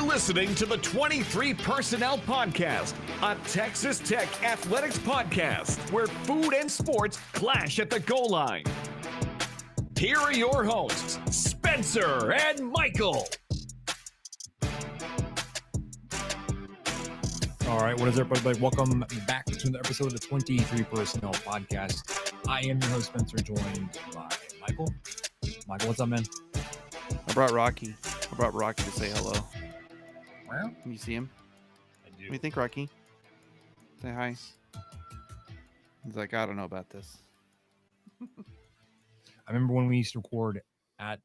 listening to the 23 Personnel Podcast, a Texas Tech athletics podcast where food and sports clash at the goal line. Here are your hosts, Spencer and Michael. All right, what is up, everybody? Welcome back to another episode of the 23 Personnel Podcast. I am your host, Spencer, joined by Michael. Michael, what's up, man? I brought Rocky to say hello. Well, Can you see him? I What do you think, Rocky? Say hi. He's like, I don't know about this. I remember when we used to record at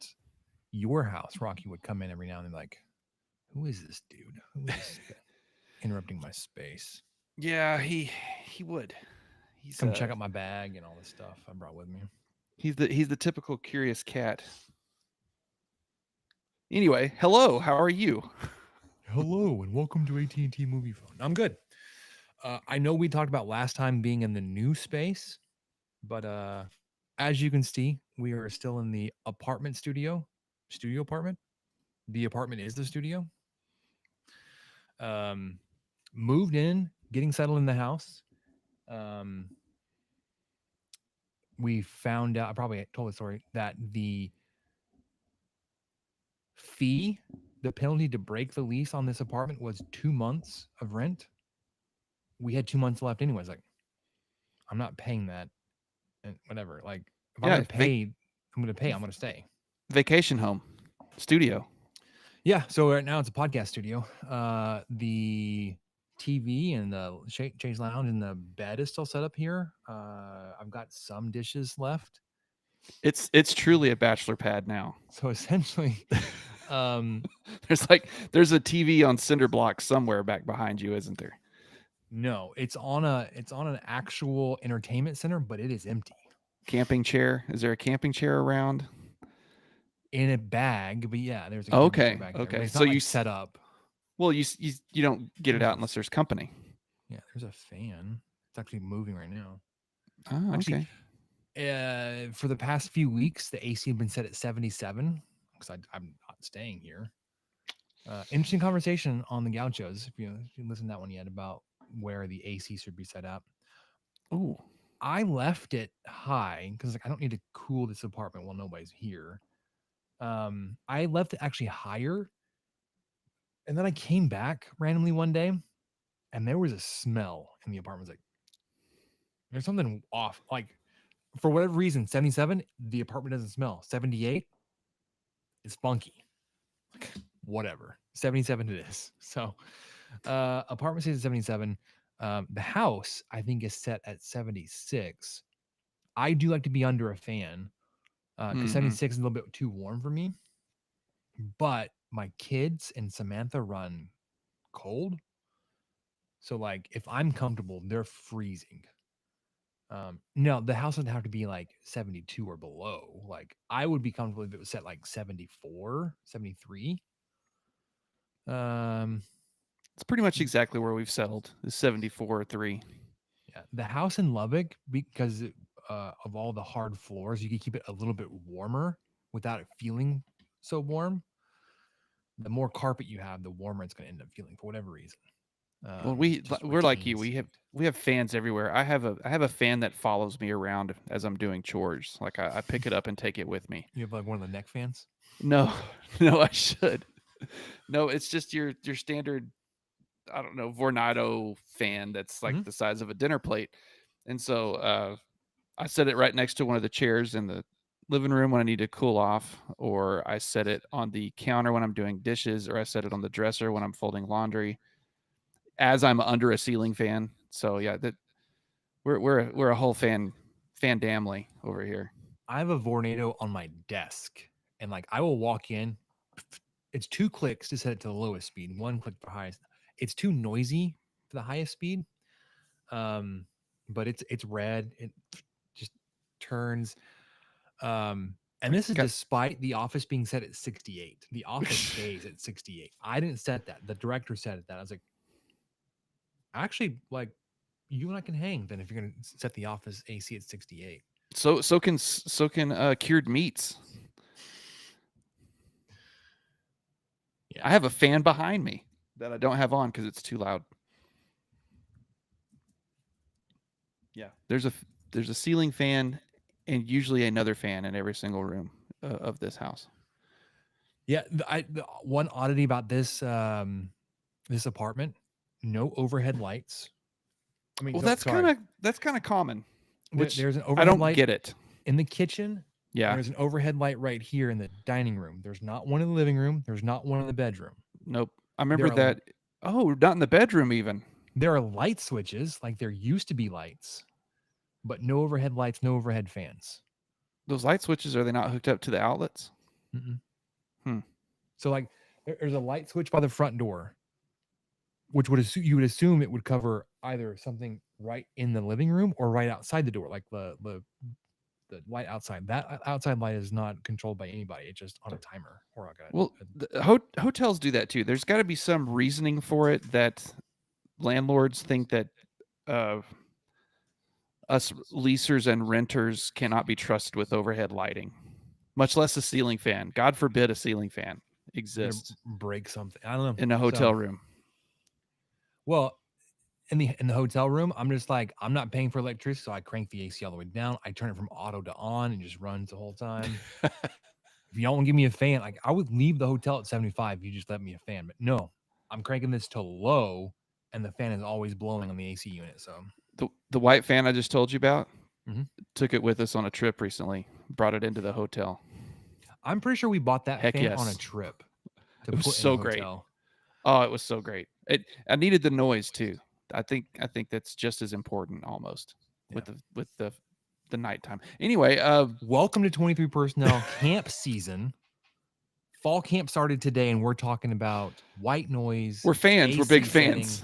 your house, Rocky would come in every now and then like, who is this dude? Who is interrupting my space? Yeah, he would. He's Come check out my bag and all this stuff I brought with me. He's the typical curious cat. Anyway, hello. How are you? Hello and welcome to AT&T Movie Phone. I'm good. I know we talked about last time being in the new space, but as you can see, we are still in the studio apartment. The apartment is the studio. Moved in, getting settled in the house. We found out, I probably told the story, that the penalty to break the lease on this apartment was 2 months of rent. We had 2 months left anyways. Like, I'm not paying that and whatever. Like, if I'm going to pay, I'm going to stay. Vacation home. Studio. Yeah. So right now it's a podcast studio. The TV and the change lounge and the bed is still set up here. I've got some dishes left. It's truly a bachelor pad now. So essentially, there's a TV on cinder block somewhere back behind you, isn't there? No, it's on an actual entertainment center, but it is empty. Camping chair. Is there a camping chair around? In a bag, but yeah, there's a okay. Bag there. Okay. It's So not, like, you set up. Well, you don't get it out unless there's company. Yeah, there's a fan. It's actually moving right now. Oh, actually, for the past few weeks, the AC had been set at 77 because I'm not staying here. Interesting conversation on the Gauchos. If you listen to that one yet about where the AC should be set up. Oh, I left it high because I don't need to cool this apartment while nobody's here. I left it actually higher, and then I came back randomly one day, and there was a smell in the apartment. Like, there's something off. Like, for whatever reason, 77, the apartment doesn't smell. 78, it's funky. Like, whatever. 77 it is. So, apartment stays at 77. The house, I think, is set at 76. I do like to be under a fan because 76 is a little bit too warm for me. But my kids and Samantha run cold. So, like, if I'm comfortable, they're freezing. No, the house doesn't have to be like 72 or below. Like, I would be comfortable if it was set like 74, 73. It's pretty much exactly where we've settled. Is 74 or 3. Yeah, the house in Lubbock, because of all the hard floors, you can keep it a little bit warmer without it feeling so warm. The more carpet you have, the warmer it's going to end up feeling for whatever reason. Well, we're like you. We have fans everywhere. I have a fan that follows me around as I'm doing chores. Like, I pick it up and take it with me. You have like one of the neck fans? No, I should. No, it's just your standard, I don't know, Vornado fan that's like the size of a dinner plate. And so I set it right next to one of the chairs in the living room when I need to cool off, or I set it on the counter when I'm doing dishes, or I set it on the dresser when I'm folding laundry, as I'm under a ceiling fan. So yeah, that we're a whole fan family over here. I have a Vornado on my desk, and like I will walk in. It's 2 clicks to set it to the lowest speed, 1 click for highest. It's too noisy for the highest speed. But it's red. It just turns. And this is despite the office being set at 68. The office stays at 68. I didn't set that. The director set that. I was like, actually, like, you and I can hang then if you're gonna set the office AC at 68. So can cured meats. I have a fan behind me that I don't have on because it's too loud. Yeah, there's a ceiling fan and usually another fan in every single room of this house. Yeah, the one oddity about this this apartment, no overhead lights. I mean, Well, no, that's sorry. kind of common, which There's an I overhead don't light get it. in the kitchen. And Yeah, there's an overhead light right here in the dining room. There's not one in the living room. There's not one in the bedroom. nope. I remember There are that. Oh, not in the bedroom even. there are light switches, like there used to be lights, but no overhead lights, no overhead fans. Those light switches, are they not hooked up to the outlets? Mm-mm. Hmm. So like there's a light switch by the front door, which you would assume it would cover either something right in the living room or right outside the door, like the light outside. That outside light is not controlled by anybody. It's just on a timer or like Well, hotels do that too. There's got to be some reasoning for it that landlords think that uh, us leasers and renters cannot be trusted with overhead lighting, much less a ceiling fan. God forbid a ceiling fan exists break something. I don't know. in a hotel room. Well, in the hotel room, I'm just like, I'm not paying for electricity, so I crank the AC all the way down. I turn it from auto to on and just runs the whole time. If y'all want to give me a fan, like I would leave the hotel at 75 if you just let me a fan. But no, I'm cranking this to low and the fan is always blowing on the AC unit. So The white fan I just told you about, Mhm. took it with us on a trip recently, brought it into the hotel. I'm pretty sure we bought that Heck fan on a yes. trip to It was put so in the great. hotel. Oh, it was so great. I needed the noise too. I think that's just as important almost with the nighttime. Anyway, Welcome to 23 personnel camp season. Fall camp started today, and we're talking about white noise. we're fans. We're AC big setting, fans.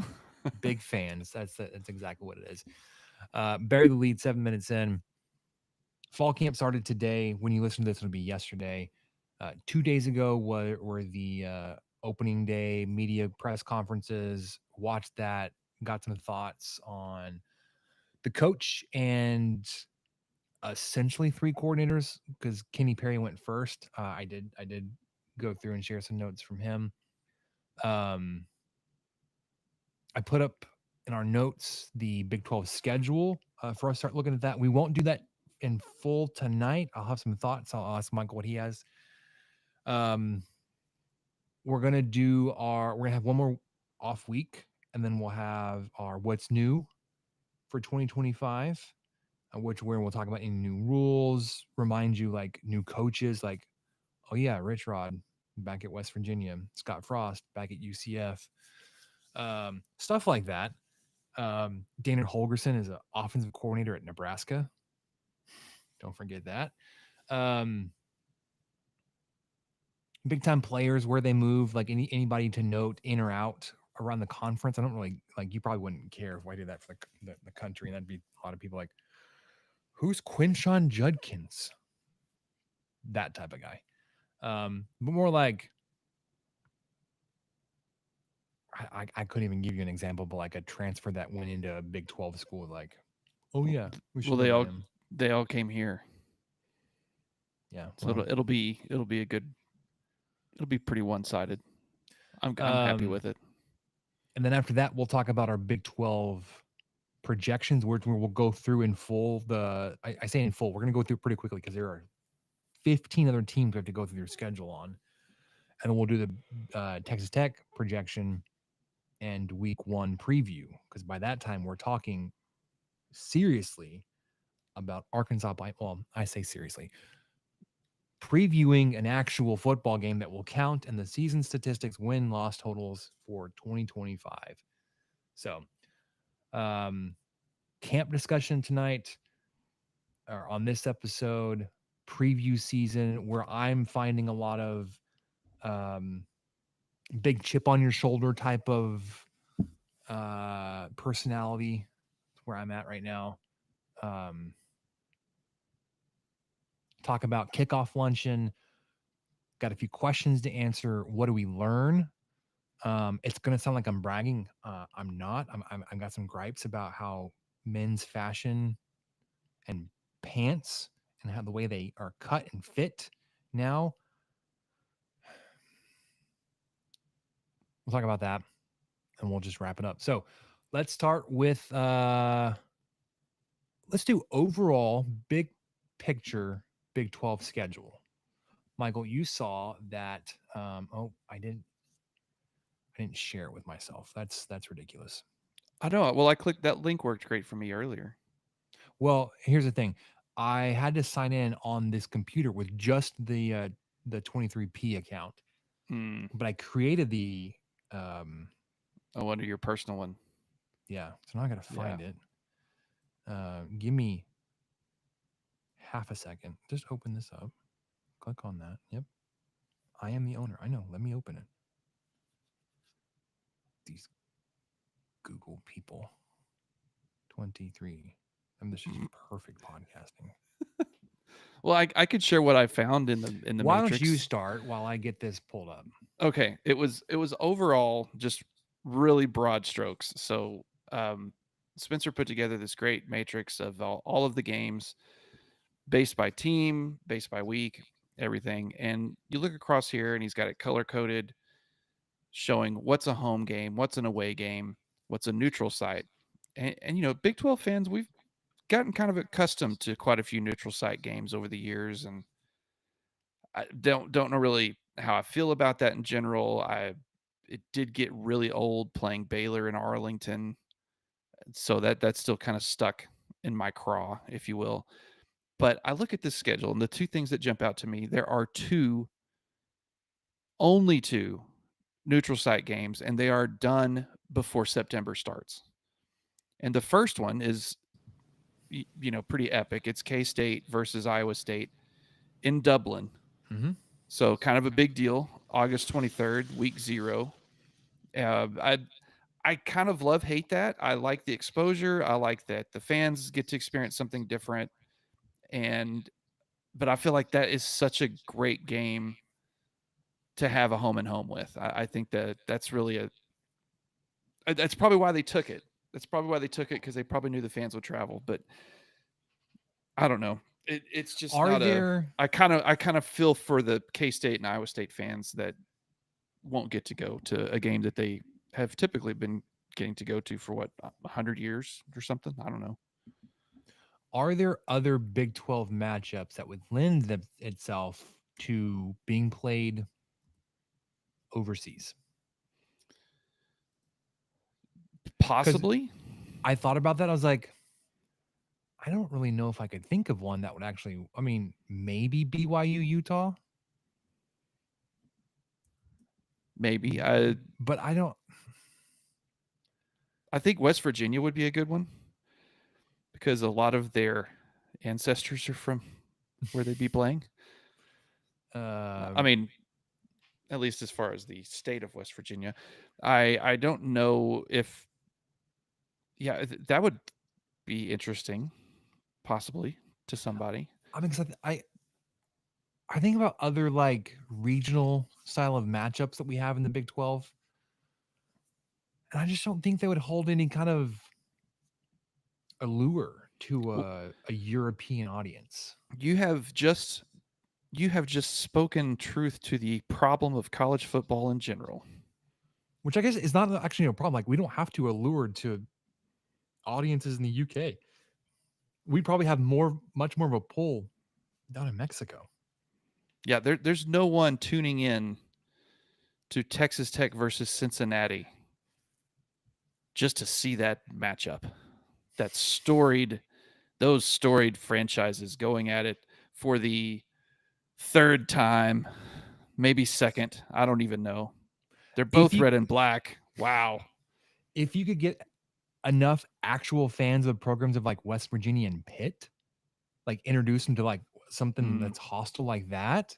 big fans. That's exactly what it is. Bury the lead 7 minutes in. Fall camp started today. When you listen to this, it'll be yesterday. 2 days ago were the opening day media press conferences. Watched that. Got some thoughts on the coach and essentially 3 coordinators because Kenny Perry went first. I did go through and share some notes from him. I put up in our notes the Big 12 schedule for us to start looking at that. We won't do that in full tonight. I'll have some thoughts. I'll ask Michael what he has. We're gonna have one more off week, and then we'll have our what's new for 2025, where we'll talk about any new rules, remind you like new coaches, like, oh yeah, Rich Rod back at West Virginia, Scott Frost back at UCF, stuff like that. Dana Holgerson is an offensive coordinator at Nebraska. Don't forget that. Big time players, where they move, like anybody to note in or out around the conference. I don't really like. You probably wouldn't care if I did that for the country, and that'd be a lot of people like, who's Quinshawn Judkins? That type of guy. But more like, I couldn't even give you an example, but like a transfer that went into a Big 12 school, like, oh yeah, we should Well, look at him. they all came here. Yeah, So it'll be a good. It'll be pretty one sided. I'm happy with it. And then after that, we'll talk about our Big 12 projections, where we'll go through in full. I say in full, we're going to go through pretty quickly because there are 15 other teams we have to go through their schedule on. And then we'll do the Texas Tech projection and week 1 preview, because by that time we're talking seriously about Arkansas. Well, I say seriously, previewing an actual football game that will count in the season statistics, win loss totals for 2025. So camp discussion tonight, or on this episode, preview season, where I'm finding a lot of big chip on your shoulder type of personality. That's where I'm at right now. Talk about kickoff luncheon. Got a few questions to answer. What do we learn? It's gonna sound like I'm bragging. I'm not. I've got some gripes about how men's fashion and pants and how the way they are cut and fit now. We'll talk about that and we'll just wrap it up. So let's start with let's do overall big picture Big 12 schedule. Michael, you saw that. I didn't share it with myself. That's ridiculous. I know. Well, I clicked that link, worked great for me earlier. Well, here's the thing. I had to sign in on this computer with just the 23P account, Hmm. but I created the um Oh, under your personal one. yeah. So now I got to Yeah. find it. Give me half a second. Just open this up. Click on that. Yep. I am the owner. I know. Let me open it. These Google people. 23. This is perfect podcasting. Well, I could share what I found in the Why Matrix. don't you start while I get this pulled up? Okay, it was overall just really broad strokes. So Spencer put together this great matrix of all of the games, based by team, based by week, everything. And you look across here, and he's got it color coded, showing what's a home game, what's an away game, what's a neutral site. And you know, Big 12 fans, we've gotten kind of accustomed to quite a few neutral site games over the years, and I don't know really how I feel about that in general. It did get really old playing Baylor and Arlington, so that's still kind of stuck in my craw, if you will. But I look at this schedule, and the two things that jump out to me, there are only two neutral site games, and they are done before September starts. And the first one is, you know, pretty epic. It's K-State versus Iowa State in Dublin. Mm-hmm. So kind of a big deal. August 23rd, week 0. I kind of hate that. I like the exposure. I like that the fans get to experience something different. But I feel like that is such a great game to have a home and home with. I think that's really that's probably why they took it. That's probably why they took it, because they probably knew the fans would travel. But I don't know. It's just Are not there I kind of feel for the K-State and Iowa State fans that won't get to go to a game that they have typically been getting to go to for 100 years or something. I don't know. other Big 12 matchups that would lend itself to being played overseas? Possibly. I thought about that. I was like, I don't really know if I could think of one that would actually. I mean, maybe BYU Utah, Maybe. but I don't. I think West Virginia would be a good one, because a lot of their ancestors are from where they'd be playing. I mean, at least as far as the state of West Virginia. I don't know if, yeah, that would be interesting, possibly, to somebody. I mean, 'cause I think about other like regional style of matchups that we have in the Big 12, and I just don't think they would hold any kind of allure to a European audience. You have just spoken truth to the problem of college football in general. Which I guess is not actually a problem. Like, we don't have to allure to audiences in the UK. We probably have much more of a pull down in Mexico. Yeah, there's no one tuning in to Texas Tech versus Cincinnati just to see that matchup. Those storied franchises going at it for the third time, maybe second. I don't even know. They're both red and black. Wow. If you could get enough actual fans of programs of like West Virginia and Pitt, like introduce them to like something that's hostile like that.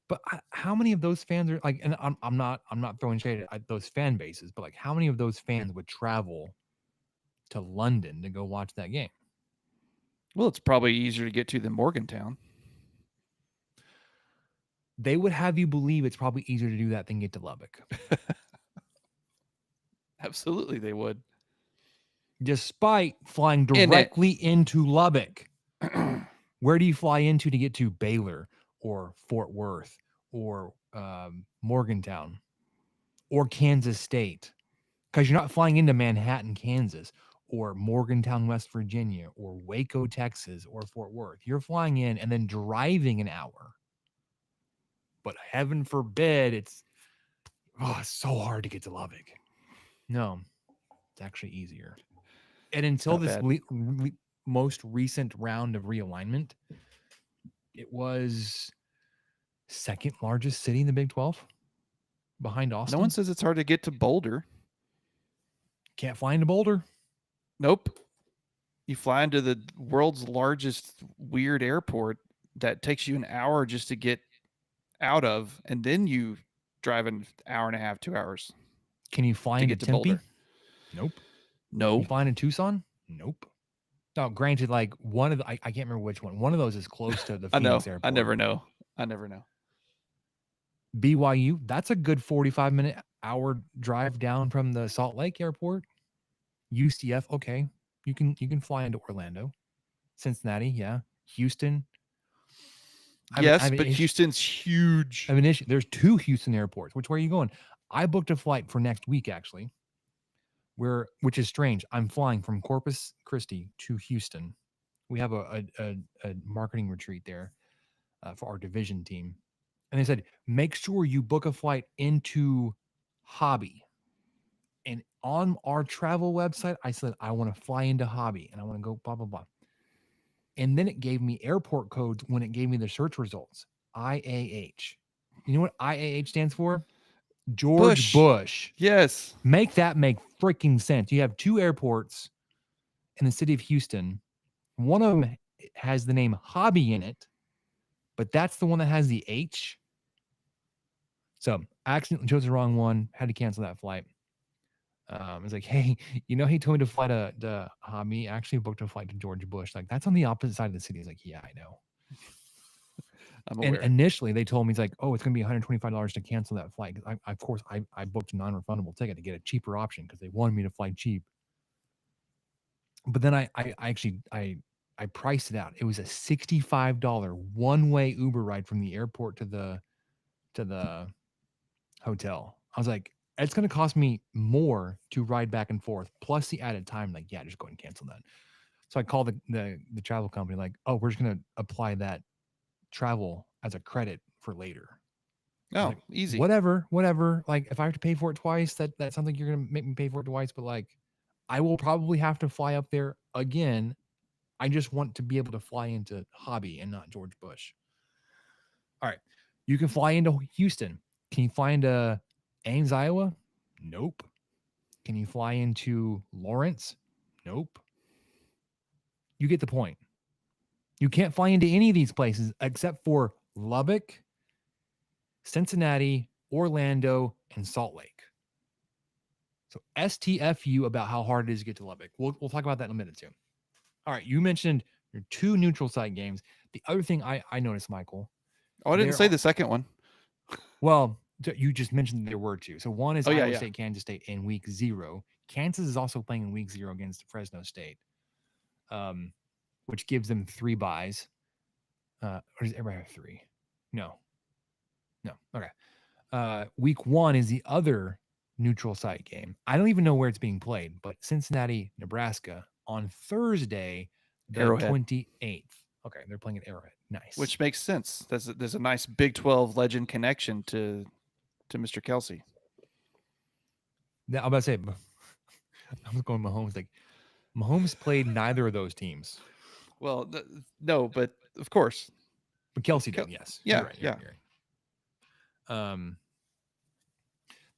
But how many of those fans are like? And I'm not throwing shade at those fan bases, but like, how many of those fans would travel to London to go watch that game? Well, it's probably easier to get to than Morgantown. They would have you believe it's probably easier to do that than get to Lubbock. Absolutely, they would. Despite flying directly into Lubbock. Where do you fly into to get to Baylor or Fort Worth or Morgantown? or Kansas State, because you're not flying into Manhattan, Kansas, or Morgantown, West Virginia, or Waco, Texas, or Fort Worth. You're flying in and then driving an hour. But heaven forbid it's so hard to get to Lubbock. No, it's actually easier. And until Not this bad. most recent round of realignment, it was second largest city in the Big 12 behind Austin. No one says it's hard to get to Boulder. Can't fly into Boulder. Nope. You fly into the world's largest weird airport that takes you an hour just to get out of, and then you drive an hour and a half, 2 hours Can you fly to into get to Tempe? Boulder. Nope. No. You fly into Tucson? Nope. Now, granted, like one of the, I can't remember which one. One of those is close to the I know. Phoenix airport. I never know. I never know. BYU, that's a good 45-minute hour drive down from the Salt Lake airport. UCF, okay. You can fly into Orlando. Cincinnati, yeah. Houston. Yes, but Houston's huge. I have an issue. There's 2 Houston airports. Which way are you going? I booked a flight for next week, actually. Which is strange. I'm flying from Corpus Christi to Houston. We have a marketing retreat there for our division team. And they said, make sure you book a flight into Hobby. And on our travel website, I said, I want to fly into Hobby and I want to go blah, blah, blah. And then it gave me airport codes when it gave me the search results. IAH. You know what IAH stands for? George Bush. Yes. Make that make freaking sense. You have 2 airports in the city of Houston. One of them has the name Hobby in it, but that's the one that has the H. So I accidentally chose the wrong one, had to cancel that flight. It's like, hey, he told me to fly to Hobby. I actually booked a flight to George Bush. Like, that's on the opposite side of the city. He's like, yeah, I know. I'm aware. And initially they told me, it's like, oh, it's going to be $125 to cancel that flight. Of course, I booked a non-refundable ticket to get a cheaper option because they wanted me to fly cheap. But then I actually priced it out. It was a $65 one-way Uber ride from the airport to the hotel. I was like, it's going to cost me more to ride back and forth, plus the added time. Like, yeah, just go ahead and cancel that. So I called the travel company, like, oh, we're just going to apply that travel as a credit for later. Oh, like, easy. Whatever. Like, if I have to pay for it twice, that sounds like you're going to make me pay for it twice. But like, I will probably have to fly up there again. I just want to be able to fly into Hobby and not George Bush. All right. You can fly into Houston. Can you fly into Ames, Iowa? Nope. Can you fly into Lawrence? Nope. You get the point. You can't fly into any of these places except for Lubbock, Cincinnati, Orlando, and Salt Lake. So STFU about how hard it is to get to Lubbock. We'll talk about that in a minute too. All right. You mentioned your 2 neutral site games. The other thing I noticed, Michael. Oh, I didn't say the second one. Well, you just mentioned there were 2. So one is Iowa yeah. State, Kansas State in week 0. Kansas is also playing in week 0 against Fresno State, which gives them 3 buys. Or does everybody have 3? No. Okay. Week 1 is the other neutral site game. I don't even know where it's being played, but Cincinnati, Nebraska on Thursday, the Arrowhead. 28th. Okay, they're playing at Arrowhead. Nice. Which makes sense. There's a nice Big 12 legend connection to Mr. Kelsey. I'm about to say, I was going Mahomes. Like, Mahomes played neither of those teams. Well, no, but of course. But Kelsey did, yes. Yeah, You're right.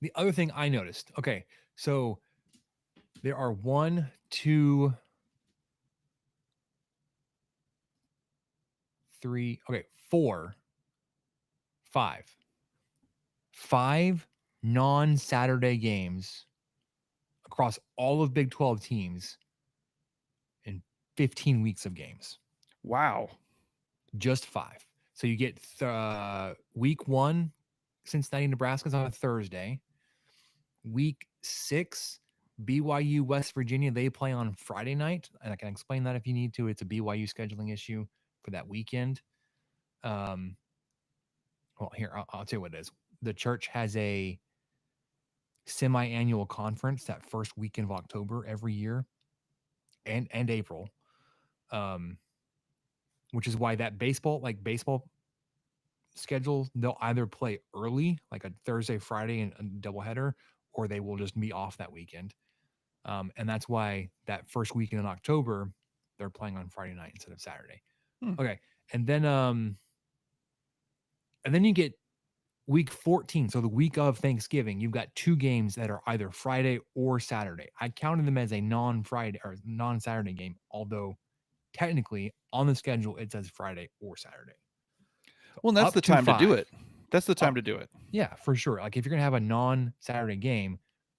The other thing I noticed, okay, so there are 1, 2, 3, okay, 4, 5. 5 non-Saturday games across all of Big 12 teams in 15 weeks of games. Wow. Just 5. So you get week 1, Cincinnati, Nebraska's on a Thursday. Week 6, BYU, West Virginia, they play on Friday night. And I can explain that if you need to. It's a BYU scheduling issue for that weekend. Well, here, I'll tell you what it is. The church has a semi-annual conference that first weekend of October every year, and April, which is why that baseball schedule, they'll either play early, like a Thursday, Friday, and a doubleheader, or they will just be off that weekend. And that's why that first weekend in October, they're playing on Friday night instead of Saturday. Okay, and then you get week 14. So the week of Thanksgiving, you've got 2 games that are either Friday or Saturday. I counted them as a non-Friday or non-Saturday game, although technically on the schedule it says Friday or Saturday. So Well, that's up the to time to do 5. it. That's the time to do it. Yeah, for sure. Like if you're gonna have a non-Saturday game,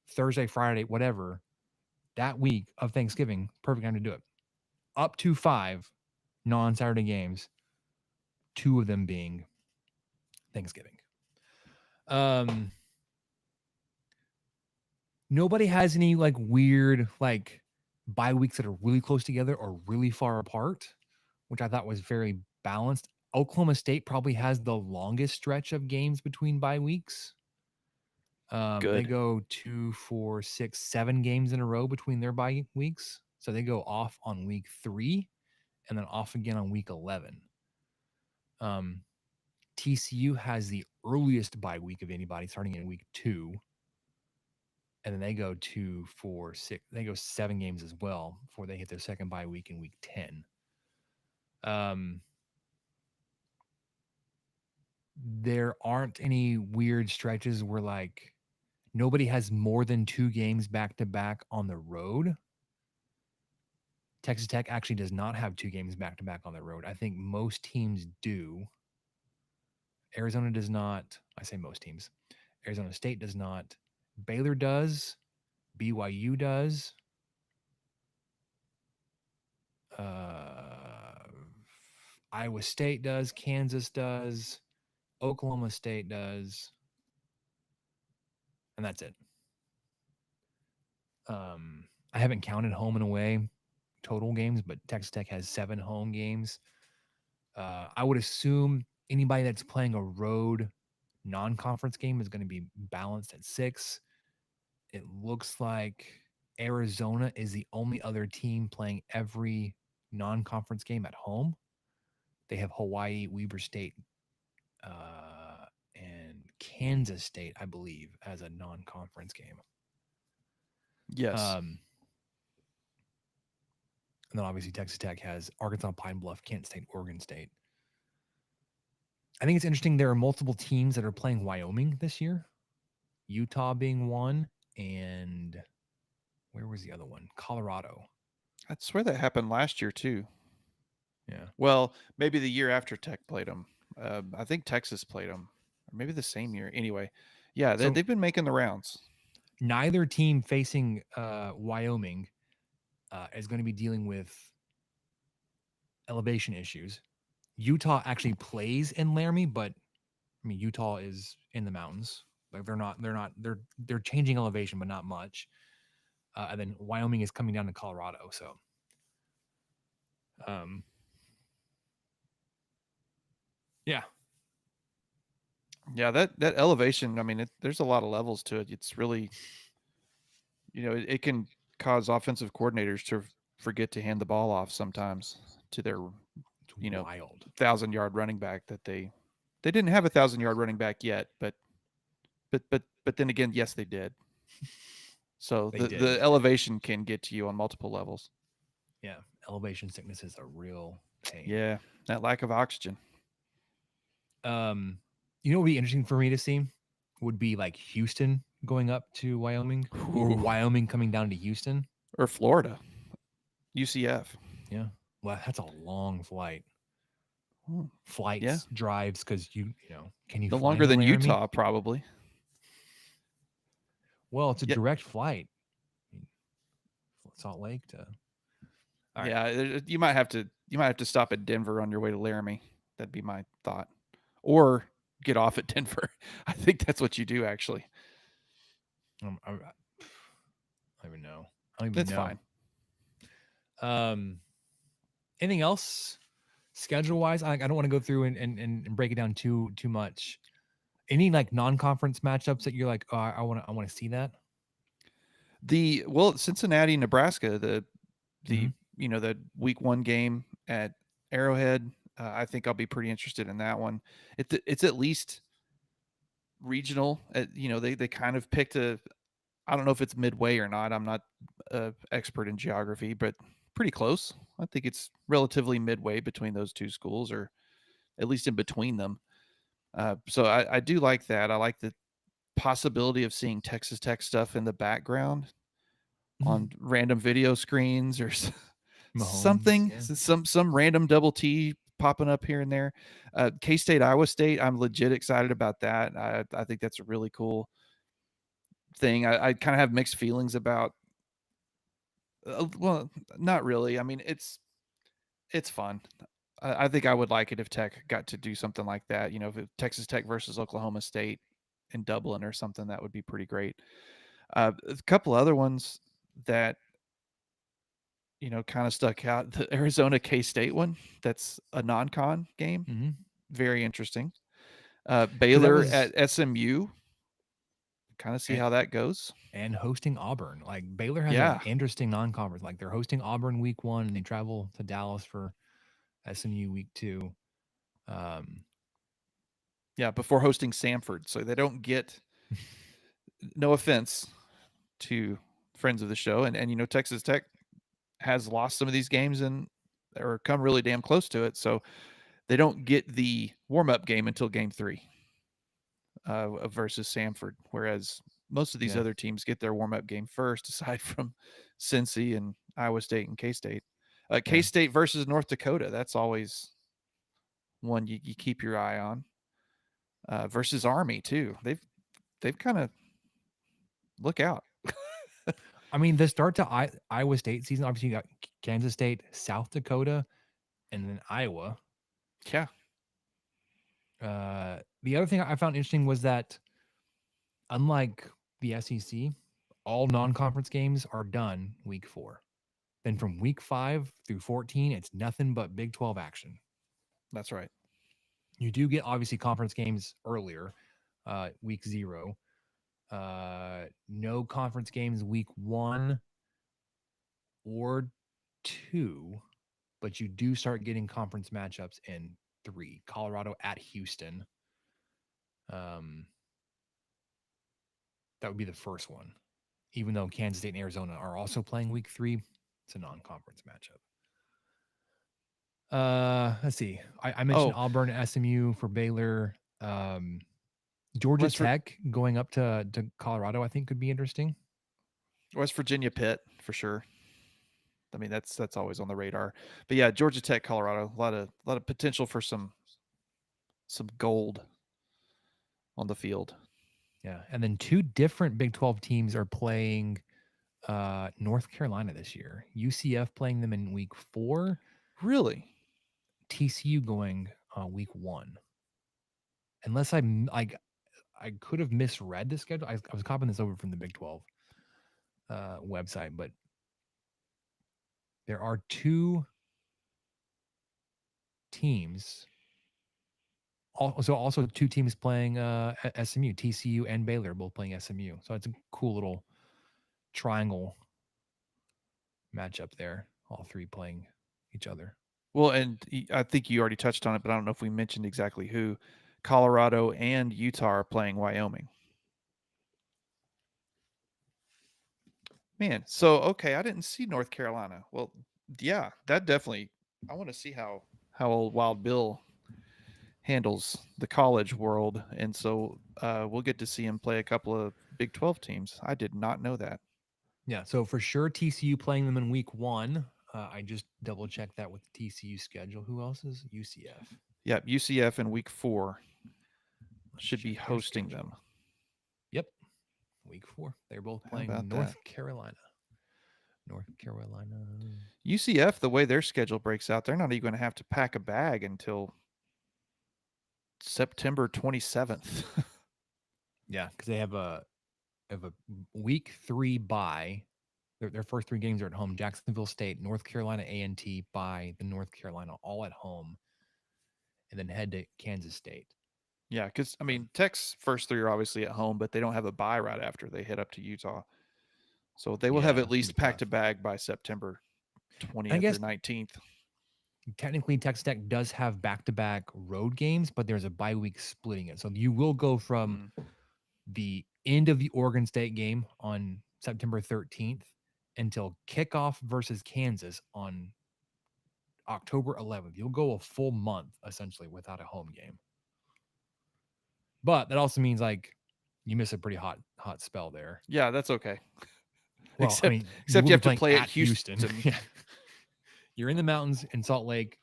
Thursday, Friday, whatever, that week of Thanksgiving, perfect time to do it. Up to 5 non-Saturday games, 2 of them being Thanksgiving. Nobody has any like weird like bye weeks that are really close together or really far apart, which I thought was very balanced. Oklahoma State probably has the longest stretch of games between bye weeks. They Good. go 2, 4, 6, 7 games in a row between their bye weeks. So they go off on week 3 and then off again on week 11. TCU has the earliest bye week of anybody, starting in week 2. And then they go 2, 4, 6. They go 7 games as well before they hit their second bye week in week 10. There aren't any weird stretches where like nobody has more than 2 games back to back on the road. Texas Tech actually does not have 2 games back to back on the road. I think most teams do. Arizona does not. I say most teams. Arizona State does not. Baylor does. BYU does. Iowa State does. Kansas does. Oklahoma State does. And that's it. I haven't counted home and away total games, but Texas Tech has 7 home games. I would assume anybody that's playing a road non-conference game is going to be balanced at 6. It looks like Arizona is the only other team playing every non-conference game at home. They have Hawaii, Weber State, and Kansas State, I believe, as a non-conference game. Yes. And then obviously Texas Tech has Arkansas, Pine Bluff, Kent State, Oregon State. I think it's interesting. There are multiple teams that are playing Wyoming this year. Utah being one, and where was the other one? Colorado. I swear that happened last year too. Yeah. Well, maybe the year after Tech played them. I think Texas played them, or maybe the same year. Anyway, yeah, they've been making the rounds. Neither team facing Wyoming is going to be dealing with elevation issues. Utah actually plays in Laramie, but I mean Utah is in the mountains. Like they're changing elevation, but not much. And then Wyoming is coming down to Colorado. So, yeah. Yeah, that elevation. I mean, there's a lot of levels to it. It's really, it can cause offensive coordinators to forget to hand the ball off sometimes to their, wild 1,000-yard running back that they didn't have a 1,000-yard running back yet, but then again, yes, they did. So the elevation can get to you on multiple levels. Yeah, elevation sickness is a real pain. Yeah, that lack of oxygen. You know what would be interesting for me to see would be like Houston going up to Wyoming, or Wyoming coming down to Houston, or Florida, UCF. Yeah, well, that's a long flight. Flights, yeah. drives, because can you no fly longer than Laramie? Utah, probably. Well, it's a direct flight. Salt Lake to. Yeah, you might have to stop at Denver on your way to Laramie. That'd be my thought, or get off at Denver. I think that's what you do actually. I don't even know. I don't even That's know. Fine. Anything else schedule wise? I don't want to go through and break it down too much. Any like non-conference matchups that you're like, oh, I want to see that? Cincinnati, Nebraska, Mhm. the week 1 game at Arrowhead. I think I'll be pretty interested in that one. It's at least regional. They kind of picked a. I don't know if it's midway or not. I'm not an expert in geography, but pretty close. I think it's relatively midway between those two schools, or at least in between them. So I do like that. I like the possibility of seeing Texas Tech stuff in the background on random video screens or Mahomes, something, yeah. some random double T popping up here and there. K-State, Iowa State, I'm legit excited about that. I think that's a really cool thing. I kind of have mixed feelings about. Well, not really. I mean, it's fun. I think I would like it if Tech got to do something like that. If Texas Tech versus Oklahoma State in Dublin or something, that would be pretty great. A couple other ones that kind of stuck out. The Arizona K-State one, that's a non-con game. Mm-hmm. Very interesting. Because that Baylor was at SMU. Kind of see and, how that goes. and hosting Auburn. Like Baylor has an Yeah. interesting non-conference. Like they're hosting Auburn week 1 and they travel to Dallas for SMU week 2. Um, Yeah, before hosting Samford. So they don't get, no offense to friends of the show. And Texas Tech has lost some of these games or come really damn close to it. So they don't get the warm-up game until game 3 versus Samford. Whereas most of these yeah, other teams get their warm-up game first, aside from Cincy and Iowa State and K-State. yeah. K-State versus North Dakota. That's always one you keep your eye on. Versus Army too. They've kind of look out. I mean, the start to Iowa State season, obviously you got Kansas State, South Dakota, and then Iowa. Yeah. The other thing I found interesting was that unlike the SEC, all non-conference games are done week 4. Then from week 5 through 14, it's nothing but Big 12 action. That's right. You do get obviously conference games earlier, week 0. No conference games week 1 or 2, but you do start getting conference matchups in 3. Colorado at Houston. That would be the first one. Even though Kansas State and Arizona are also playing week 3, it's a non-conference matchup. Let's see. I mentioned Auburn, SMU for Baylor. Georgia Tech going up to Colorado, I think could be interesting. West Virginia, Pitt for sure. I mean, that's always on the radar. But yeah, Georgia Tech, Colorado, a lot of potential for some gold on the field. Yeah, and then 2 different Big 12 teams are playing North Carolina this year. UCF playing them in week 4. Really? TCU going week 1. Unless I could have misread the schedule. I was copying this over from the Big 12 website, but there are 2 teams. Also 2 teams playing SMU, TCU and Baylor both playing SMU. So it's a cool little triangle matchup there. All 3 playing each other. Well, and I think you already touched on it, but I don't know if we mentioned exactly who. Colorado and Utah are playing Wyoming. Man, so okay, I didn't see North Carolina. Well, yeah, that definitely. I want to see how old Wild Bill handles the college world, and so we'll get to see him play a couple of Big 12 teams. I did not know that. Yeah, so for sure TCU playing them in week 1. I just double checked that with the TCU schedule. Who else is UCF? Yeah, UCF in week 4 should be hosting them. Yep, week 4. They're both playing North Carolina. North Carolina. UCF, the way their schedule breaks out, they're not even going to have to pack a bag until September 27th. Yeah, because they have a week 3 bye. Their first 3 games are at home. Jacksonville State, North Carolina A&T by the North Carolina, all at home, and then head to Kansas State. Yeah, because I So, mean, Tech's first three are obviously at home, but they don't have a bye right after they head up to Utah, so they will have yeah, at it's gonna be least packed tough. a bag by September I 20th or guess 19th. technically Texas Tech does have back-to-back road games, but there's a bye week splitting it. So you will go from Mm. the end of the Oregon State game on September 13th until kickoff versus Kansas on October 11th. You'll go a full month essentially without a home game. But that also means like you miss a pretty hot spell there. Yeah, that's okay. Well, I except mean, you except will you be have to playing play at at Houston. Houston. Yeah. You're in the mountains in Salt Lake,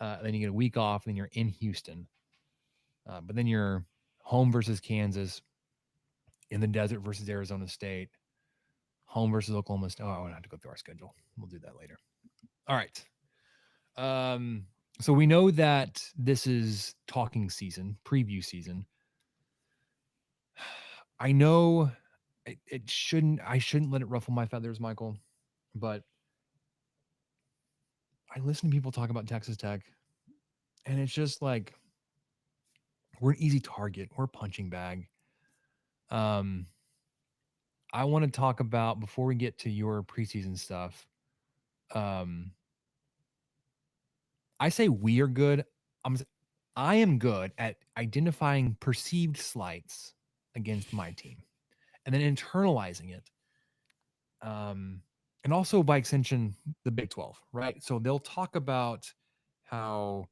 then you get a week off, and then you're in Houston. But then you're home versus Kansas, in the desert versus Arizona State, home versus Oklahoma State. Oh, I would have to go through our schedule. We'll do that later. All right. So we know that this is talking season, preview season. I know it shouldn't. I shouldn't let it ruffle my feathers, Michael. But I listen to people talk about Texas Tech, and it's just like we're an easy target. We're a punching bag. Um, I want to talk about before we get to your preseason stuff. Um, I say we are good. I'm I am good at identifying perceived slights against my team and then internalizing it. And also by extension, the Big 12, right? So they'll talk about how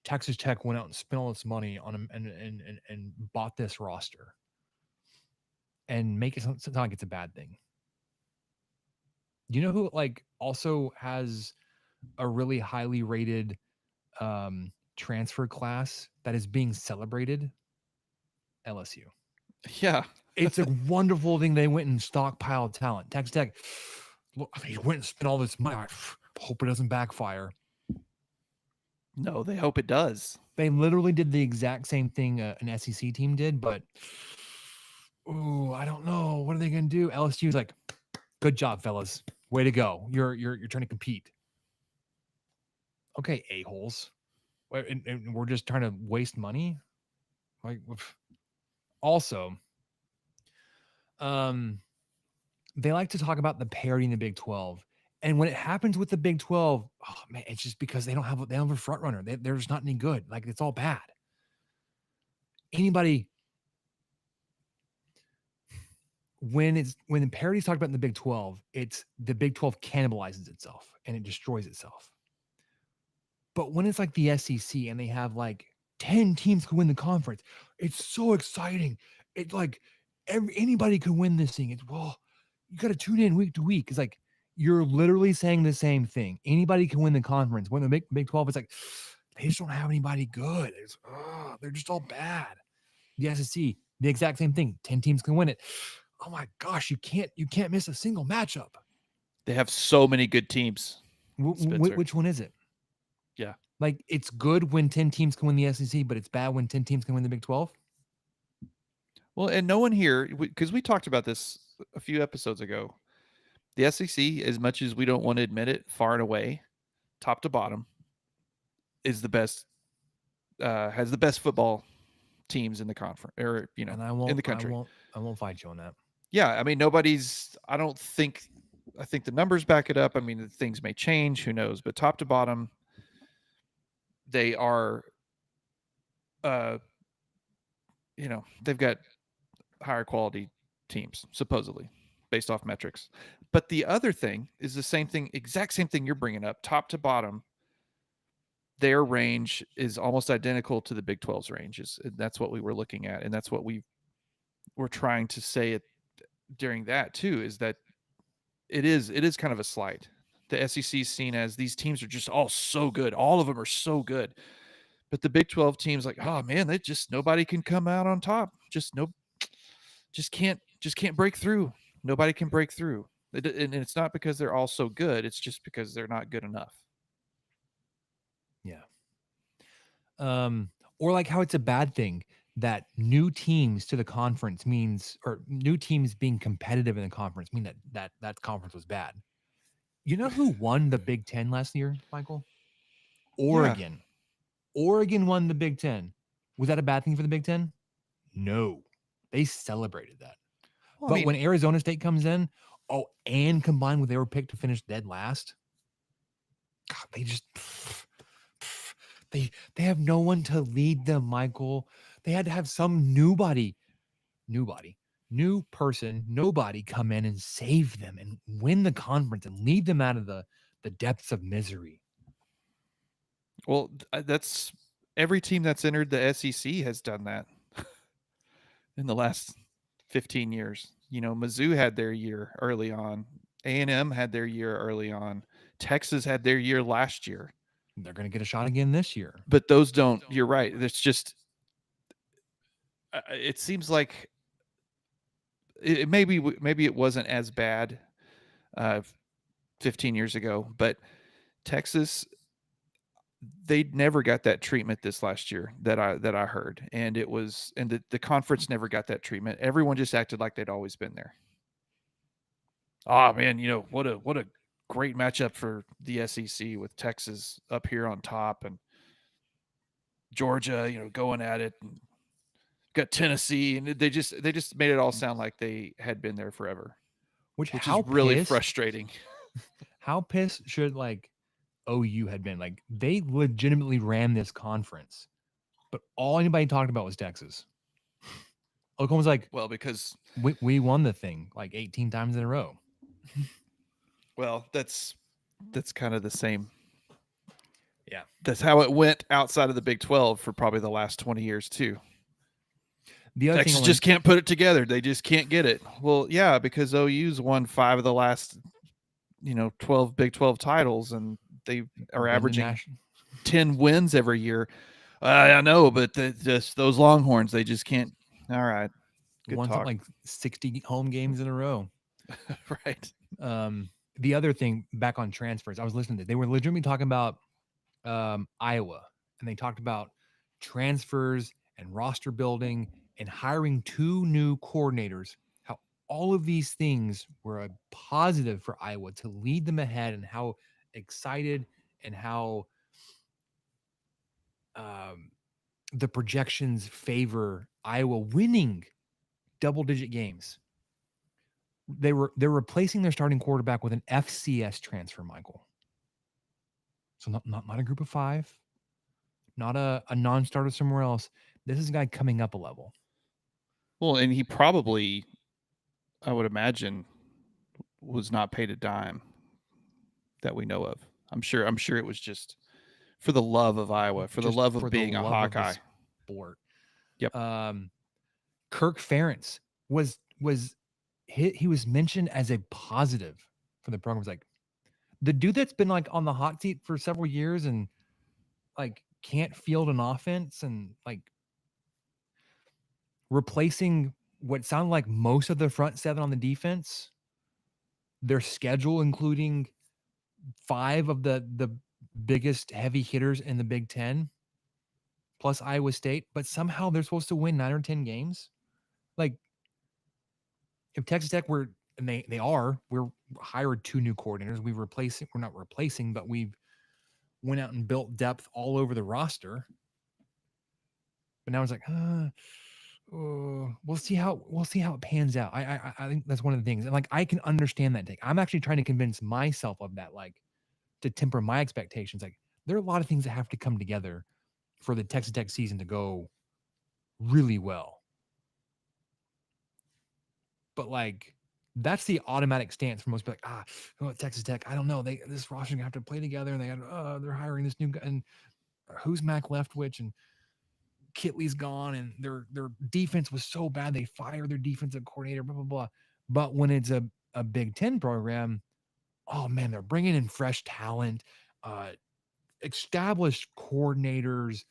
Texas Tech went out and spent all this money on them and bought this roster and make it sound like it's a bad thing. You know who like also has a really highly rated transfer class that is being celebrated? LSU. Yeah, It's a wonderful thing they went and stockpiled talent. Texas Tech, look, I mean, went and spent all this money. I hope it doesn't backfire. no, they hope it does. They literally did the exact same thing an SEC team did, but ooh, I don't know. What are they going to do? LSU's like, good job, fellas. Way to go. You're trying to compete. Okay, a-holes. And we're just trying to waste money. Like, also, they like to talk about the parity in the Big 12. And when it happens with the Big 12, oh man, it's just because they don't have a front runner. They're just not any good. Like it's all bad. Anybody when the parity is talked about in the Big 12, it's the Big 12 cannibalizes itself and it destroys itself. But when it's like the SEC and they have like 10 teams could win the conference, it's so exciting. It like anybody could win this thing. It's well, you got to tune in week to week. It's like you're literally saying the same thing. Anybody can win the conference. When the Big 12, it's like they just don't have anybody good. They're just all bad. The SEC, the exact same thing. 10 teams can win it. Oh my gosh, you can't miss a single matchup. They have so many good teams. Spencer. Which one is it? Yeah. Like it's good when 10 teams can win the SEC, but it's bad when 10 teams can win the Big 12. Well, and no one here, because we talked about this a few episodes ago. The SEC, as much as we don't want to admit it, far and away, top to bottom, is the best. Has the best football teams in the conference, or And in the country. I won't fight you on that. Yeah, I mean, nobody's. I don't think. I think the numbers back it up. I mean, things may change. Who knows? But top to bottom, they are. They've got higher quality teams supposedly based off metrics. But the other thing is the same thing, exact same thing you're bringing up, top to bottom. Their range is almost identical to the Big 12's range. That's what we were looking at, and that's what we were trying to say it during that too. Is that it is kind of a slight. The SEC is seen as these teams are just all so good. All of them are so good, but the Big 12 teams like, oh man, they just nobody can come out on top. Just can't break through. Nobody can break through. And it's not because they're all so good. It's just because they're not good enough. Yeah. Or like how it's a bad thing that new teams to the conference means, or new teams being competitive in the conference mean that conference was bad. You know who won the Big Ten last year, Michael? Yeah. Oregon. Oregon won the Big Ten. Was that a bad thing for the Big Ten? No. They celebrated that. Well, But when Arizona State comes in, and combined with they were picked to finish dead last, God, they just they have no one to lead them, Michael. They had to have some new person, nobody come in and save them and win the conference and lead them out of the depths of misery. well, that's every team that's entered the SEC has done that in the last 15 years. Mizzou had their year early on. A&M had their year early on. Texas had their year last year. They're going to get a shot again this year. But those don't. You're right. It's just. It seems like maybe it wasn't as bad 15 years ago, but Texas, they never got that treatment this last year that I heard, and the conference never got that treatment. Everyone just acted like they'd always been there. Oh man, what a great matchup for the SEC with Texas up here on top and Georgia, going at it. And got Tennessee, and they just made it all sound like they had been there forever, which is really frustrating. How pissed should OU had been? They legitimately ran this conference, but all anybody talked about was Texas. Oklahoma's well, because we won the thing 18 times in a row. Well, that's kind of the same. Yeah, that's how it went outside of the Big 12 for probably the last 20 years too. The other Texas just can't put it together. They just can't get it. Well, yeah, because OU's won 5 of the last 12 Big 12 titles, and they are averaging 10 wins every year. I know, but just those Longhorns, they just can't. All right, good won talk. 60 home games in a row. Right. The other thing, back on transfers, I was listening to. They were legitimately talking about Iowa, and they talked about transfers and roster building and hiring 2 new coordinators. How all of these things were a positive for Iowa to lead them ahead, and how excited and how the projections favor Iowa winning double-digit games. They're replacing their starting quarterback with an FCS transfer, Michael. So not a group of 5, not a non-starter somewhere else. This is a guy coming up a level. Well, and he probably, I would imagine, was not paid a dime that we know of. I'm sure it was just for the love of Iowa, for the love of being a Hawkeye. Sport. Yep. Kirk Ferentz was he was mentioned as a positive for the program. It's the dude that's been on the hot seat for several years and can't field an offense and replacing what sounded like most of the front 7 on the defense. Their schedule, including 5 of the biggest heavy hitters in the Big Ten, plus Iowa State, but somehow they're supposed to win 9 or 10 games. If Texas Tech we're hired 2 new coordinators. We're not replacing, but we've went out and built depth all over the roster. But now it's we'll see how it pans out. I think that's one of the things. And I can understand that take. I'm actually trying to convince myself of that, to temper my expectations. There are a lot of things that have to come together for the Texas Tech season to go really well. But that's the automatic stance for most people. Texas Tech, I don't know. This roster's gonna have to play together, and they're hiring this new guy, and who's Mac Leftwich, and Kitley's gone, and their defense was so bad they fired their defensive coordinator, blah blah blah. But when it's a Big Ten program, oh man, they're bringing in fresh talent, established coordinators,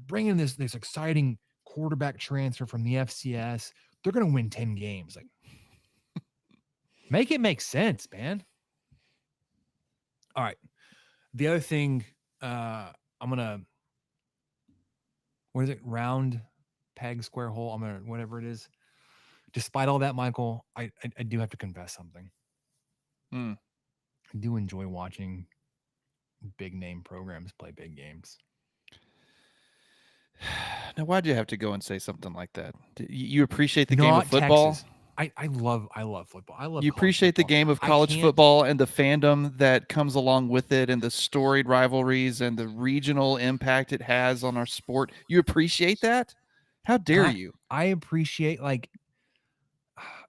bringing this exciting quarterback transfer from the FCS. They're gonna win 10 games. Make it make sense, man. All right. The other thing, I'm gonna, what is it? Round peg, square hole. I'm gonna, whatever it is. Despite all that, Michael, I do have to confess something. I do enjoy watching big name programs play big games. Now, why'd you have to go and say something like that? You appreciate the game of Not football? Texas. I love football. I love You college appreciate the football. game of I college can't. football and the fandom that comes along with it and the storied rivalries and the regional impact it has on our sport. You appreciate that? How dare I you? I appreciate like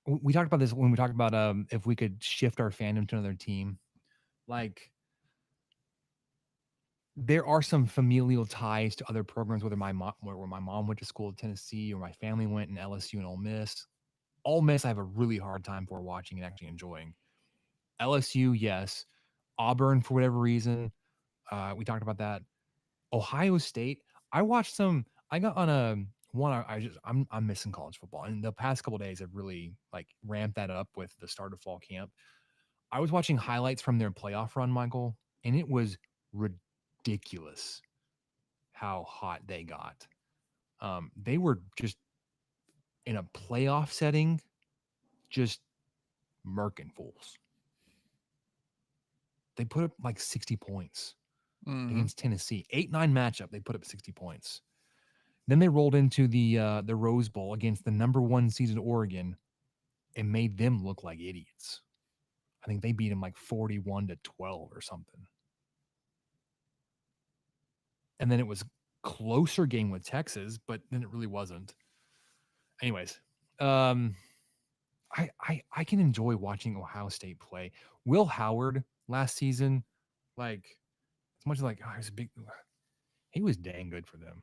we talked about this when we talked about if we could shift our fandom to another team. Like there are some familial ties to other programs, whether where my mom went to school at Tennessee or my family went in LSU and Ole Miss. Ole Miss, I have a really hard time for watching and actually enjoying. LSU, yes. Auburn, for whatever reason, we talked about that. Ohio State, I watched some. I got on a one. I'm missing college football, and the past couple of days have really like ramped that up with the start of fall camp. I was watching highlights from their playoff run, Michael, and it was ridiculous how hot they got. They were just in a playoff setting, just murking fools. They put up like 60 points Mm-hmm. against Tennessee. 8-9 matchup, they put up 60 points. Then they rolled into the Rose Bowl against the number one seeded Oregon and made them look like idiots. I think they beat them like 41-12 or something. And then it was closer game with Texas, but then it really wasn't. Anyways, I can enjoy watching Ohio State play. Will Howard last season, like as much as like he was a big, he was dang good for them.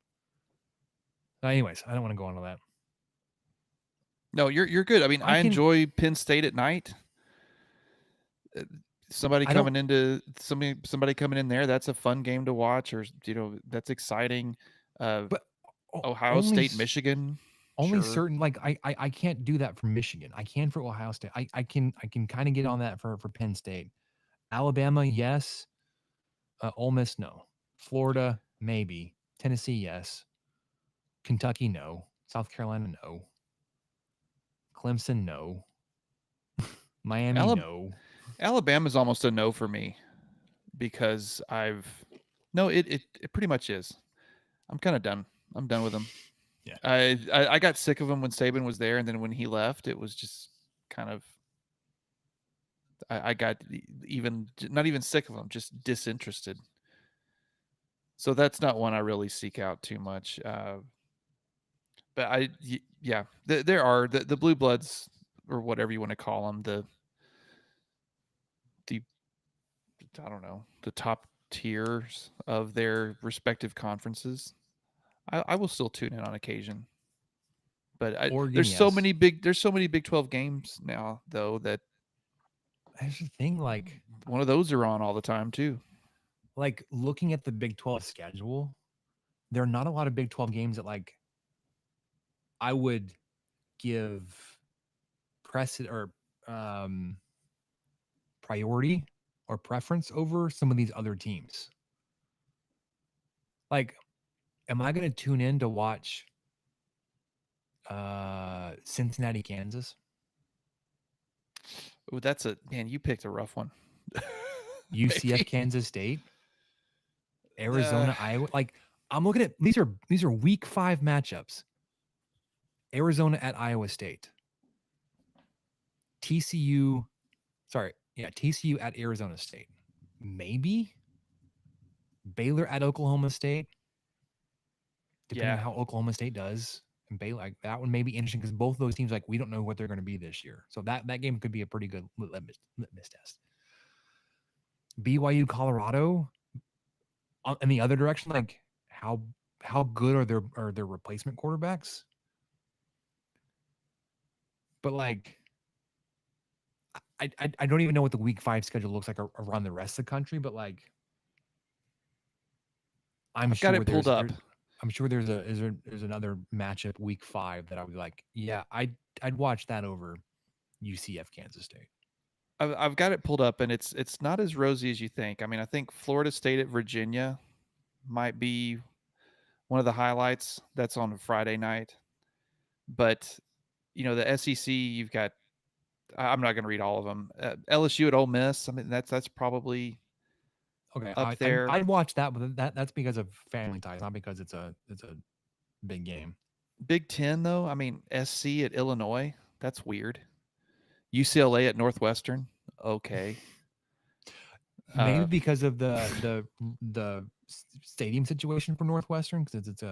Anyways, I don't want to go on to that. No, you're good. I mean, I enjoy Penn State at night. Somebody coming in there, that's a fun game to watch, or that's exciting. But Ohio State, Michigan, only sure. certain like I can't do that for Michigan. I can for Ohio State. I can kind of get on that for Penn State. Alabama, yes. Ole Miss, no. Florida, maybe. Tennessee, yes. Kentucky, no. South Carolina, no. Clemson, no. Miami, no. Alabama's almost a no for me because it pretty much is. I'm kind of done. I'm done with them. Yeah. I got sick of him when Saban was there, and then when he left, it was just kind of. I got not even sick of him, just disinterested. So that's not one I really seek out too much. But there are the blue bloods or whatever you want to call them, the I don't know, the top tiers of their respective conferences. I will still tune in on occasion. But Oregon, there's yes. so many Big 12 games now though that That's the thing, like one of those are on all the time too. Like looking at the Big 12 schedule, there are not a lot of Big 12 games that like I would give precedent or priority or preference over some of these other teams. Like, am I going to tune in to watch Cincinnati, Kansas? Oh, you picked a rough one. UCF, Kansas State, Arizona, Iowa. Like, I'm looking at these are week 5 matchups. Arizona at Iowa State. TCU at Arizona State. Maybe Baylor at Oklahoma State. Depending on how Oklahoma State does. And Baylor, like that one may be interesting because both of those teams, like we don't know what they're going to be this year. So that game could be a pretty good litmus test. BYU, Colorado, in the other direction, like how good are their replacement quarterbacks? But like, I don't even know what the week 5 schedule looks like around the rest of the country. But like, I'm sure there's another matchup week 5 that I would be like, yeah, I'd watch that over UCF, Kansas State. I've got it pulled up, and it's not as rosy as you think. I mean, I think Florida State at Virginia might be one of the highlights. That's on a Friday night. But, the SEC, you've got I'm not going to read all of them. LSU at Ole Miss, I mean, that's probably okay up there. I'd watch that, but that's because of family ties, not because it's a big game. Big Ten, though, I mean, SC at Illinois, that's weird. UCLA at Northwestern, okay. Maybe because of the stadium situation for Northwestern, because it's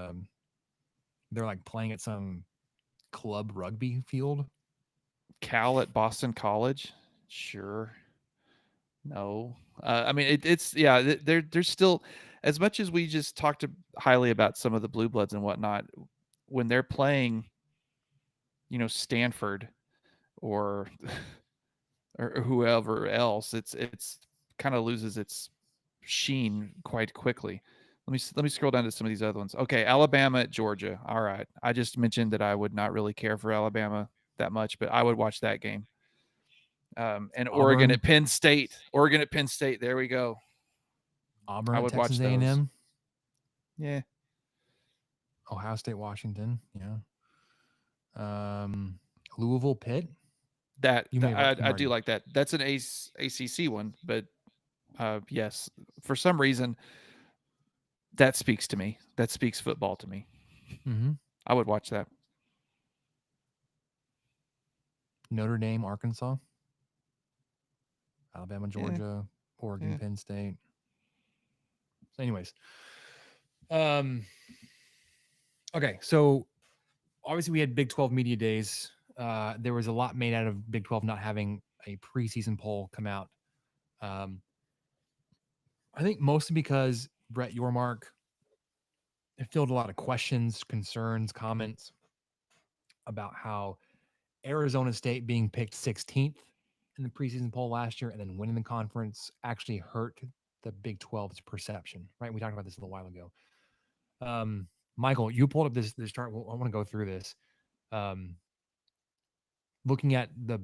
they're like playing at some club rugby field. Cal at Boston College, sure. No, I mean it's there's still, as much as we just talked highly about some of the blue bloods and whatnot, when they're playing, Stanford or or whoever else, it's kind of loses its sheen quite quickly. Let me scroll down to some of these other ones. Okay, Alabama at Georgia. All right, I just mentioned that I would not really care for Alabama that much, but I would watch that game. And Oregon Auburn, at Penn State. Oregon at Penn State. There we go. Auburn I at would Texas watch those. A&M, Yeah. Ohio State, Washington. Yeah. Louisville, Pitt. I do like that. That's an ACC one, but yes, for some reason that speaks to me. That speaks football to me. Mm-hmm. I would watch that. Notre Dame, Arkansas. Alabama, Georgia, Oregon, Yeah. Penn State. So, anyways, okay. So obviously we had Big 12 media days. There was a lot made out of Big 12 not having a preseason poll come out. I think mostly because Brett Yormark, it filled a lot of questions, concerns, comments about how Arizona State being picked 16th in the preseason poll last year and then winning the conference actually hurt the Big 12's perception, right? We talked about this a little while ago. Michael, you pulled up this chart. I want to go through this. Looking at the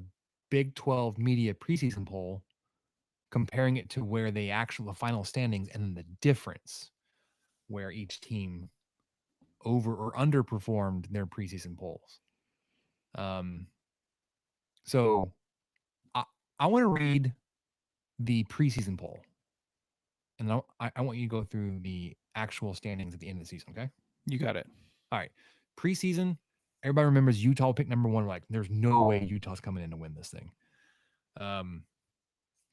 Big 12 media preseason poll, comparing it to where the final standings, and then the difference where each team over or underperformed their preseason polls. So I want to read the preseason poll, and I want you to go through the actual standings at the end of the season. Okay. You got it. All right. Preseason, everybody remembers Utah picked number one. We're like, there's no way Utah's coming in to win this thing.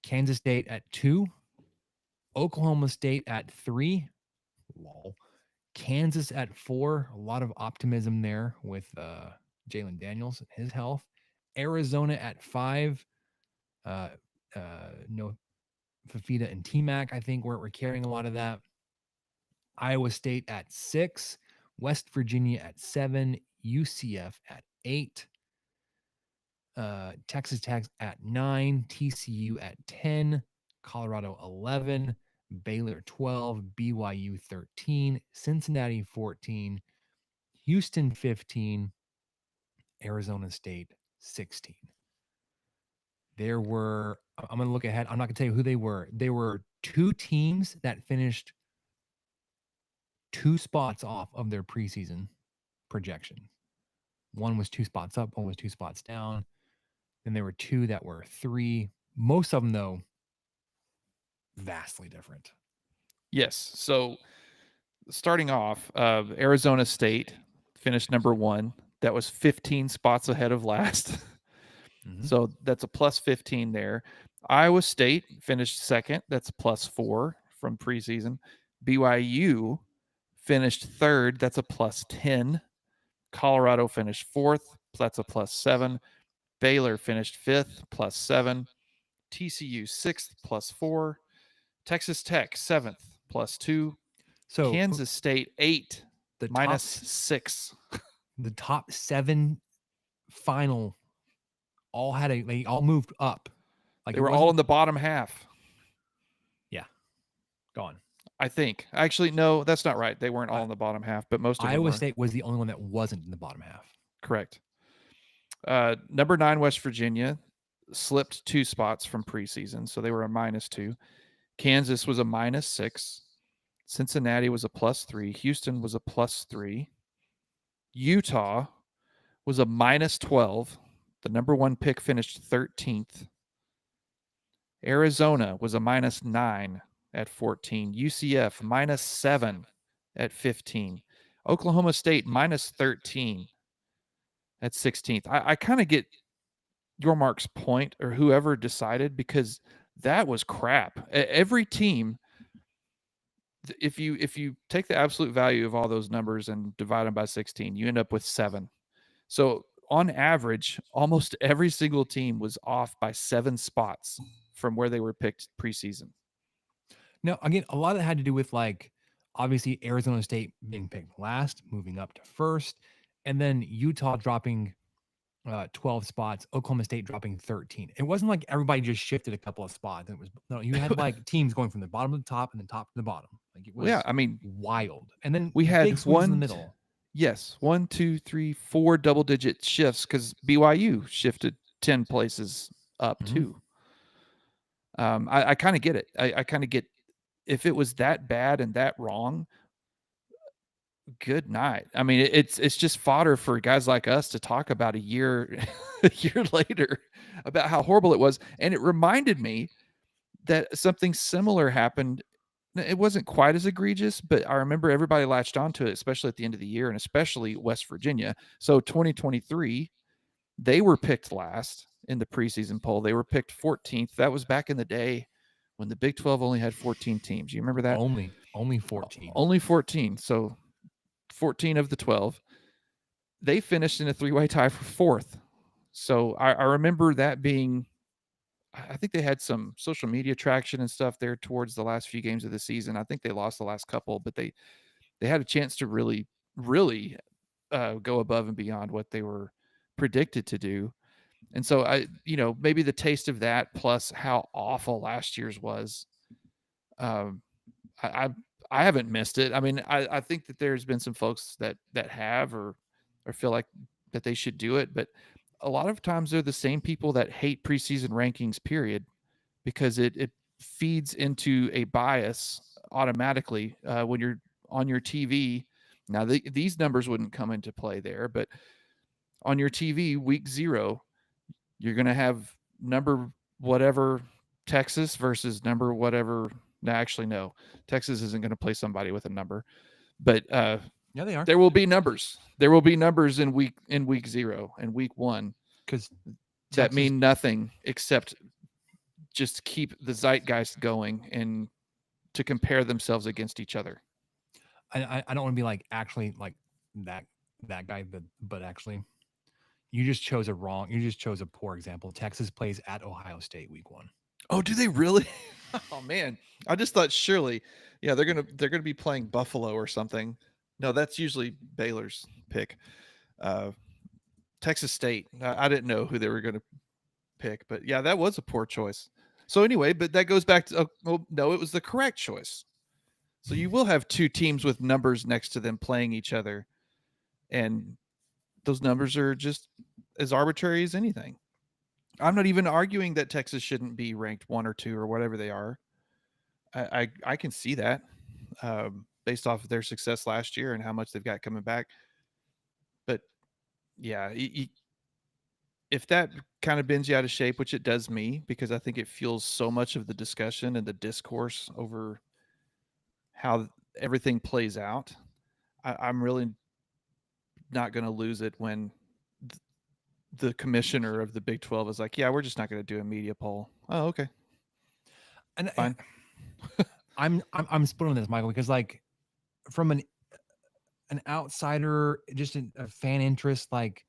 Kansas State at 2, Oklahoma State at 3. Lol. Kansas at 4. A lot of optimism there with Jalen Daniels, his health. Arizona at 5. No, Fafita and T-Mac, I think, we're carrying a lot of that. Iowa State at 6. West Virginia at 7. UCF at 8. Texas Tech at 9. TCU at 10. Colorado 11. Baylor 12. BYU 13. Cincinnati 14. Houston 15. Arizona State 16. There were, I'm going to look ahead. I'm not going to tell you who they were. There were 2 teams that finished 2 spots off of their preseason projection. One was 2 spots up, one was 2 spots down. Then there were 2 that were 3. Most of them, though, vastly different. Yes. So starting off, Arizona State finished number 1. That was 15 spots ahead of last. Mm-hmm. So that's a plus 15 there. Iowa State finished 2nd. That's plus 4 from preseason. BYU finished 3rd. That's a plus 10. Colorado finished 4th. That's a plus 7. Baylor finished 5th, plus 7. TCU 6th, plus 4. Texas Tech 7th, plus 2. So Kansas State 8, minus 6. The top 7 final all they all moved up. Like they were all in the bottom half. Yeah. Gone. I think. Actually, no, that's not right. They weren't all in the bottom half, but most of them were. Iowa State was the only one that wasn't in the bottom half. Correct. Number 9, West Virginia, slipped 2 spots from preseason, so they were a minus 2. Kansas was a minus 6. Cincinnati was a plus 3. Houston was a plus 3. Utah was a minus 12. The number 1 pick finished 13th. Arizona was a minus 9 at 14. UCF minus 7 at 15. Oklahoma State minus 13 at 16th. I kind of get your Mark's point, or whoever decided, because that was crap. Every team, if you take the absolute value of all those numbers and divide them by 16, you end up with 7. So on average, almost every single team was off by 7 spots from where they were picked preseason. No, again, a lot of it had to do with like obviously Arizona State being picked last, moving up to first, and then Utah dropping 12 spots, Oklahoma State dropping 13. It wasn't like everybody just shifted a couple of spots. It was no, you had like teams going from the bottom to the top and then top to the bottom. Like it was Well, yeah, I mean, wild. And then we had big swings in the one, middle. yes, 1, 2, 3, 4 double-digit shifts because BYU shifted 10 places up too. I kind of get it. I kind of get, if it was that bad and that wrong, good night. I mean, it's just fodder for guys like us to talk about a year later about how horrible it was. And it reminded me that something similar happened. It wasn't quite as egregious, but I remember everybody latched onto it, especially at the end of the year, and especially West Virginia. So 2023, they were picked last in the preseason poll. They were picked 14th. That was back in the day when the Big 12 only had 14 teams. You remember that? Only 14. Only 14. So 14 of the 12. They finished in a 3-way tie for 4th. So I remember that being, I think they had some social media traction and stuff there towards the last few games of the season. I think they lost the last couple, but they had a chance to really go above and beyond what they were predicted to do. And so maybe the taste of that plus how awful last year's was, I haven't missed it. I mean, I think that there's been some folks that have or feel like that they should do it, but a lot of times they're the same people that hate preseason rankings, period, because it feeds into a bias automatically when you're on your TV. Now, these numbers wouldn't come into play there, but on your TV, week 0, you're going to have number whatever Texas versus number whatever. No, actually, no. Texas isn't going to play somebody with a number, but Yeah, they are. there will be numbers. There will be numbers in week 0 and week 1 Because that mean nothing except just keep the zeitgeist going and to compare themselves against each other. I don't want to be like actually like that guy, but actually, you just chose a poor example. Texas plays at Ohio State week 1. Oh, do they really? Oh man, I just thought surely, yeah, they're gonna be playing Buffalo or something. No, that's usually Baylor's pick. Texas State. I didn't know who they were going to pick, but yeah, that was a poor choice. So anyway, but that goes back to no, it was the correct choice. So you will have 2 teams with numbers next to them playing each other, and those numbers are just as arbitrary as anything. I'm not even arguing that Texas shouldn't be ranked 1 or 2 or whatever they are. I can see that based off of their success last year and how much they've got coming back. But yeah, if that kind of bends you out of shape, which it does me, because I think it fuels so much of the discussion and the discourse over how everything plays out, I'm really not going to lose it when the commissioner of the Big 12 is like, yeah, we're just not going to do a media poll. Oh, okay. And fine. I'm split on this, Michael, because like from an outsider, just a fan interest, like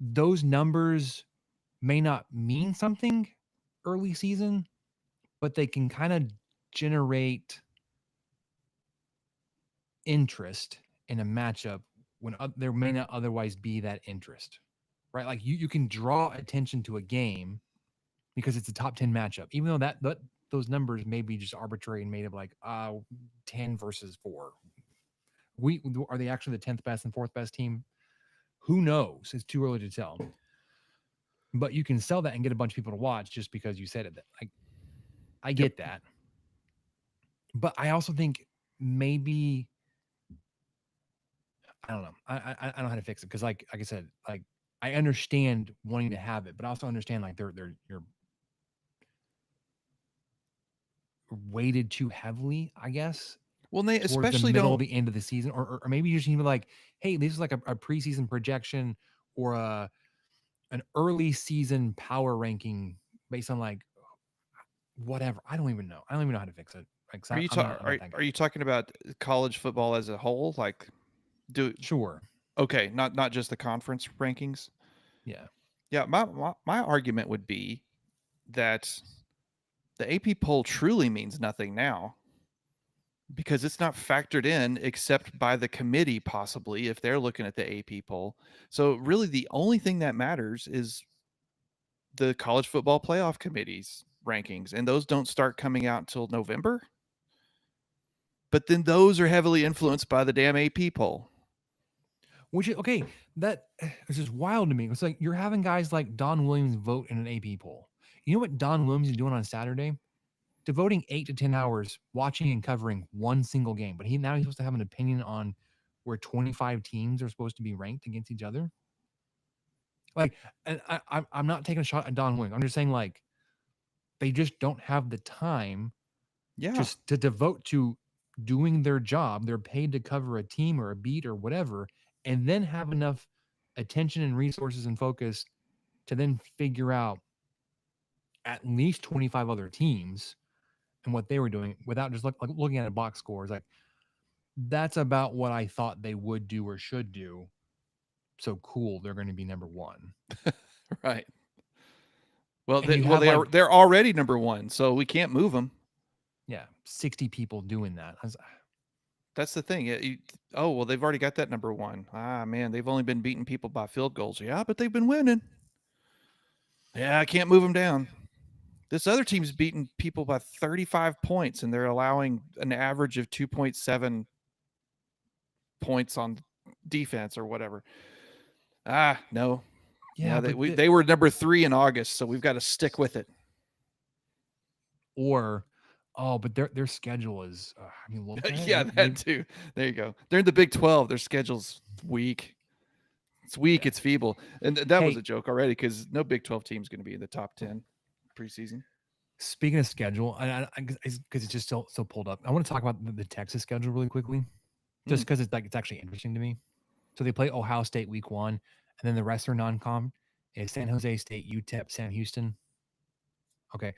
those numbers may not mean something early season, but they can kind of generate interest in a matchup when there may not otherwise be that interest, right? Like you can draw attention to a game because it's a top 10 matchup, even though that those numbers may be just arbitrary and made of like 10 versus 4. Are they actually the 10th best and 4th best team? Who knows? It's too early to tell. But you can sell that and get a bunch of people to watch just because you said it. Like, I get that. But I also think maybe I don't know. I don't know how to fix it because like I said, like I understand wanting to have it, but I also understand like you're weighted too heavily, I guess. Well, they towards the especially middle of don't. the end of the season, or maybe you just need to be like, hey, this is like a preseason projection or an early season power ranking based on like whatever. I don't even know. I don't even know how to fix it. Like, 'cause Are you I'm not that are guy. you talking about college football as a whole? Like, do Sure. okay, not just the conference rankings. Yeah. Yeah, my argument would be that the AP poll truly means nothing now because it's not factored in except by the committee, possibly if they're looking at the AP poll. So really, the only thing that matters is the college football playoff committee's rankings, and those don't start coming out until November. But then those are heavily influenced by the damn AP poll. Which is okay. That is just wild to me. It's like you're having guys like Don Williams vote in an AP poll. You know what Don Williams is doing on Saturday? Devoting 8 to 10 hours watching and covering one single game. But he's supposed to have an opinion on where 25 teams are supposed to be ranked against each other. Like, and I'm not taking a shot at Don Williams. I'm just saying, like, they just don't have the time Yeah. just to devote to doing their job. They're paid to cover a team or a beat or whatever, and then have enough attention and resources and focus to then figure out at least 25 other teams and what they were doing without just looking at a box scores. Like, that's about what I thought they would do or should do. So cool, they're going to be number one. Right. Well, And you have they're already number one, so we can't move them. 60 people doing that. That's the thing. They've already got that number one. Ah, man, they've only been beating people by field goals. Yeah, but they've been winning. Yeah, I can't move them down. This other team's beating people by 35 points, and they're allowing an average of 2.7 points on defense or whatever. Ah, no. Yeah, they were number 3 in August, so we've got to stick with it. But their schedule is. I mean, look. Yeah, that too. There you go. They're in the Big 12. Their schedule's weak. It's weak. Yeah. It's feeble, and that was a joke already because no Big 12 team is going to be in the top 10 preseason. Speaking of schedule, because it's just so pulled up, I want to talk about the Texas schedule really quickly, just because it's actually interesting to me. So they play Ohio State week 1, and then the rest are non-com. Is San Jose State, UTEP, Sam Houston. Okay,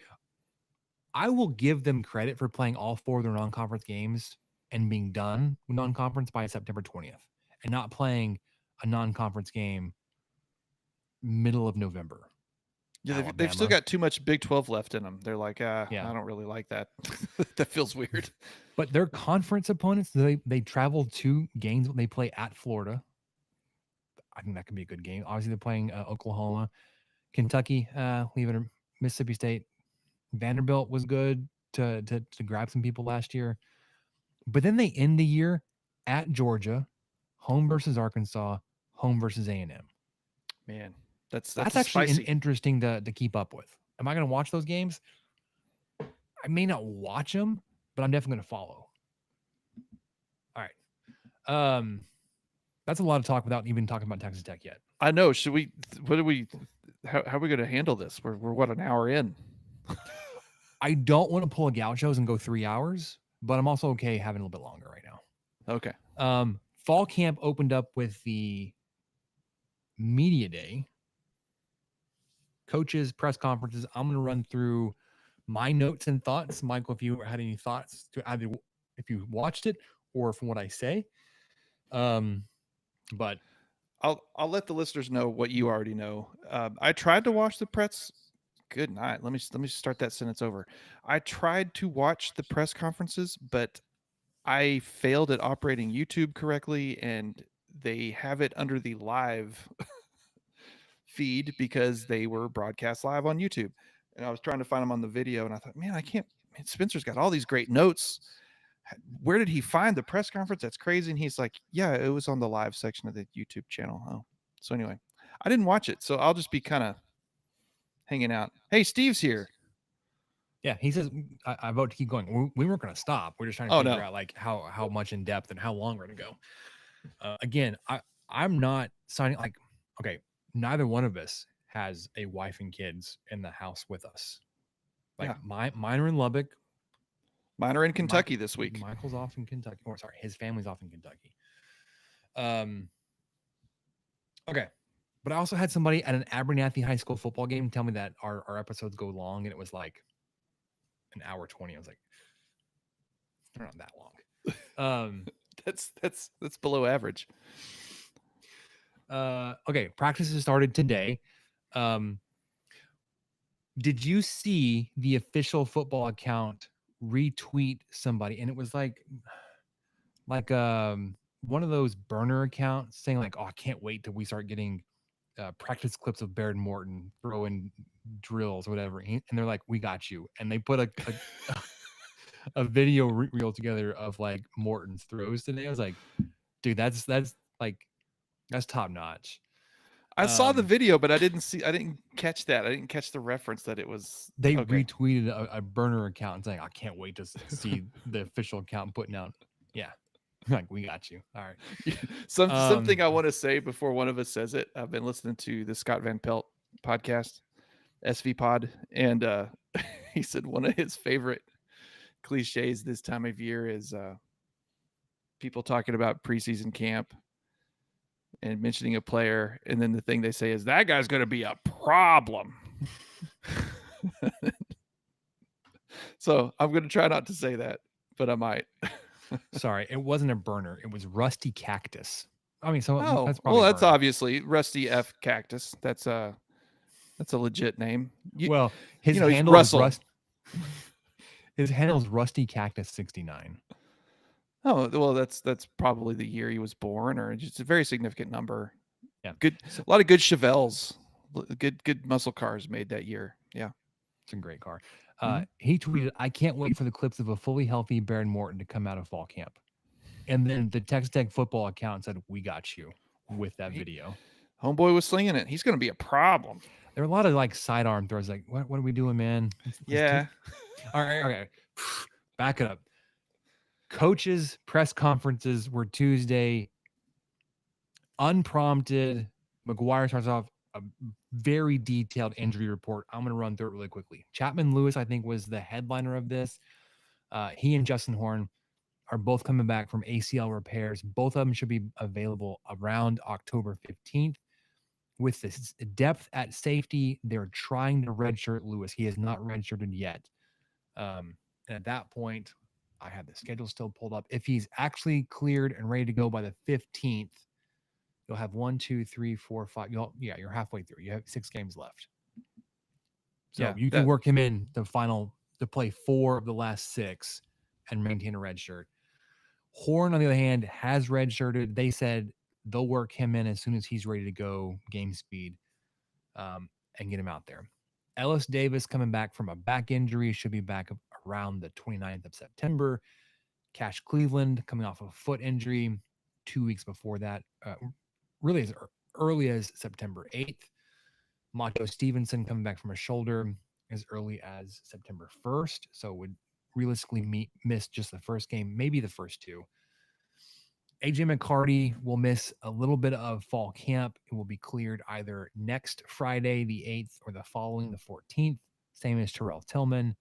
I will give them credit for playing all 4 of their non-conference games and being done with non-conference by September 20th, and not playing a non-conference game middle of November. Yeah, they've still got too much Big 12 left in them. They're like, I don't really like that. That feels weird. But their conference opponents, they travel 2 games when they play at Florida. I think that could be a good game. Obviously, they're playing Oklahoma, Kentucky, leaving Mississippi State. Vanderbilt was good to grab some people last year. But then they end the year at Georgia, home versus Arkansas, home versus A&M. Man, that's actually interesting to keep up with. Am I going to watch those games? I may not watch them, but I'm definitely going to follow. All right. That's a lot of talk without even talking about Texas Tech yet. I know. Should we? How are we going to handle this? We're what, an hour in? I don't want to pull a Gauchos and go 3 hours, but I'm also okay having a little bit longer right now. Okay. Fall camp opened up with the media day, coaches, press conferences. I'm going to run through my notes and thoughts. Michael, if you had any thoughts to either if you watched it or from what I say. But I'll let the listeners know what you already know. I tried to watch the press. Good night. Let me start that sentence over. I tried to watch the press conferences, but I failed at operating YouTube correctly, and they have it under the live feed because they were broadcast live on YouTube. And I was trying to find them on the video, and I thought, man, I can't. Man, Spencer's got all these great notes. Where did he find the press conference? That's crazy. And he's like, yeah, it was on the live section of the YouTube channel. Oh, so anyway, I didn't watch it, so I'll just be kind of hanging out. Hey, Steve's here. Yeah, he says I vote to keep going. We weren't going to stop. We're just trying to figure out like how much in depth and how long we're going to go. Again, I'm not signing like, okay, neither one of us has a wife and kids in the house with us. Like mine are in Lubbock. Mine are in Kentucky this week. Michael's off in Kentucky. Or sorry, his family's off in Kentucky. Okay. But I also had somebody at an Abernathy High School football game tell me that our episodes go long, and it was like an hour 20. I was like, they're not that long. That's below average. Okay, practices started today. Did you see the official football account retweet somebody? And it was like one of those burner accounts saying like, "Oh, I can't wait till we start getting practice clips of Baird Morton throwing drills, or whatever." And they're like, "We got you." And they put a video reel together of like Morton's throws today. I was like, dude, that's top notch. I saw the video, but I didn't catch that. I didn't catch the reference that it was. They okay. retweeted a burner account saying, "I can't wait to see the official account putting out." Yeah, like, we got you. All right. Something I want to say before one of us says it. I've been listening to the Scott Van Pelt podcast, SV Pod, and he said one of his favorite cliches this time of year is people talking about preseason camp and mentioning a player, and then the thing they say is, that guy's going to be a problem. So I'm going to try not to say that, but I might. Sorry, it wasn't a burner. It was Rusty Cactus. I mean, so that's probably that's obviously Rusty F Cactus. That's a legit name. His handle is his handle is Rusty Cactus 69. Oh, well, that's probably the year he was born, or just a very significant number. Yeah, good. A lot of good Chevelles, good muscle cars made that year. Yeah, it's a great car. He tweeted, "I can't wait for the clips of a fully healthy Baird Morton to come out of fall camp." And then the Texas Tech football account said, "We got you," with that video. Homeboy was slinging it. He's going to be a problem. There were a lot of like sidearm throws. Like, what are we doing, man? Yeah. All right. Okay. Back it up. Coaches' press conferences were Tuesday. Unprompted. McGuire starts off a very detailed injury report. I'm going to run through it really quickly. Chapman Lewis, I think, was the headliner of this. He and Justin Horn are both coming back from ACL repairs. Both of them should be available around October 15th. With this depth at safety, they're trying to redshirt Lewis. He is not redshirted yet. And at that point, I have the schedule still pulled up. If he's actually cleared and ready to go by the 15th, you'll have 1, 2, 3, 4, 5. You're halfway through. You have 6 games left. So you can work him in to play 4 of the last 6 and maintain a red shirt. Horn, on the other hand, has redshirted. They said they'll work him in as soon as he's ready to go, game speed, and get him out there. Ellis Davis, coming back from a back injury, should be back around the 29th of September. Cash Cleveland, coming off of a foot injury 2 weeks before that, really as early as September 8th. Macho Stevenson, coming back from a shoulder as early as September 1st, so would realistically miss just the first game, maybe the first 2. AJ McCarty will miss a little bit of fall camp. It will be cleared either next Friday, the 8th, or the following, the 14th, same as Terrell Tillman.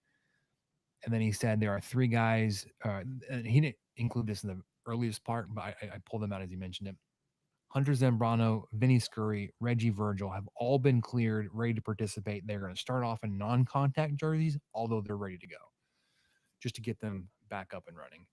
And then he said there are 3 guys, and he didn't include this in the earliest part, but I pulled them out as he mentioned it. Hunter Zambrano, Vinny Scurry, Reggie Virgil have all been cleared, ready to participate. They're going to start off in non-contact jerseys, although they're ready to go, just to get them back up and running.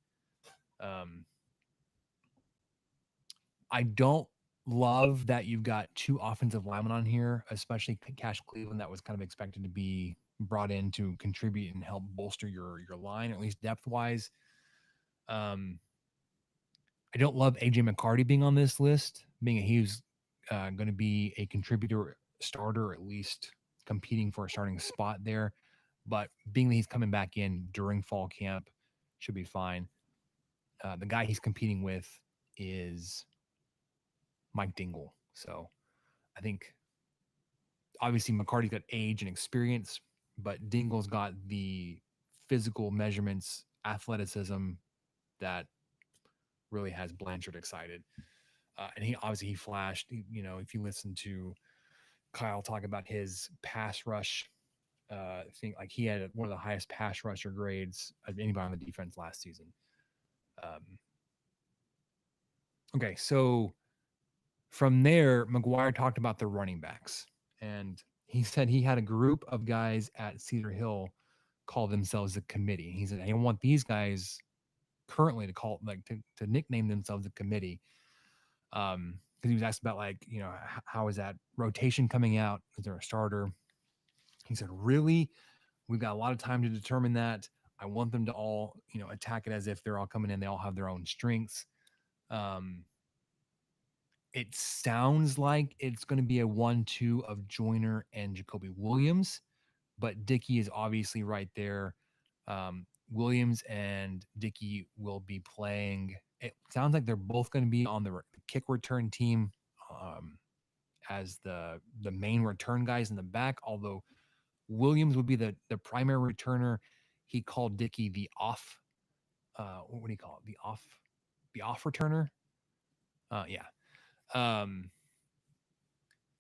I don't love that you've got 2 offensive linemen on here, especially Cash Cleveland, that was kind of expected to be brought in to contribute and help bolster your line, at least depth-wise. I don't love AJ McCarty being on this list, being he's going to be a contributor, starter, or at least competing for a starting spot there. But being that he's coming back in during fall camp should be fine. The guy he's competing with is Mike Dingle. So I think obviously McCarty's got age and experience, but Dingle's got the physical measurements, athleticism that really has Blanchard excited. And he flashed, if you listen to Kyle talk about his pass rush think like he had one of the highest pass rusher grades of anybody on the defense last season. Okay, so from there, McGuire talked about the running backs, and he said he had a group of guys at Cedar Hill call themselves a committee. He said, I want these guys currently to call to nickname themselves a committee. Because he was asked about how is that rotation coming out? Is there a starter? He said, really, we've got a lot of time to determine that. I want them to all attack it as if they're all coming in. They all have their own strengths. It sounds like it's going to be a 1-2 of Joyner and Jacoby Williams, but Dickey is obviously right there. Williams and Dickey will be playing. It sounds like they're both going to be on the kick return team as the main return guys in the back, although Williams would be the primary returner. He called Dickey the off. What do you call it? The off returner. Yeah. And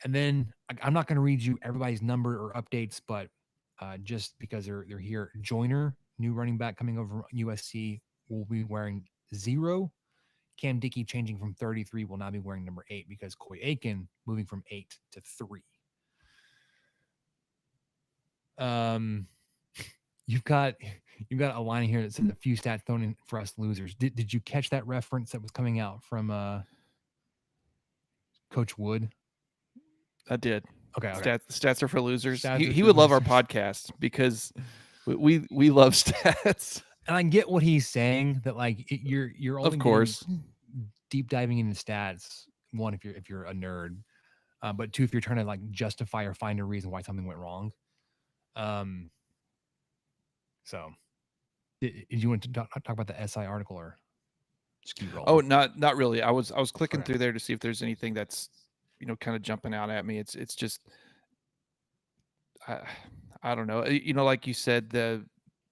then I'm not going to read you everybody's number or updates, but just because they're here, Joyner, new running back coming over from USC, will be wearing 0. Cam Dickey changing from 33 will now be wearing number 8 because Coy Aiken moving from 8 to 3. You've got a line here that says a few stats thrown in for us losers. Did you catch that reference that was coming out from Coach Wood? I did. Okay. Stats are for losers. Stats He would love our podcast because we love stats. And I get what he's saying, that like you're only of course deep diving into stats. One, if you're a nerd, but 2, if you're trying to like justify or find a reason why something went wrong. So did you want to talk about the SI article or just keep rolling? Oh, not really. I was clicking through there to see if there's anything that's kind of jumping out at me. It's just I don't know. Like you said,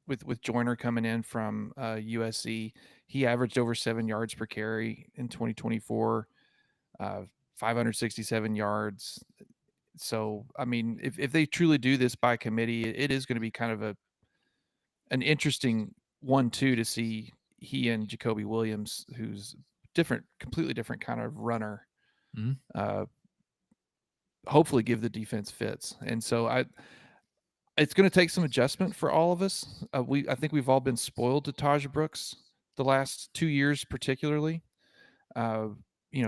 with Joyner coming in from USC, he averaged over 7 yards per carry in 2024, 567 yards. So, I mean, if they truly do this by committee, it is going to be kind of an interesting 1-2 to see he and Jacoby Williams, who's completely different kind of runner, hopefully give the defense fits. And so it's going to take some adjustment for all of us. I think we've all been spoiled to Taj Brooks the last 2 years, particularly.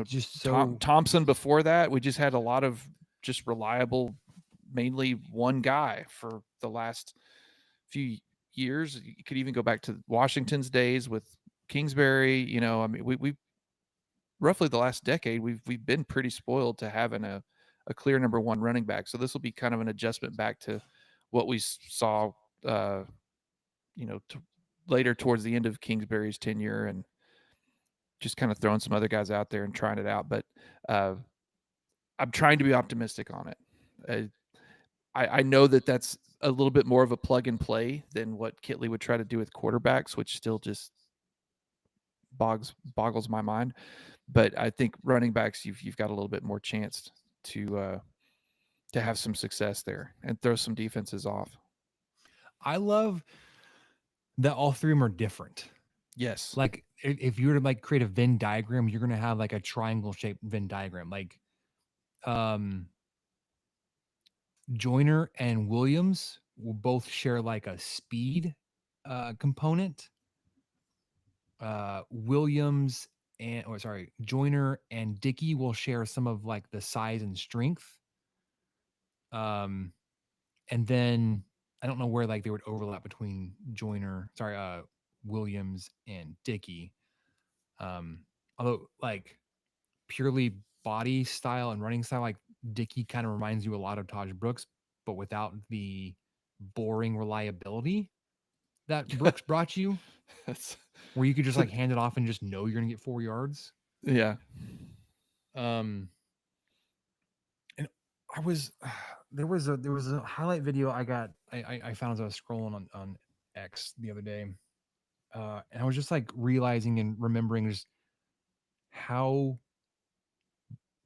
Just so Thompson before that, we just had a lot of just reliable, mainly one guy for the last few years. You could even go back to Washington's days with Kingsbury. I mean, we roughly the last decade we've been pretty spoiled to having a clear number 1 running back. So this will be kind of an adjustment back to what we saw, later towards the end of Kingsbury's tenure, and just kind of throwing some other guys out there and trying it out. But I'm trying to be optimistic on it. I know that that's a little bit more of a plug and play than what Kitley would try to do with quarterbacks, which still just boggles my mind. But I think running backs, you've got a little bit more chance to have some success there and throw some defenses off. I love that all 3 of them are different. Yes. Like if you were to like create a Venn diagram, you're going to have like a triangle shaped Venn diagram. Like, Joyner and Williams will both share like a speed component. Joyner and Dickey will share some of like the size and strength. And then I don't know where like they would overlap between Williams and Dickey. Although like purely body style and running style, like Dickey kind of reminds you a lot of Taj Brooks, but without the boring reliability that Brooks brought you, where you could just like hand it off and just know you're gonna get 4 yards. Yeah. And there was a highlight video I found as I was scrolling on X the other day, and I was just like realizing and remembering just how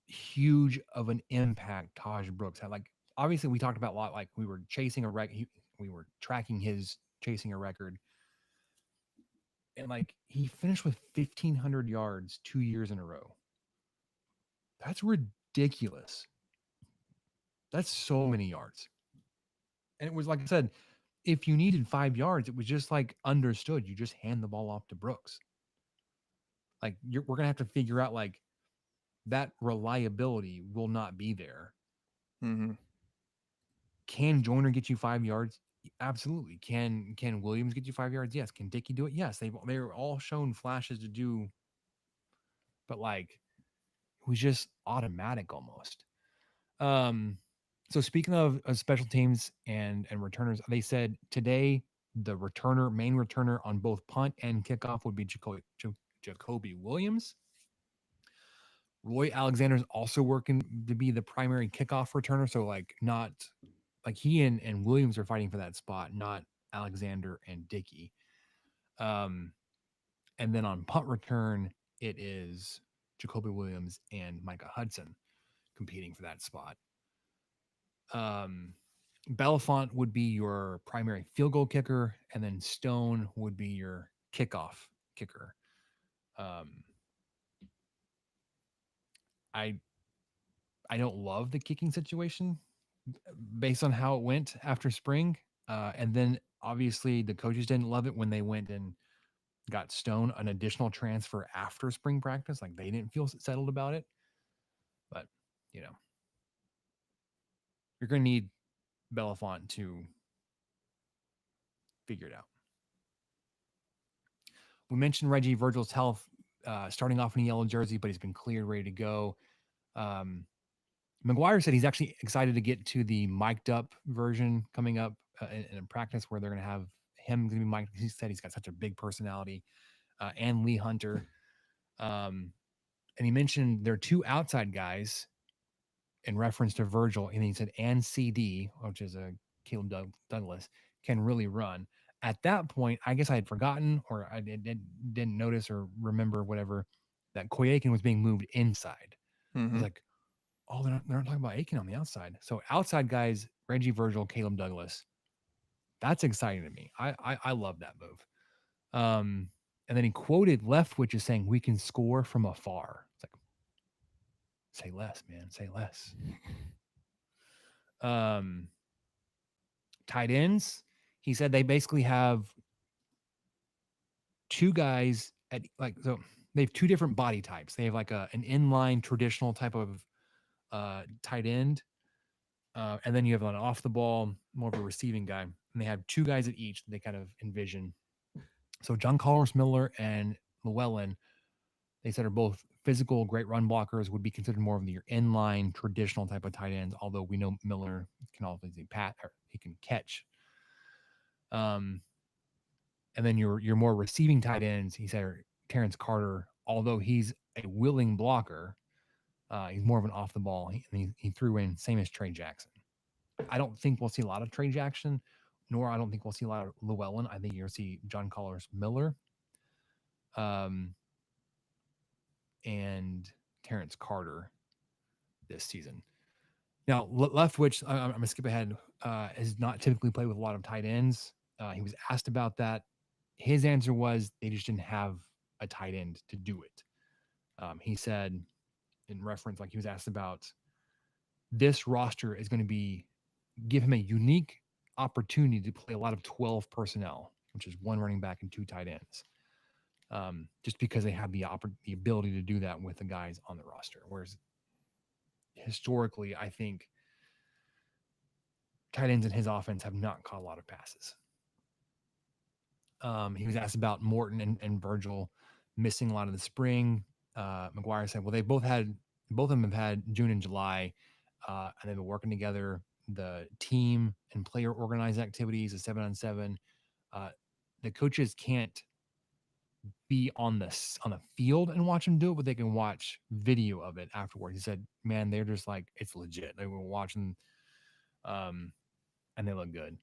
huge of an impact Taj Brooks had. Like obviously we talked about a lot, like we were chasing a we were tracking his chasing a record. And like he finished with 1,500 yards 2 years in a row. That's ridiculous. That's so many yards. And it was like I said, if you needed 5 yards, it was just like understood. You just hand the ball off to Brooks. Like we're gonna have to figure out like that reliability will not be there. Mm-hmm. Can Joyner get you 5 yards? Absolutely. Can Williams get you 5 yards? Yes. Can Dickey do it? Yes. They're all shown flashes to do, but like it was just automatic almost. So speaking of special teams and returners, they said today the main returner on both punt and kickoff would be Jacoby Williams. Roy Alexander's also working to be the primary kickoff returner. So like not like he and Williams are fighting for that spot, not Alexander and Dickey. And then on punt return, it is Jacoby Williams and Micah Hudson competing for that spot. Belafonte would be your primary field goal kicker, and then Stone would be your kickoff kicker. I don't love the kicking situation based on how it went after spring. And then obviously the coaches didn't love it when they went and got Stone an additional transfer after spring practice. Like they didn't feel settled about it. But, you know, you're going to need Belafonte to figure it out. We mentioned Reggie Virgil's health, starting off in a yellow jersey, but he's been cleared, ready to go. McGuire said he's actually excited to get to the mic'd up version coming up in practice where they're going to have him going to be mic'd. He said he's got such a big personality, and Lee Hunter. And he mentioned there are two outside guys in reference to Virgil, and he said, and CD, which is a Caleb Douglas, can really run. At that point, I guess I had forgotten, or I didn't notice or remember whatever, that Koyakin was being moved inside. I was like, oh, they're not talking about Aiken on the outside. So outside guys, Reggie Virgil, Caleb Douglas. That's exciting to me. I love that move. And then he quoted Leftwich as saying, "We can score from afar." It's like, say less, man. Say less. Tight ends. He said they basically have two guys at like, so they have two different body types. They have like an inline traditional type of tight end. And then you have an off the ball, more of a receiving guy. And they have two guys at each that they kind of envision. So John Carlos Miller and Llewellyn, they said are both physical, great run blockers, would be considered more of your inline traditional type of tight ends, although we know Miller can obviously he can catch. And then your more receiving tight ends, he said, are Terrence Carter, although he's a willing blocker, he's more of an off the ball. He threw in same as Trey Jackson. I don't think we'll see a lot of Trey Jackson, nor I don't think we'll see a lot of Llewellyn. I think you'll see John Carlos Miller, and Terrence Carter this season. Now, Leftwich, I'm going to skip ahead, has not typically played with a lot of tight ends. He was asked about that. His answer was they just didn't have a tight end to do it. He said, in reference, like he was asked about, this roster is going to give him a unique opportunity to play a lot of 12 personnel, which is one running back and two tight ends. Just because they have the ability to do that with the guys on the roster. Whereas historically, I think tight ends in his offense have not caught a lot of passes. He was asked about Morton and Virgil missing a lot of the spring. McGuire said, well, both of them have had June and July, and they've been working together. The team and player organized activities, the 7-on-7. The coaches can't be on the field and watch them do it, but they can watch video of it afterwards. He said, man, they're just like, it's legit. They were watching, and they look good.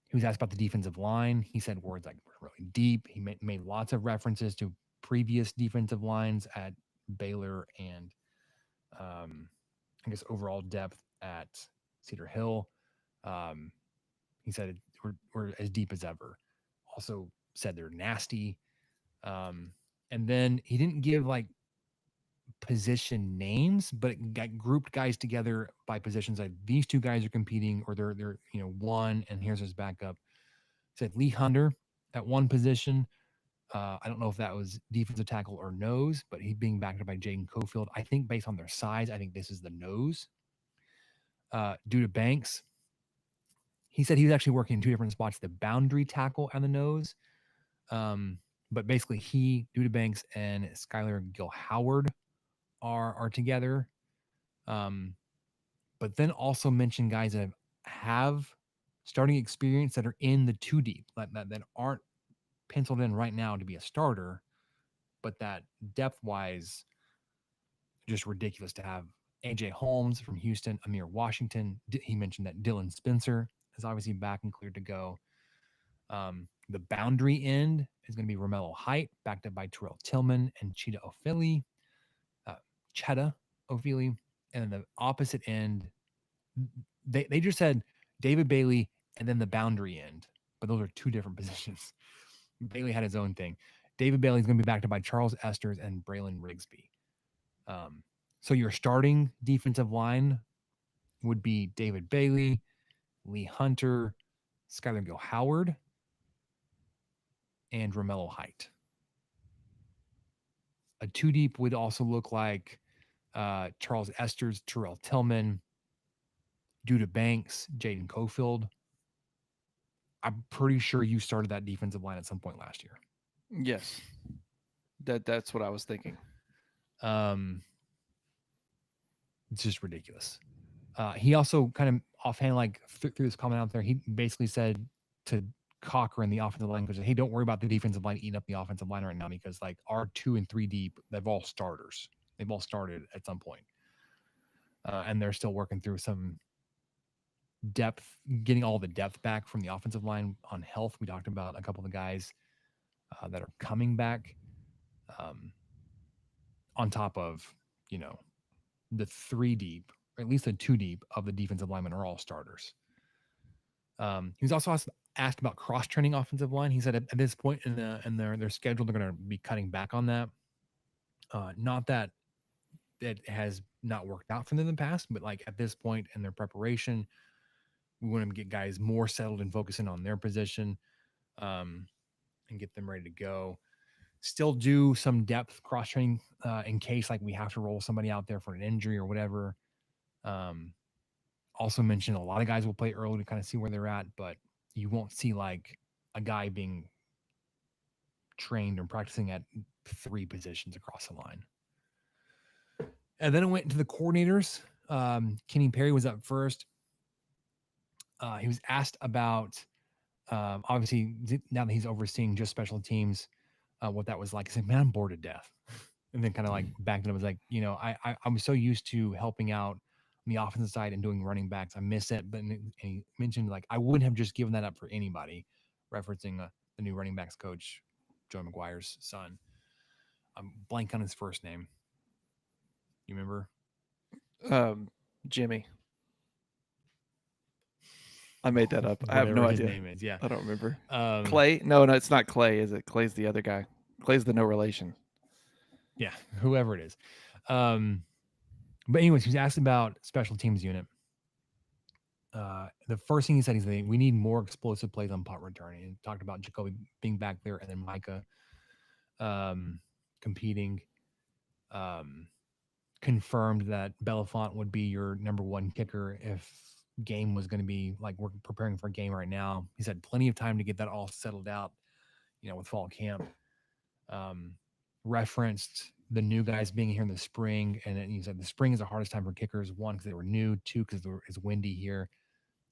He was asked about the defensive line. He said words like really deep. He made lots of references to previous defensive lines at Baylor and I guess overall depth at Cedar Hill. Um, he said we're as deep as ever. Also said they're nasty. And then he didn't give like position names, but it got grouped guys together by positions. Like these two guys are competing, or they're one, and here's his backup. Said Lee Hunter at one position. I don't know if that was defensive tackle or nose, but he being backed up by Jaden Cofield. I think based on their size, I think this is the nose. Due to Banks, he said he was actually working in two different spots: the boundary tackle and the nose. But basically, he, Due to Banks, and Skylar Gill Howard are together. But then also mention guys that have starting experience that are in the two deep, that aren't penciled in right now to be a starter, but that depth wise, just ridiculous to have. AJ Holmes from Houston, Amir Washington. He mentioned that Dylan Spencer is obviously back and cleared to go. The boundary end is going to be Romello Height, backed up by Terrell Tillman and Chetta Ofili. And then the opposite end, they just said David Bailey and then the boundary end, but those are two different positions. Bailey had his own thing. David Bailey is going to be backed up by Charles Esters and Braylon Rigsby. So your starting defensive line would be David Bailey, Lee Hunter, Skylar Gill Howard, and Romello Height. A two deep would also look like Charles Esters, Terrell Tillman, Duda Banks, Jaden Cofield. I'm pretty sure you started that defensive line at some point last year. Yes. That's what I was thinking. It's just ridiculous. He also kind of offhand, like threw this comment out there. He basically said to Cochran, the offensive line coach, hey, don't worry about the defensive line eating up the offensive line right now, because like our 2 and 3 deep, they've all starters. They've all started at some point. And they're still working through some depth, getting all the depth back from the offensive line on health. We talked about a couple of the guys that are coming back on top of, the 3 deep, or at least the 2 deep of the defensive linemen are all starters. He was also asked about cross-training offensive line. He said at this point in their schedule, they're going to be cutting back on that. Not that it has not worked out for them in the past, but like at this point in their preparation, we want to get guys more settled and focusing on their position, and get them ready to go. Still do some depth cross-training in case like we have to roll somebody out there for an injury or whatever. Also mentioned a lot of guys will play early to kind of see where they're at, but you won't see like a guy being trained or practicing at 3 positions across the line. And then it went into the coordinators. Kenny Perry was up first. He was asked about, obviously, now that he's overseeing just special teams, what that was like. He said, man, I'm bored to death. And then kind of like backed it up, was like, I'm so used to helping out on the offensive side and doing running backs. I miss it. But and he mentioned like, I wouldn't have just given that up for anybody, referencing the new running backs coach, Joe McGuire's son. I'm blank on his first name. You remember? Jimmy. I made that up. I have no idea. His name is, yeah. I don't remember. Clay? No, it's not Clay, is it? Clay's the other guy. Clay's the no relation. Yeah, whoever it is. But anyways, he was asked about special teams unit. The first thing he said is that we need more explosive plays on punt return. He talked about Jacoby being back there and then Micah competing. Confirmed that Belafont would be your number 1 kicker if game was going to be like we're preparing for a game right now. He's had plenty of time to get that all settled out, with fall camp. Referenced the new guys being here in the spring, and then he said the spring is the hardest time for kickers. 1, because they were new. 2, because it's windy here.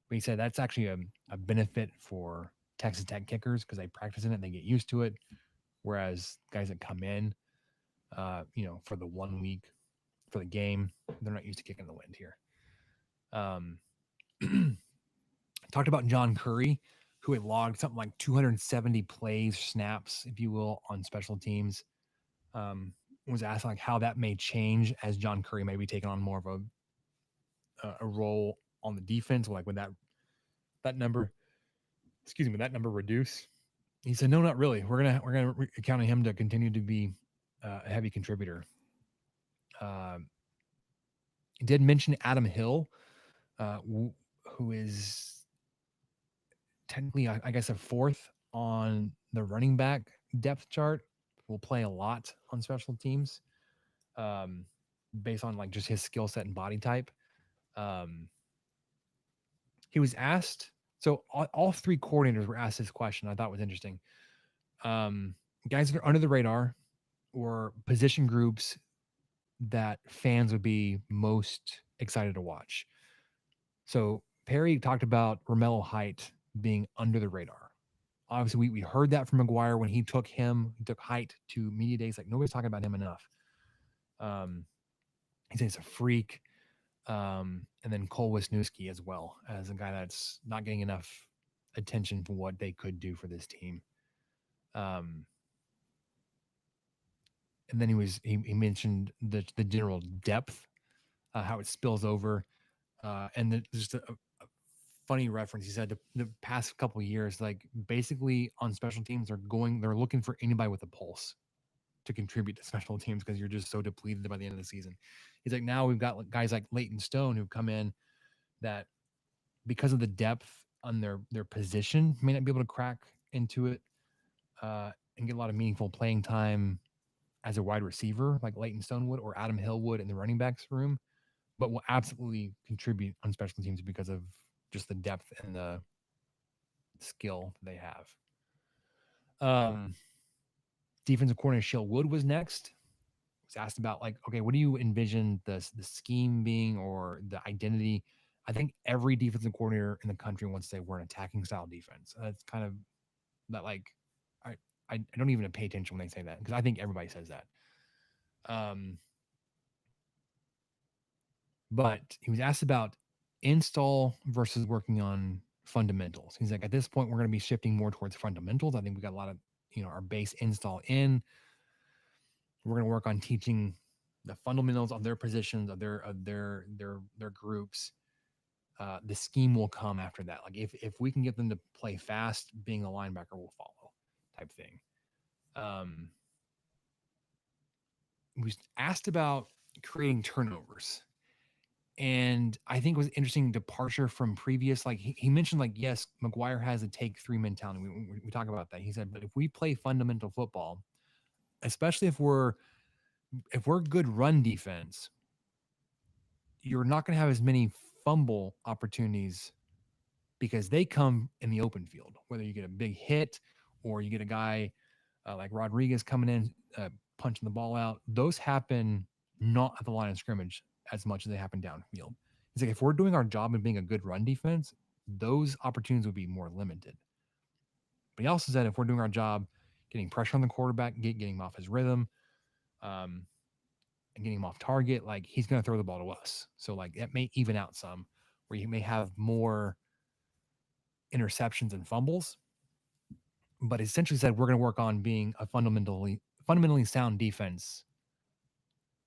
But he said that's actually a benefit for Texas Tech kickers because they practice in it and they get used to it. Whereas guys that come in, for the 1 week for the game, they're not used to kicking the wind here. Talked about John Curry, who had logged something like 270 plays, snaps, if you will, on special teams. was asked like how that may change as John Curry may be taking on more of a role on the defense. Like would that number, that number reduce? He said, no, not really. We're gonna count on him to continue to be a heavy contributor. He did mention Adam Hill, who is technically, I guess, a fourth on the running back depth chart. Will play a lot on special teams, based on like just his skill set and body type. He was asked. So all three coordinators were asked this question. I thought was interesting. Guys that are under the radar or position groups that fans would be most excited to watch. So Perry talked about Romello Height being under the radar. Obviously, we heard that from McGuire when he took Height to media days. Like nobody's talking about him enough. He said he's a freak. And then Cole Wisniewski as well as a guy that's not getting enough attention for what they could do for this team. And then he mentioned the general depth, how it spills over, and just a funny reference. He said the past couple of years, like basically on special teams, they're looking for anybody with a pulse to contribute to special teams because you're just so depleted by the end of the season. He's like, now we've got guys like Leighton Stone who've come in that because of the depth on their position may not be able to crack into it and get a lot of meaningful playing time as a wide receiver like Leighton Stone would or Adam Hill would in the running backs room, but will absolutely contribute on special teams because of just the depth and the skill they have. Defensive coordinator Shale Wood was next. Was asked about like, okay, what do you envision the scheme being or the identity? I think every defensive coordinator in the country wants to say we're an attacking style defense. That's kind of that like I don't even pay attention when they say that because I think everybody says that. But he was asked about install versus working on fundamentals. He's like, at this point, we're going to be shifting more towards fundamentals. I think we got a lot of, our base install in. We're going to work on teaching the fundamentals of their positions, of their groups. The scheme will come after that. Like if we can get them to play fast, being a linebacker will follow type thing. We was asked about creating turnovers. And I think it was interesting departure from previous, like he mentioned, like, yes, McGuire has a take three mentality. We talk about that. He said, but if we play fundamental football, especially if we're good run defense, you're not going to have as many fumble opportunities because they come in the open field, whether you get a big hit or you get a guy like Rodriguez coming in, punching the ball out. Those happen not at the line of scrimmage as much as they happen downfield. It's like if we're doing our job and being a good run defense, those opportunities would be more limited. But he also said if we're doing our job, getting pressure on the quarterback, getting him off his rhythm, and getting him off target, like he's going to throw the ball to us. So like that may even out some, where you may have more interceptions and fumbles. But essentially said we're going to work on being a fundamentally sound defense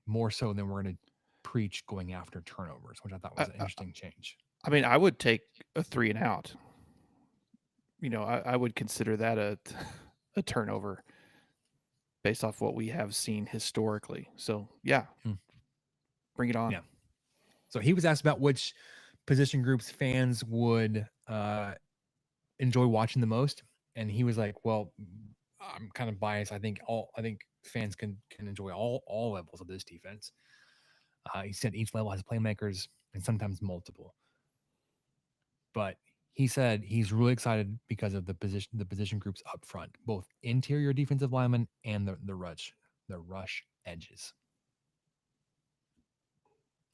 more so than we're going to preach going after turnovers, which I thought was an interesting change. I mean, I would take a 3 and out. I would consider that a turnover based off what we have seen historically. So yeah, bring it on. Yeah. So he was asked about which position groups fans would enjoy watching the most, and he was like, "Well, I'm kind of biased. I think fans can enjoy all levels of this defense." He said each level has playmakers and sometimes multiple. But he said he's really excited because of the position groups up front, both interior defensive linemen and the rush edges.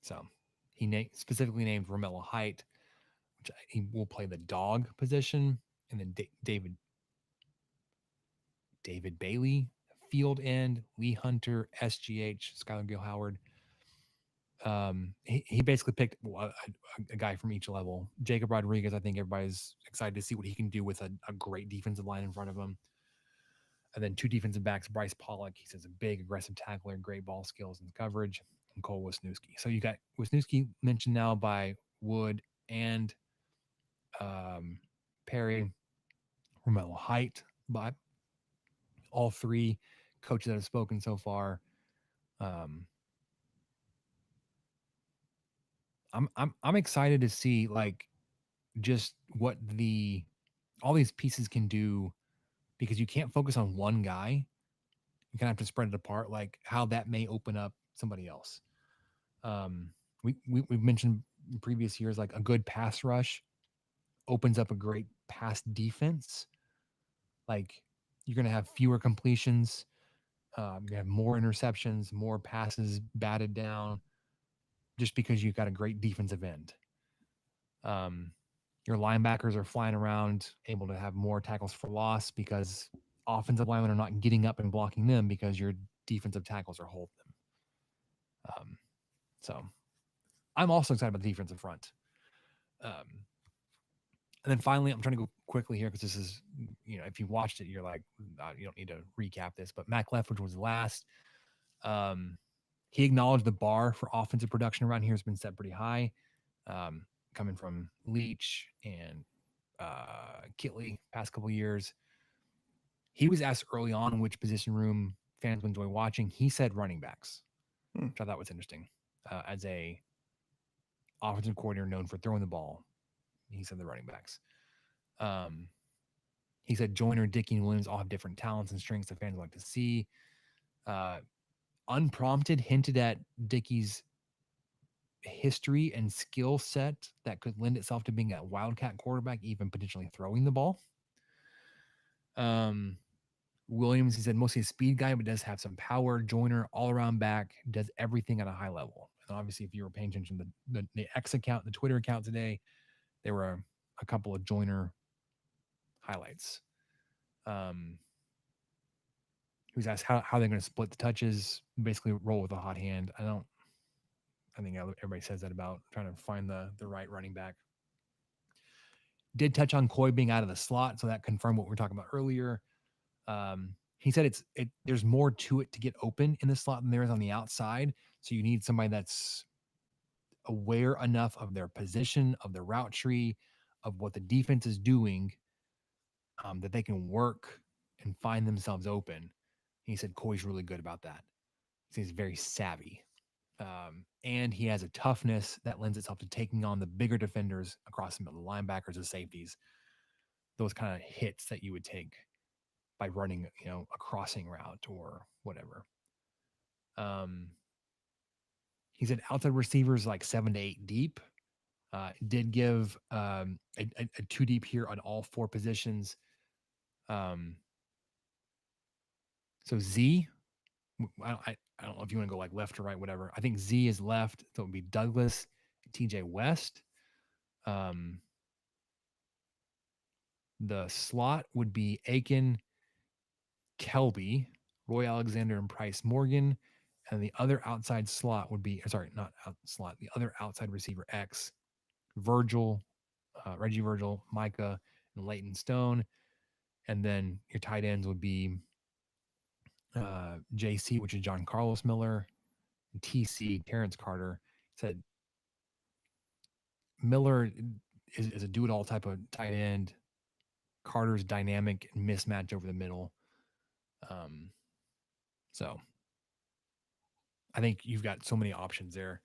So he specifically named Romello Height, which he will play the dog position, and then David Bailey, field end, Lee Hunter, SGH, Skylar Gill Howard. He basically picked a guy from each level. Jacob Rodriguez, I think everybody's excited to see what he can do with a great defensive line in front of him. And then 2 defensive backs, Bryce Pollock. He says a big, aggressive tackler, great ball skills and coverage, and Cole Wisniewski. So you got Wisniewski mentioned now by Wood and Perry, Romello Height by all 3 coaches that have spoken so far. I'm excited to see like just what all these pieces can do, because you can't focus on one guy. You kind of have to spread it apart, like how that may open up somebody else. We've mentioned in previous years, like a good pass rush opens up a great pass defense. Like you're going to have fewer completions. You have more interceptions, more passes batted down, just because you've got a great defensive end. Your linebackers are flying around, able to have more tackles for loss because offensive linemen are not getting up and blocking them because your defensive tackles are holding them. So I'm also excited about the defensive front. And then finally, I'm trying to go quickly here because this is, if you watched it, you're like, you don't need to recap this, but Mac Leftwich was last. He acknowledged the bar for offensive production around here has been set pretty high, coming from Leach and Kitley past couple years. He was asked early on which position room fans would enjoy watching. He said running backs, which I thought was interesting. As a offensive coordinator known for throwing the ball, he said the running backs. He said Joyner, Dickey, and Williams all have different talents and strengths that fans like to see. Unprompted hinted at Dickey's history and skill set that could lend itself to being a wildcat quarterback, even potentially throwing the ball. Williams, he said, mostly a speed guy, but does have some power. Joyner, all around back, does everything at a high level. And obviously, if you were paying attention to the X account, the Twitter account today, there were a couple of Joyner highlights. He was asked how they're going to split the touches, basically roll with a hot hand. I think everybody says that about trying to find the right running back. Did touch on Coy being out of the slot, so that confirmed what we were talking about earlier. He said there's more to it to get open in the slot than there is on the outside. So you need somebody that's aware enough of their position, of their route tree, of what the defense is doing, that they can work and find themselves open. He said Coy's really good about that. He's very savvy. And he has a toughness that lends itself to taking on the bigger defenders across the middle, the linebackers and safeties, those kind of hits that you would take by running, a crossing route or whatever. He said outside receivers like 7 to 8 deep. Did give a 2 deep here on all 4 positions. So Z, I don't know if you want to go like left or right, whatever. I think Z is left, so it would be Douglas, TJ West. The slot would be Aiken, Kelby, Roy Alexander, and Price Morgan. And the other outside slot would be, sorry, not out slot, the other outside receiver X, Virgil, Reggie Virgil, Micah, and Leighton Stone. And then your tight ends would be JC, which is John Carlos Miller, and TC, Terrence Carter. Said Miller is a do-it-all type of tight end. Carter's dynamic and mismatch over the middle. So I think you've got so many options there.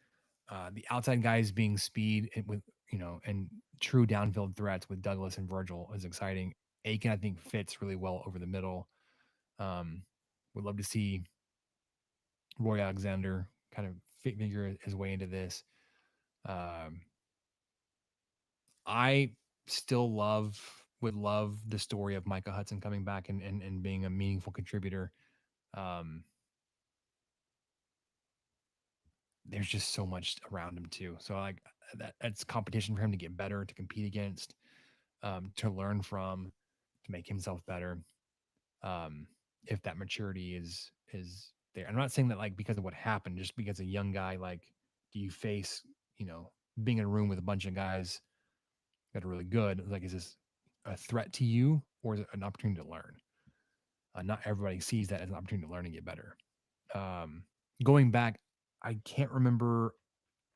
The outside guys being speed with, and true downfield threats with Douglas and Virgil is exciting. Aiken, I think, fits really well over the middle. Would love to see Roy Alexander kind of figure his way into this. I still would love the story of Micah Hudson coming back and being a meaningful contributor. There's just so much around him too. So like that's competition for him to get better, to compete against, to learn from, to make himself better. If that maturity is there. I'm not saying that like because of what happened, just because a young guy, like, do you face, being in a room with a bunch of guys that are really good? Like, is this a threat to you or is it an opportunity to learn? Not everybody sees that as an opportunity to learn and get better. Going back, I can't remember.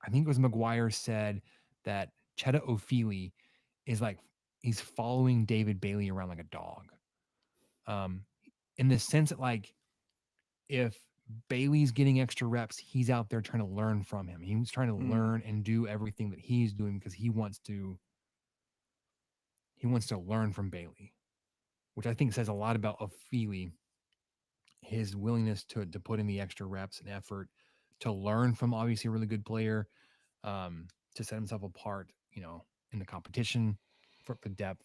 I think it was McGuire said that Cheta Ofili is like he's following David Bailey around like a dog. Um, in the sense that like if Bailey's getting extra reps, he's out there trying to learn from him. He's trying to learn and do everything that he's doing because he wants to learn from Bailey, which I think says a lot about Ofili, his willingness to put in the extra reps and effort to learn from obviously a really good player, to set himself apart, in the competition for depth.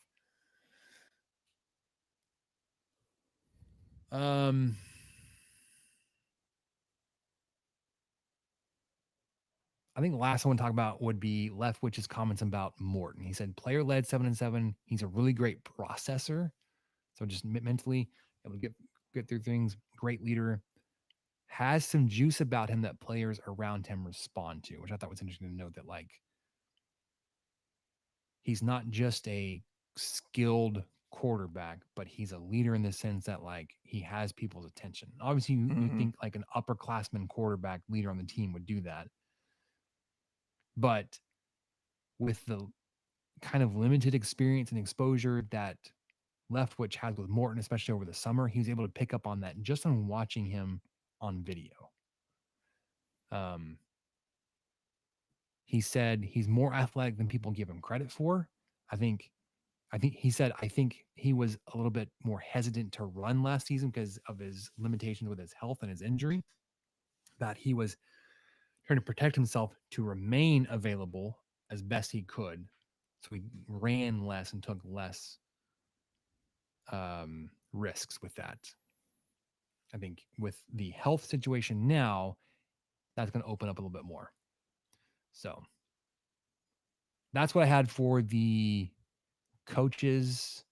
I think the last one to talk about would be Leftwich's comments about Morton. He said, player led 7-7. He's a really great processor. So just mentally able to get through things. Great leader. Has some juice about him that players around him respond to, which I thought was interesting to note that like he's not just a skilled quarterback, but he's a leader in the sense that like he has people's attention. Obviously, you think like an upperclassman quarterback leader on the team would do that. But with the kind of limited experience and exposure that Leftwich had with Morton, especially over the summer, he was able to pick up on that just on watching him on video. He said he's more athletic than people give him credit for. I think he said he was a little bit more hesitant to run last season because of his limitations with his health and his injury. That he was trying to protect himself to remain available as best he could. So he ran less and took less risks with that. I think with the health situation now, that's going to open up a little bit more. So that's what I had for the coaches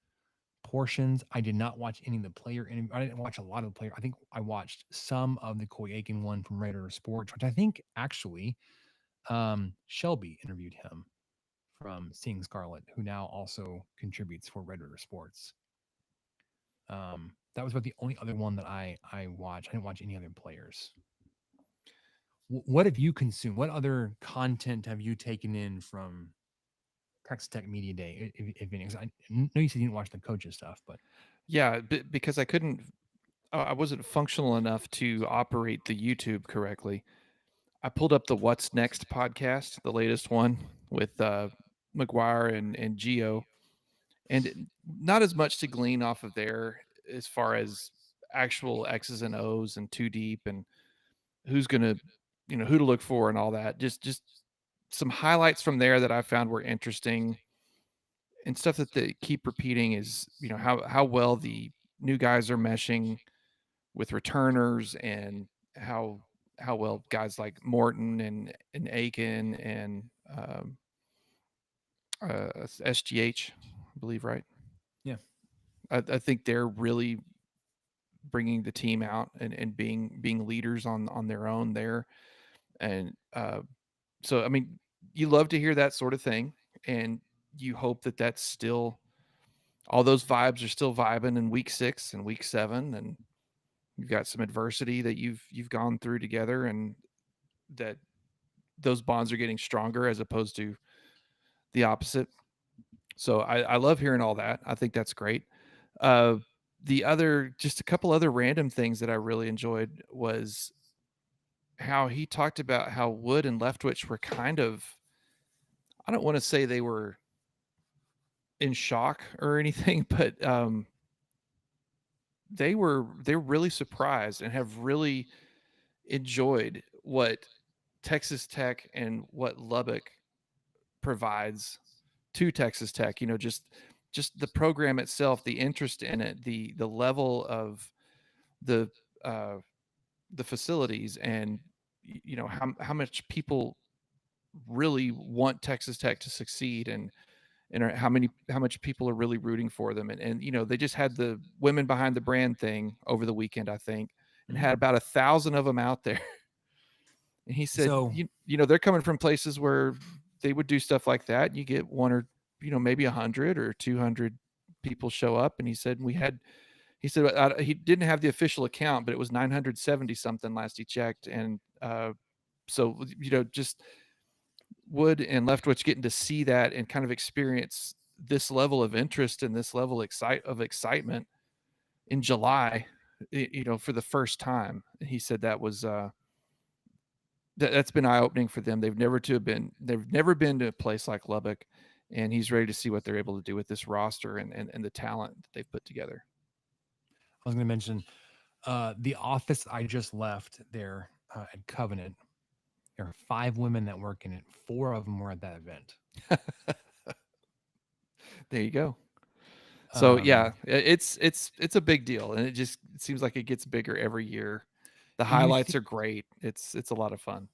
portions. I did not watch any of the player interview. I didn't watch a lot of the player. I think I watched some of the Coy Aiken one from Raider Sports, which I think actually Shelby interviewed him from Seeing Scarlet, who now also contributes for Red River Sports. That was about the only other one that I watched. I didn't watch any other players. What have you consumed? What other content have you taken in from Texas Tech Media Day, if any? I know you said you didn't watch the coaches stuff, but yeah, because I wasn't functional enough to operate the YouTube correctly. I pulled up the What's Next podcast, the latest one with McGuire and Gio, and not as much to glean off of there as far as actual X's and O's and too deep and who's going to, who to look for and all that. Just some highlights from there that I found were interesting, and stuff that they keep repeating is, how well the new guys are meshing with returners, and how well guys like Morton and Aiken and SGH, I believe, right? yeah. I think they're really bringing the team out and being leaders on their own there. And so, I mean, you love to hear that sort of thing, and you hope that that's still, all those vibes are still vibing in week 6 and week 7, and you've got some adversity that you've gone through together, and that those bonds are getting stronger as opposed to the opposite. So I love hearing all that. I think that's great. Just a couple other random things that I really enjoyed was how he talked about how Wood and Leftwich were kind of, I don't want to say they were in shock or anything, but they're really surprised and have really enjoyed what Texas Tech and what Lubbock provides to Texas Tech. Just the program itself, the interest in it, the level of the facilities, and how much people really want Texas Tech to succeed, and how much people are really rooting for them. And they just had the Women Behind the Brand thing over the weekend, I think, and had about 1,000 of them out there. And he said, So- they're coming from places where they would do stuff like that. You get one or, maybe 100 or 200 people show up. And he said, we had He said he didn't have the official account, but it was 970 something last he checked. And so, just Wood and Leftwich getting to see that and kind of experience this level of interest and this level of excitement in July, for the first time. He said that was that's been eye opening for them. They've never been to a place like Lubbock, and he's ready to see what they're able to do with this roster and the talent that they've put together. I was going to mention the office I just left there at Covenant. There are 5 women that work in it. 4 of them were at that event. There you go. So yeah, it's a big deal, and it seems like it gets bigger every year. The highlights are great. It's a lot of fun.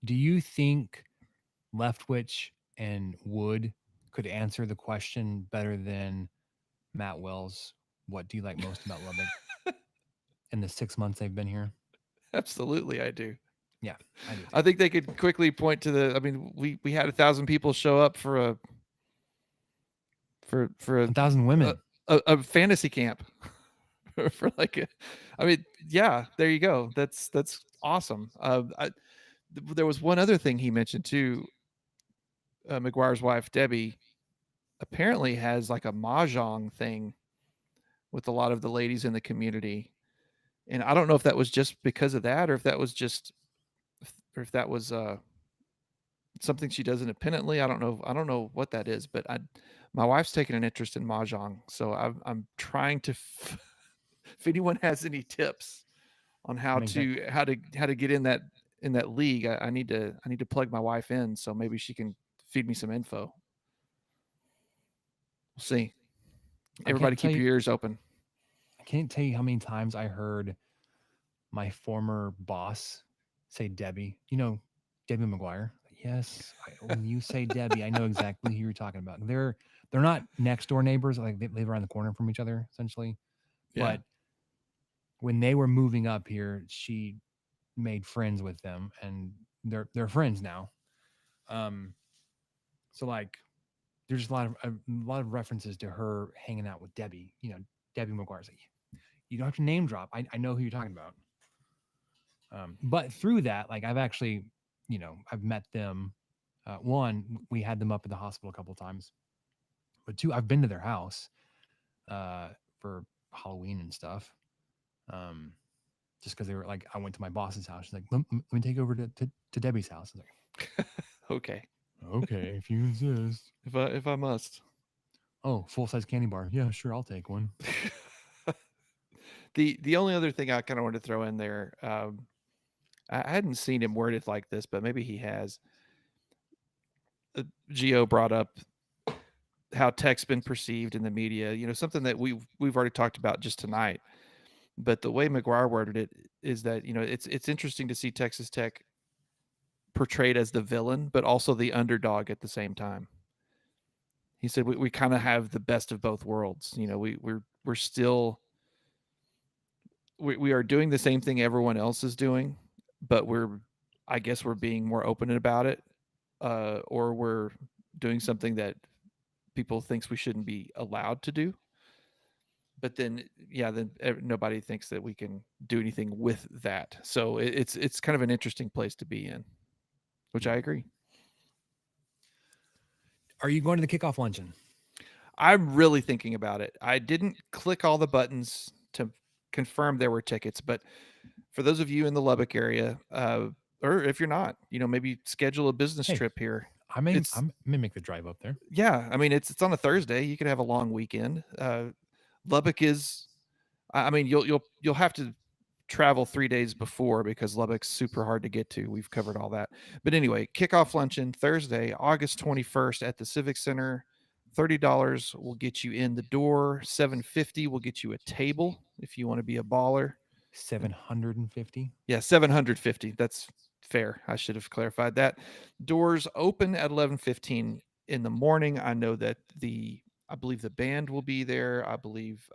Do you think Leftwich and Wood could answer the question better than Matt Wells? What do you like most about Lubbock in the 6 months they've been here? Absolutely, I do. Yeah, I do. I think they could quickly point to we had 1,000 people show up for a 1,000 women. A fantasy camp for yeah, there you go. That's awesome. There was one other thing he mentioned too. McGuire's wife Debbie apparently has like a mahjong thing with a lot of the ladies in the community, and I don't know if that was just because of that, or if that was something she does independently. I don't know what that is, but my wife's taken an interest in mahjong, so I'm trying to. If anyone has any tips on how to get in that league, I need to plug my wife in, so maybe she can feed me some info. We'll see. Everybody keep your ears open. I can't tell you how many times I heard my former boss say Debbie. Debbie McGuire. Yes, when you say Debbie, I know exactly who you're talking about. They're not next door neighbors, like they live around the corner from each other, essentially. Yeah. But when they were moving up here, she made friends with them, and they're friends now. So like, there's a lot of references to her hanging out with Debbie. Debbie McGuire's like, you don't have to name drop. I know who you're talking about. But through that, like I've actually, I've met them. One, we had them up at the hospital a couple of times, but 2, I've been to their house for Halloween and stuff. Just because they were like, I went to my boss's house. She's like, let me take over to Debbie's house. I was like, okay, if you insist. If I must. Oh, full-size candy bar. Yeah, sure, I'll take one. The only other thing I kind of wanted to throw in there, I hadn't seen him worded like this, but maybe he has. Gio brought up how tech's been perceived in the media, something that we've already talked about just tonight. But the way McGuire worded it is that, it's interesting to see Texas Tech portrayed as the villain, but also the underdog at the same time. He said we kind of have the best of both worlds. We're still we are doing the same thing everyone else is doing, but I guess we're being more open about it, or we're doing something that people thinks we shouldn't be allowed to do. But then nobody thinks that we can do anything with that. So it's kind of an interesting place to be in, which I agree. Are you going to the kickoff luncheon? I'm really thinking about it. I didn't click all the buttons to confirm there were tickets, but for those of you in the Lubbock area, or if you're not, maybe schedule a business trip here. I may make the drive up there. Yeah, I mean it's on a Thursday. You could have a long weekend. Lubbock is, you'll have to travel 3 days before because Lubbock's super hard to get to. We've covered all that. But anyway, kickoff luncheon Thursday, August 21st at the Civic Center. $30 will get you in the door. $750 will get you a table if you want to be a baller. $750? Yeah, $750. That's fair. I should have clarified that. Doors open at 11:15 in the morning. I know that I believe the band will be there. I believe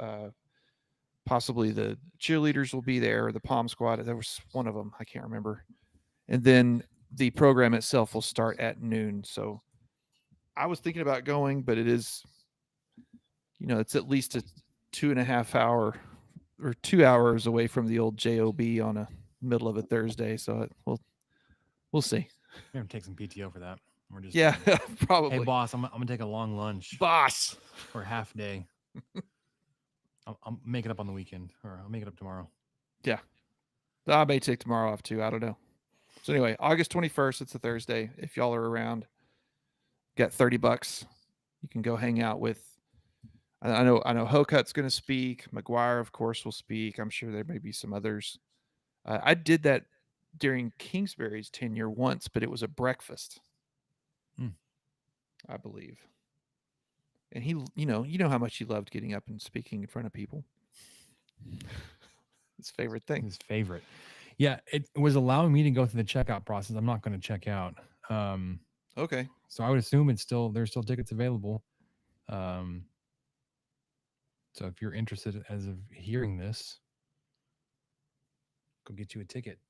possibly the cheerleaders will be there, or the Palm Squad. There was one of them. I can't remember. And then the program itself will start at noon. So I was thinking about going, but it is, it's at least a 2.5 hour we're 2 hours away from the old JOB on a middle of a Thursday, so we'll see. We're gonna take some PTO for that. We're just Yeah, probably. hey boss, I'm gonna take a long lunch Boss. or half day. I'll make it up on the weekend, or I'll make it up tomorrow. Yeah, I may take tomorrow off too. I don't know. So anyway, August 21st, it's a Thursday. If y'all are around, get $30. You can go hang out with. I know Hokut's going to speak. McGuire, of course, will speak. I'm sure there may be some others. I did that during Kingsbury's tenure once, but it was a breakfast, I believe. And he, you know how much he loved getting up and speaking in front of people. His favorite thing. His favorite. Yeah, it was allowing me to go through the checkout process. I'm not going to check out. Okay. So I would assume there's still tickets available. So if you're interested as of hearing this, go get you a ticket.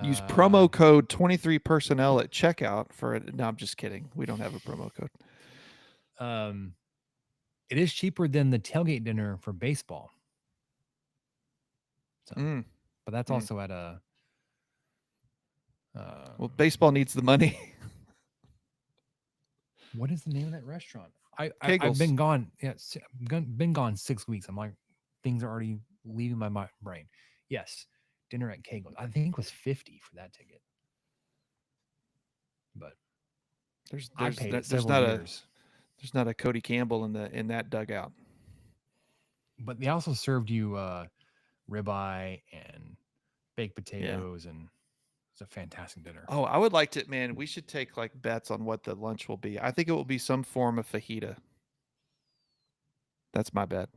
Use promo code 23personnel at checkout for it. No, I'm just kidding. We don't have a promo code. It is cheaper than the tailgate dinner for baseball. So, but that's also at a. Well, baseball needs the money. What is the name of that restaurant? Kegel's. I've been gone. Yeah, been gone 6 weeks. I'm like, things are already leaving my brain. Yes, dinner at Kegel's. I think it was $50 for that ticket. But there's not a Cody Campbell in that dugout. But they also served you ribeye and baked potatoes, and it's a fantastic dinner. Oh, I would like to, man. We should take like bets on what the lunch will be. I think it will be some form of fajita. That's my bet.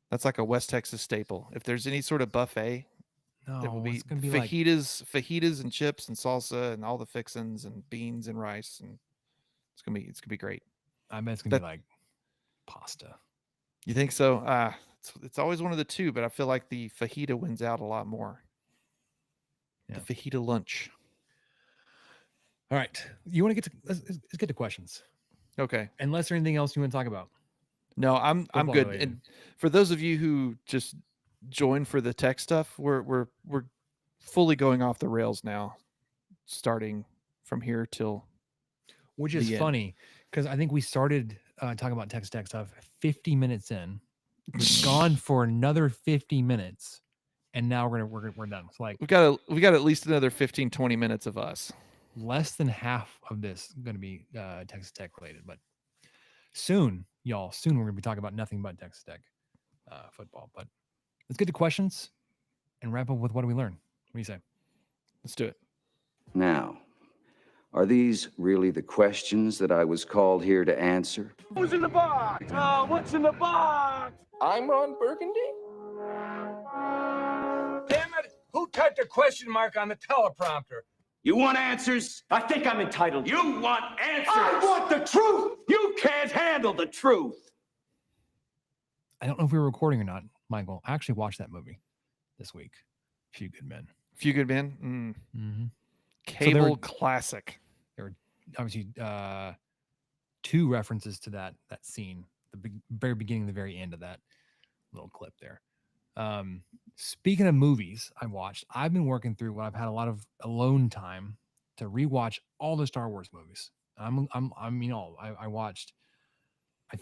That's like a West Texas staple. If there's any sort of buffet, it will be fajitas and chips and salsa and all the fixins and beans and rice, and it's gonna be great. I bet it's gonna be like pasta. You think so? It's always one of the two, but I feel like the fajita wins out a lot more. Yeah. The fajita lunch. All right, you want to let's get to questions. Okay. Unless there's anything else you want to talk about. No, I'm good. And for those of you who just joined for the tech stuff, we're fully going off the rails now, starting from here till. Which is funny because I think we started talking about tech stuff 50 minutes in. We've gone for another 50 minutes, and now we're done. It's like we got at least another 15-20 minutes of us. Less than half of this going to be Texas Tech related, but soon we're going to be talking about nothing but Texas Tech football. But let's get to questions and wrap up with what do we learn. What do you say? Let's do it. Now, are these really the questions that I was called here to answer? Who's in the box? Oh, what's in the box? I'm Ron Burgundy. Damn it! Who typed a question mark on the teleprompter? You want answers? I think I'm entitled. You want answers? I want the truth! You can't handle the truth. I don't know if we were recording or not, Michael. I actually watched that movie this week. Few Good Men. Few Good Men? Mm-hmm. Cable classic. There were obviously 2 references to that scene, the very beginning, the very end of that little clip there. Speaking of movies I've been working through what I've had a lot of alone time to rewatch all the Star Wars movies. I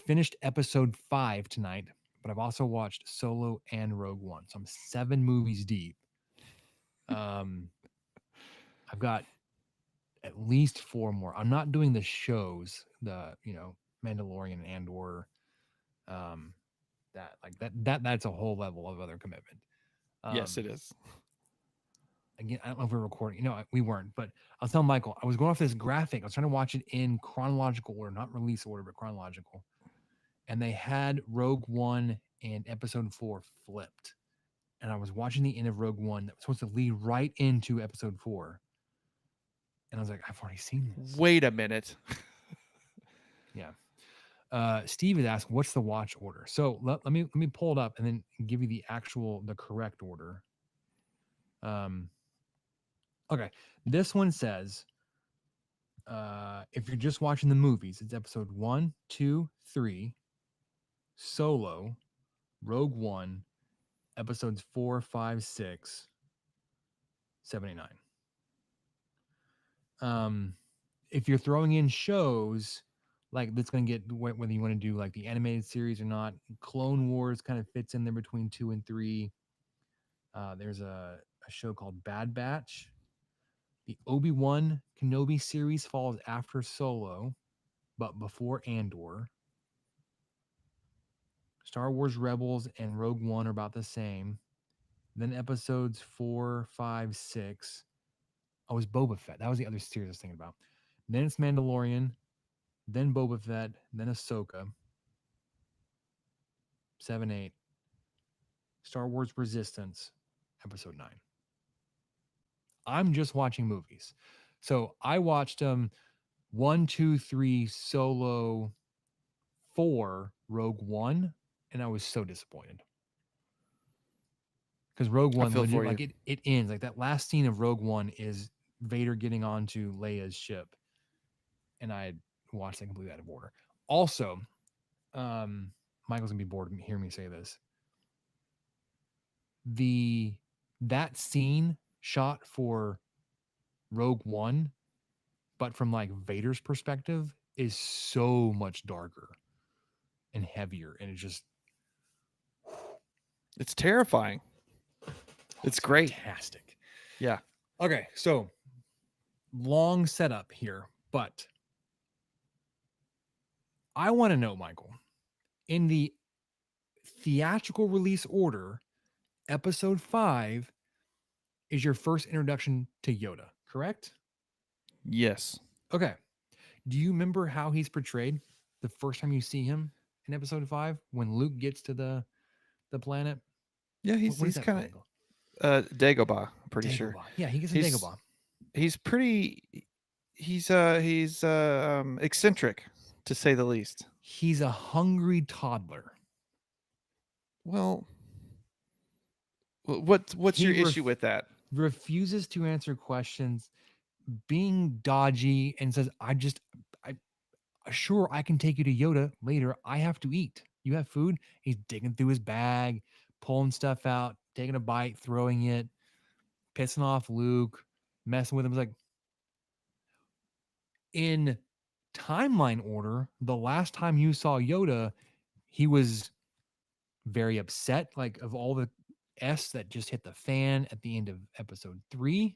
finished episode 5 tonight, but I've also watched Solo and Rogue One. So I'm 7 movies deep. I've got at least 4 more. I'm not doing the shows, Mandalorian and Andor. That's a whole level of other commitment. Yes, it is. Again, I don't know if we're recording. We weren't, but I'll tell Michael, I was going off this graphic. I was trying to watch it in chronological order, not release order, but chronological. And they had Rogue One and episode 4 flipped. And I was watching the end of Rogue One that was supposed to lead right into episode 4. And I was like, I've already seen this. Wait a minute. Yeah. Steve had asked, what's the watch order? So let me pull it up and then give you the correct order. Okay. This one says, if you're just watching the movies, it's episode 1, 2, 3, Solo, Rogue One, episodes 4, 5, 6, 7, and 9. If you're throwing in shows like that's going to get whether you want to do like the animated series or not, Clone Wars kind of fits in there between 2 and 3. There's a show called Bad Batch. The Obi-Wan Kenobi series falls after Solo, but before Andor. Star Wars Rebels and Rogue One are about the same. Then episodes 4, 5, 6. Oh, it was Boba Fett. That was the other series I was thinking about. Then it's Mandalorian. Then Boba Fett. Then Ahsoka. 7, 8. Star Wars Resistance. Episode 9. I'm just watching movies. So I watched 1, 2, 3, Solo, 4, Rogue One, and I was so disappointed. Because Rogue One, feel for legit, like you. it ends. Like that last scene of Rogue One is Vader getting onto Leia's ship. And I watched that completely out of order. Also, Michael's gonna be bored of hearing me say this. That scene shot for Rogue One, but from like Vader's perspective, is so much darker and heavier, and it's just It's terrifying. It's great. fantastic. Yeah. Okay, so long setup here, but I want to know, Michael, in the theatrical release order, episode 5 is your first introduction to Yoda, correct? Yes. Okay. Do you remember how he's portrayed the first time you see him in episode 5 when Luke gets to the planet? Yeah, What he's is that kind planet of Dagobah, I'm pretty called? sure. Dagobah. Yeah, he gets to He's- Dagobah. He's pretty he's eccentric, to say the least. He's a hungry toddler. Well, what's He your ref- issue with that? Refuses to answer questions, being dodgy, and says, I sure I can take you to Yoda later. I have to eat. You have food? He's digging through his bag, pulling stuff out, taking a bite, throwing it, pissing off Luke, messing with him. It's like, in timeline order, the last time you saw Yoda, he was very upset, like of all the S that just hit the fan at the end of episode 3,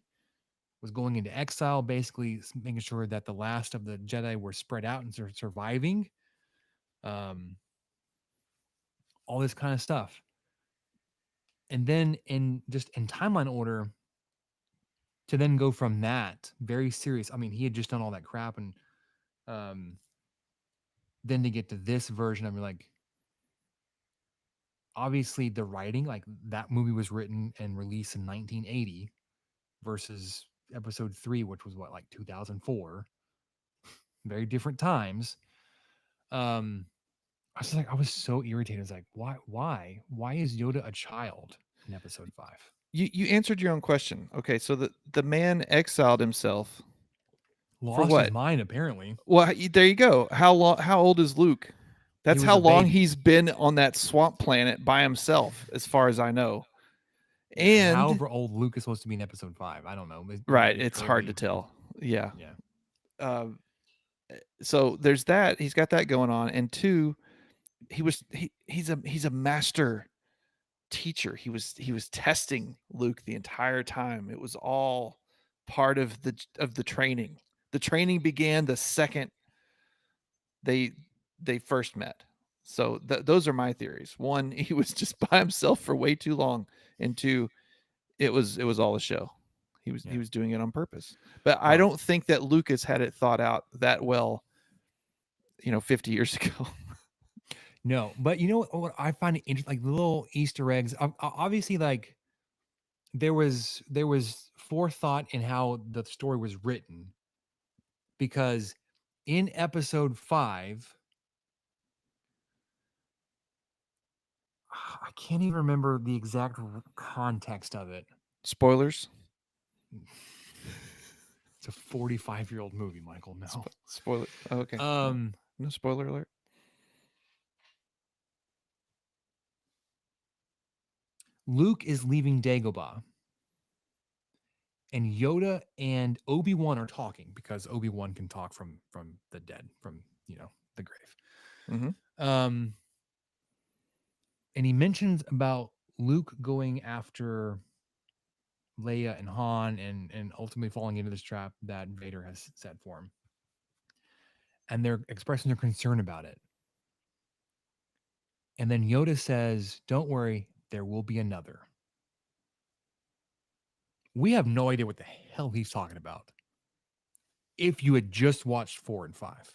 was going into exile, basically making sure that the last of the Jedi were spread out and surviving. All this kind of stuff. And then in timeline order, to then go from that very serious. I mean, he had just done all that crap, and then to get to this version, I mean, like, obviously the writing, like that movie was written and released in 1980 versus episode 3, which was what, like 2004. Very different times. I was so irritated. I was like, why is Yoda a child in episode 5? You answered your own question. Okay, so the man exiled himself. Lost what? his mind, apparently. Well, there you go. How old is Luke? That's was how a long baby. he's been on that swamp planet by himself, as far as I know. And And however old Luke is supposed to be in episode 5, I don't know. right, Maybe it's hard to early. tell. Yeah. Yeah. So there's that. He's got that going on, and 2, he's a master teacher. He was testing Luke the entire time. It was all part of the training. The training began the second they first met. So those are my theories. 1, he was just by himself for way too long, and 2, it was all a show. He was doing it on purpose. But I don't think that Lucas had it thought out that well, 50 years ago. No, but you know what I find interesting, like the little Easter eggs. Obviously, like there was forethought in how the story was written, because in episode 5, I can't even remember the exact context of it. Spoilers. It's a 45-year-old movie, Michael. No. Spoiler. Oh, okay. No spoiler alert. Luke is leaving Dagobah, and Yoda and Obi-Wan are talking because Obi-Wan can talk from the dead, from the grave. Mm-hmm. And he mentions about Luke going after Leia and Han and ultimately falling into this trap that Vader has set for him. And they're expressing their concern about it. And then Yoda says, "Don't worry, there will be another." We have no idea what the hell he's talking about. If you had just watched 4 and 5.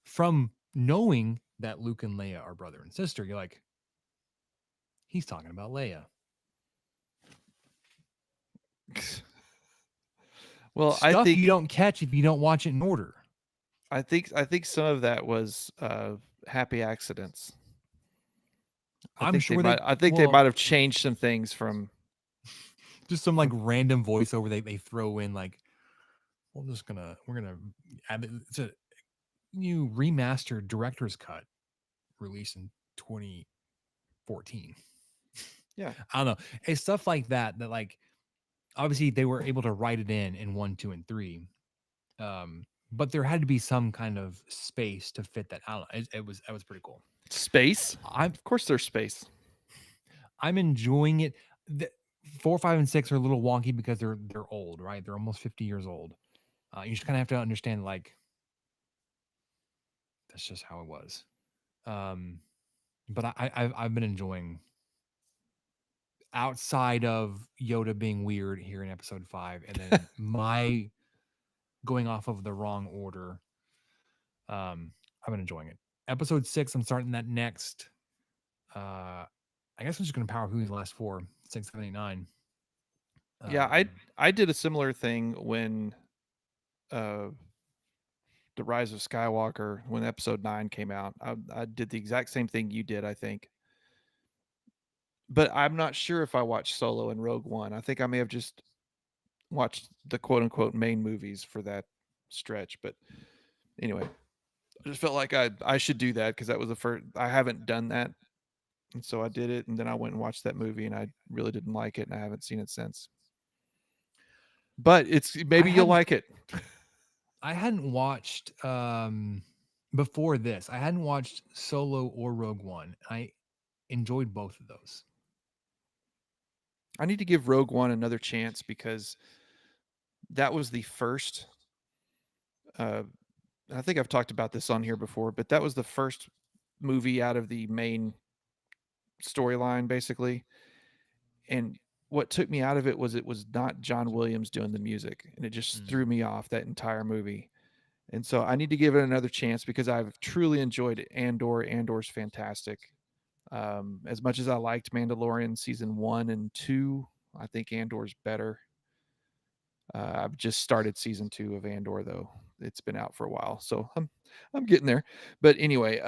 From knowing that Luke and Leia are brother and sister, you're like, he's talking about Leia. Well, Stuff I think you don't catch if you don't watch it in order. I think some of that was happy accidents. I'm sure I think they might have changed some things from just some like random voiceover they throw in, like, we're gonna add it's a new remastered director's cut released in 2014. Yeah. I don't know. It's stuff like that like obviously they were able to write it in 1, 2, and 3. But there had to be some kind of space to fit that. I don't know. It was pretty cool. Space. Of course there's space. I'm enjoying it. 4, 5, and 6 are a little wonky because they're old, right? They're almost 50 years old. You just kind of have to understand, like, that's just how it was. But I've been enjoying, outside of Yoda being weird here in episode 5, and then my going off of the wrong order. I've been enjoying it. Episode 6, I'm starting that next. I guess I'm just gonna power through the last 4, 6, 7, 8, 9. Yeah, I did a similar thing when The Rise of Skywalker, when episode 9 came out. I did the exact same thing you did, I think. But I'm not sure if I watched Solo and Rogue One. I think I may have just watched the quote unquote main movies for that stretch. But anyway, I just felt like I should do that because that was the first. I haven't done that. And so I did it, and then I went and watched that movie, and I really didn't like it, and I haven't seen it since. But maybe you'll like it. I hadn't watched before this. I hadn't watched Solo or Rogue One. I enjoyed both of those. I need to give Rogue One another chance because that was the first. I think I've talked about this on here before, but that was the first movie out of the main storyline, basically. And what took me out of it was not John Williams doing the music, and it just threw me off that entire movie. And so I need to give it another chance because I've truly enjoyed it. Andor's fantastic. As much as I liked Mandalorian season 1 and 2, I think Andor's better. I've just started season 2 of Andor, though. It's been out for a while, so I'm getting there. But anyway,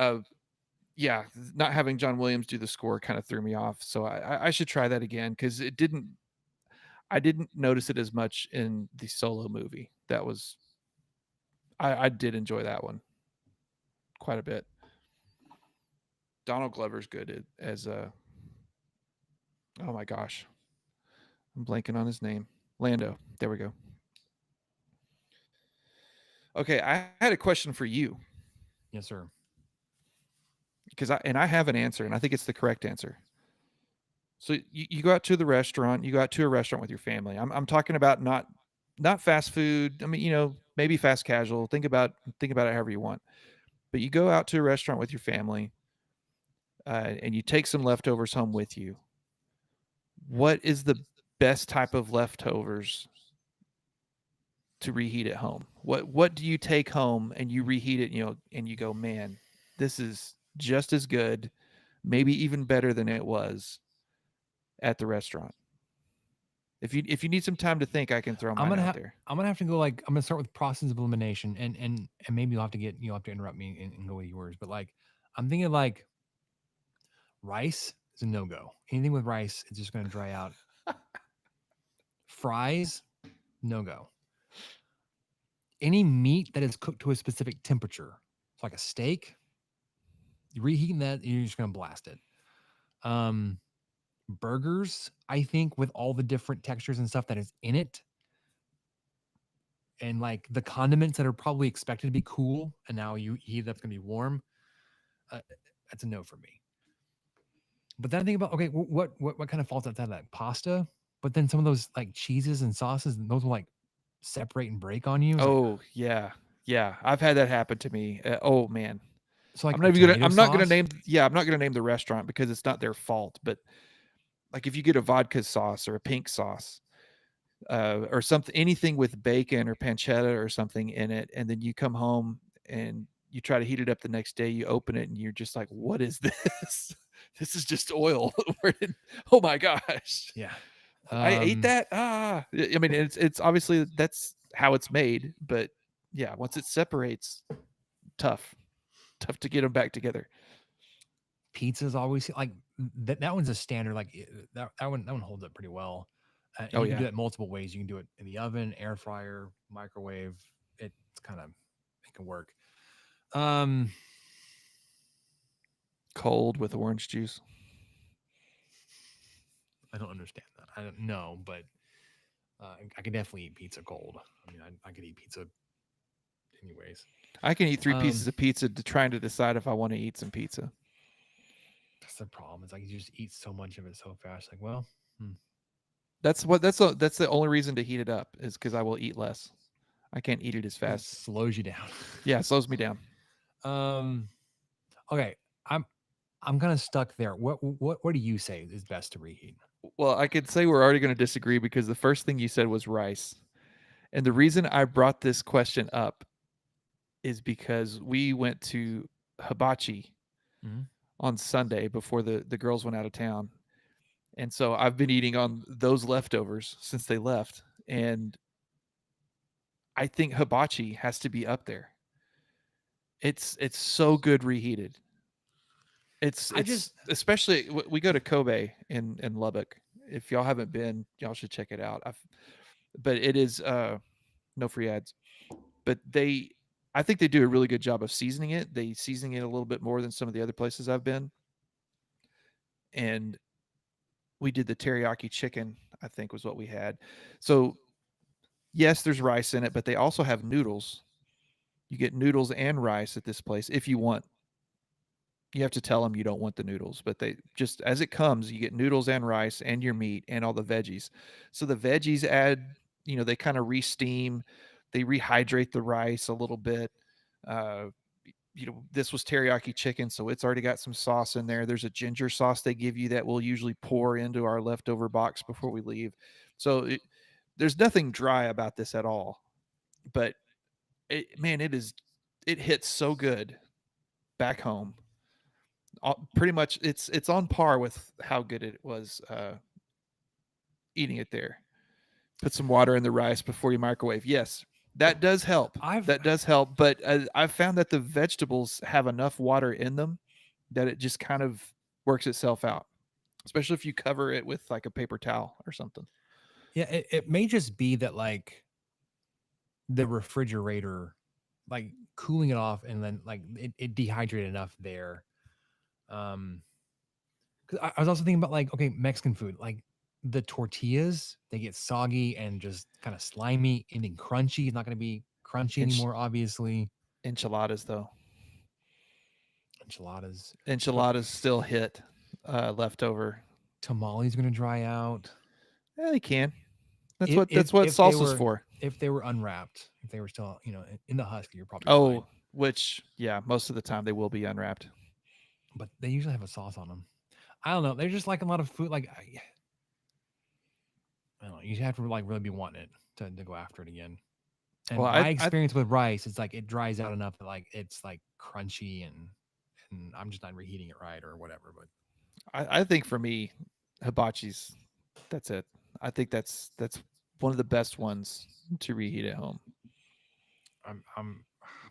yeah, not having John Williams do the score kind of threw me off. So I should try that again because I didn't notice it as much in the Solo movie. I did enjoy that one quite a bit. Donald Glover's good as oh my gosh, I'm blanking on his name. Lando. There we go. Okay, I had a question for you. Yes, sir. Because I have an answer, and I think it's the correct answer. So you go out to the restaurant. You go out to a restaurant with your family. I'm talking about not fast food. I mean, maybe fast casual. Think about it however you want. But you go out to a restaurant with your family, and you take some leftovers home with you. What is the best type of leftovers to reheat at home? What do you take home and you reheat it, and you go, man, this is just as good, maybe even better than it was at the restaurant? If you need some time to think, I can throw mine out there. I'm gonna have to go, like, I'm gonna start with process of elimination, and maybe you'll have to interrupt me and go with yours. But, like, I'm thinking, like, rice is a no-go. Anything with rice is just gonna dry out. Fries, no-go. Any meat that is cooked to a specific temperature, so like a steak, you're reheating that, you're just gonna blast it. burgers, I think, with all the different textures and stuff that is in it. And like the condiments that are probably expected to be cool, and now you heat it up, it's gonna be warm. That's a no for me. But then I think about, okay, what kind of falls outside of that? Pasta, but then some of those like cheeses and sauces, those will like separate and break on you. It's like, Oh yeah, yeah. I've had that happen to me. Oh man, so like I'm a not even gonna. tomato I'm not gonna sauce. name. Yeah, I'm not gonna name the restaurant because it's not their fault. But like if you get a vodka sauce or a pink sauce, or something, anything with bacon or pancetta or something in it, and then you come home and you try to heat it up the next day, you open it and you're just like, what is this? This is just oil. Oh my gosh. Yeah. I ate that. I mean, it's obviously that's how it's made, but yeah, once it separates, tough to get them back together. Pizza's always like that one's a standard. Like that one holds up pretty well. And Oh you can do yeah, it multiple ways. You can do it in the oven, air fryer, microwave. It's kind of, it can work. cold with orange juice. I don't understand that. I don't know, but I could definitely eat pizza cold. I mean, I could eat pizza anyways. I can eat 3 pieces of pizza trying to decide if I want to eat some pizza. That's the problem. It's like you just eat so much of it so fast. Like, well, That's the only reason to heat it up is because I will eat less. I can't eat it as it fast. slows you down. Yeah, it slows me down. Okay, I'm kind of stuck there. What do you say is best to reheat? Well, I could say we're already going to disagree because the first thing you said was rice. And the reason I brought this question up is because we went to Hibachi on Sunday before the girls went out of town. And so I've been eating on those leftovers since they left. And I think Hibachi has to be up there. It's so good reheated. It's especially we go to Kobe in Lubbock. If y'all haven't been, y'all should check it out. But it is no free ads. But I think they do a really good job of seasoning it. They seasoning it a little bit more than some of the other places I've been. And we did the teriyaki chicken, I think was what we had. So yes, there's rice in it, but they also have noodles. You get noodles and rice at this place if you want. You have to tell them you don't want the noodles, but they just as it comes, you get noodles and rice and your meat and all the veggies. So the veggies add, they kind of re-steam, they rehydrate the rice a little bit. This was teriyaki chicken, so it's already got some sauce in there. There's a ginger sauce they give you that we'll usually pour into our leftover box before we leave. So there's nothing dry about this at all. But it hits so good back home. Pretty much it's on par with how good it was eating it there. Put some water in the rice before you microwave. Yes, that does help. But I've found that the vegetables have enough water in them that it just kind of works itself out, especially if you cover it with like a paper towel or something. Yeah, it may just be that like the refrigerator, like cooling it off and then like it dehydrated enough there. Because I was also thinking about like, okay, Mexican food, like the tortillas, they get soggy and just kind of slimy and then crunchy. It's not going to be crunchy anymore, obviously. Enchiladas, though. Enchiladas still hit leftover. Tamales going to dry out. Yeah, they can. That's what salsa's for. If they were unwrapped, if they were still, in the husk, you're probably fine. Which, yeah, most of the time they will be unwrapped. But they usually have a sauce on them. I don't know. They're just like a lot of food. Like, I don't know. You have to like really be wanting it to go after it again. And my experience with rice, it's like it dries out enough that like it's like crunchy and I'm just not reheating it right or whatever. But I think for me, Hibachi's, that's it. I think that's one of the best ones to reheat at home. I'm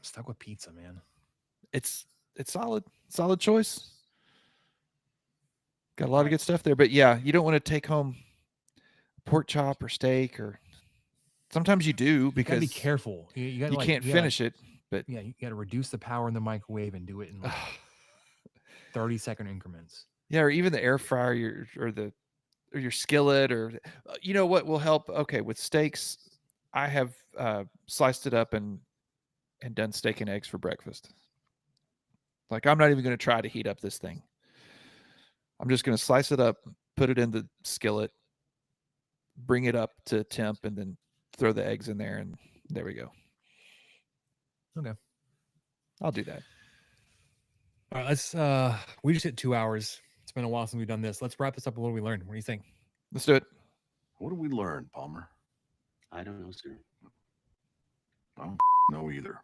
stuck with pizza, man. It's solid choice. Got a lot of good stuff there, but yeah, you don't want to take home pork chop or steak, or sometimes you do because you gotta be careful. You can't finish it. But yeah, you got to reduce the power in the microwave and do it in like 30-second increments. Yeah, or even the air fryer or the your skillet, or you know what will help? Okay, with steaks, I have sliced it up and done steak and eggs for breakfast. Like, I'm not even going to try to heat up this thing. I'm just going to slice it up, put it in the skillet, bring it up to temp, and then throw the eggs in there, and there we go. Okay. I'll do that. All right, let's we just hit 2 hours. It's been a while since we've done this. Let's wrap this up. What do we learn? What do you think? Let's do it. What did we learn, Palmer? I don't know, sir. I don't know either.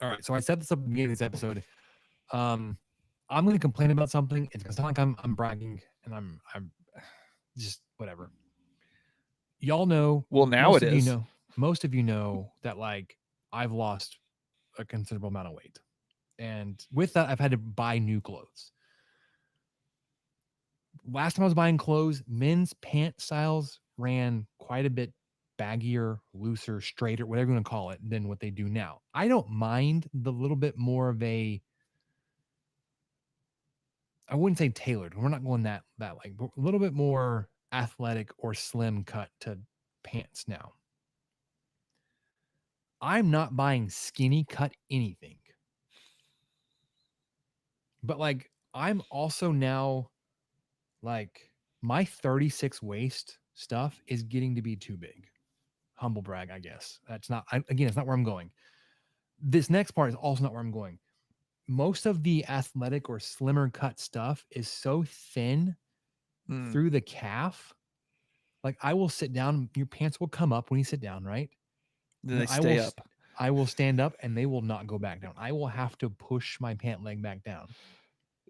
All right, so I said this up at the beginning of this episode. I'm going to complain about something. It's going to sound like I'm bragging, and I'm just whatever. Y'all know. Well, now it is. Most of you know that, like, I've lost a considerable amount of weight, and with that, I've had to buy new clothes. Last time I was buying clothes, men's pant styles ran quite a bit baggier, looser, straighter, whatever you want to call it, than what they do now. I don't mind the little bit more of I wouldn't say tailored. We're not going that like, but a little bit more athletic or slim cut to pants now. I'm not buying skinny cut anything. But like, I'm also now, like, my 36 waist stuff is getting to be too big. Humble brag, I guess. That's not, again, it's not where I'm going. This next part is also not where I'm going. Most of the athletic or slimmer cut stuff is so thin through the calf. Like, I will sit down, your pants will come up when you sit down, right? Then they stay up. I will stand up and they will not go back down. I will have to push my pant leg back down.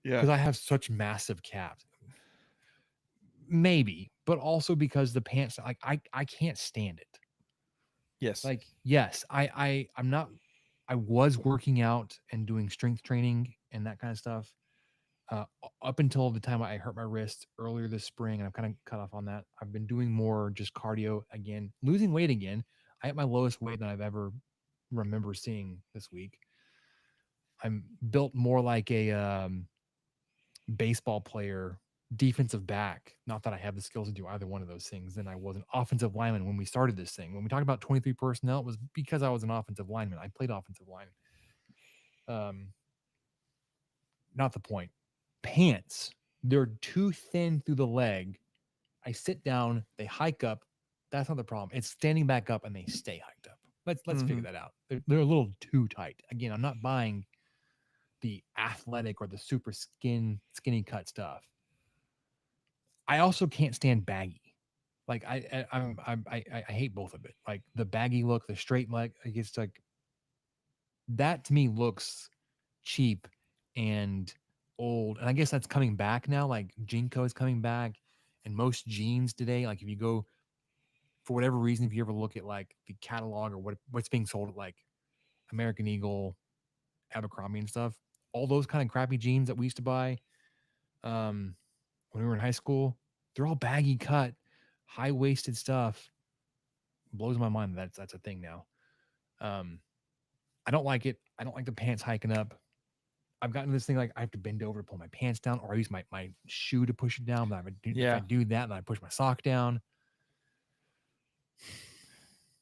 Yeah. Because I have such massive calves. Maybe, but also because the pants, like, I can't stand it. Yes. Like, yes, I was working out and doing strength training and that kind of stuff up until the time I hurt my wrist earlier this spring, and I've kind of cut off on that. I've been doing more just cardio again, losing weight again. I hit my lowest weight that I've ever remember seeing this week. I'm built more like a baseball player, defensive back. Not that I have the skills to do either one of those things. Than I was an offensive lineman when we started this thing. When we talked about 23 personnel, it was because I was an offensive lineman. I played offensive line. Not the point. Pants, they're too thin through the leg. I sit down, they hike up. That's not the problem. It's standing back up and they stay hiked up. Let's figure that out. They're a little too tight. Again, I'm not buying the athletic or the super skinny cut stuff. I also can't stand baggy. Like, I hate both of it. Like, the baggy look, the straight leg, it's like, that to me looks cheap and old. And I guess that's coming back now. Like, Jinko is coming back, and most jeans today, like, if you go, for whatever reason, if you ever look at like the catalog or what's being sold at like American Eagle, Abercrombie and stuff, all those kind of crappy jeans that we used to buy when we were in high school, they're all baggy cut, high-waisted stuff. Blows my mind that that's a thing now. I don't like it. I don't like the pants hiking up. I've gotten this thing, like, I have to bend over to pull my pants down, or I use my shoe to push it down. But if I do that, then I push my sock down.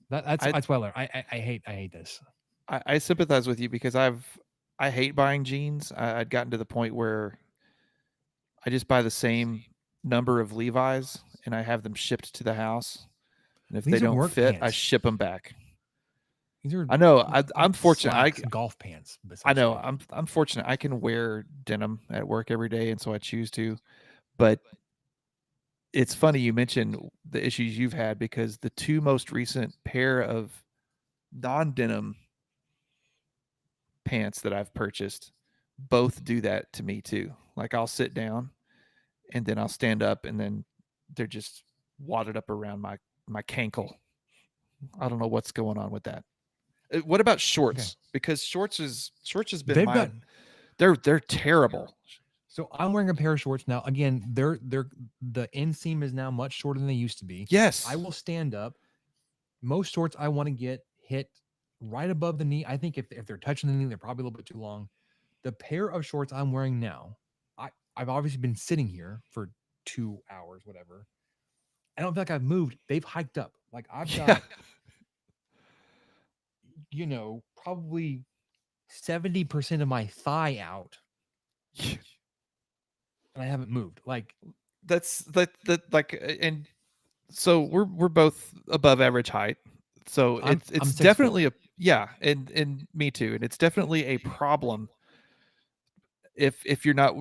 That's why I hate this. I sympathize with you because I hate buying jeans. I'd gotten to the point where I just buy the same number of Levi's and I have them shipped to the house. And if they don't fit, I ship them back. These are, I know. I'm fortunate. Slacks, golf pants. I know. I'm fortunate. I can wear denim at work every day, and so I choose to. But it's funny you mentioned the issues you've had, because the two most recent pair of non-denim pants that I've purchased both do that to me too. Like, I'll sit down and then I'll stand up and then they're just wadded up around my cankle. I don't know what's going on with that. What about shorts? Okay. Because shorts has been they're terrible. So I'm wearing a pair of shorts now. Again, the inseam is now much shorter than they used to be. Yes. I will stand up. Most shorts I want to get hit right above the knee. I think if they're touching the knee, they're probably a little bit too long. The pair of shorts I'm wearing now, I've obviously been sitting here for 2 hours, whatever. I don't feel like I've moved. They've hiked up. Like I've Yeah. got, probably 70% of my thigh out, and I haven't moved. Like That's and so we're both above average height. So I'm it's 6 foot. definitely and me too. And it's definitely a problem if you're not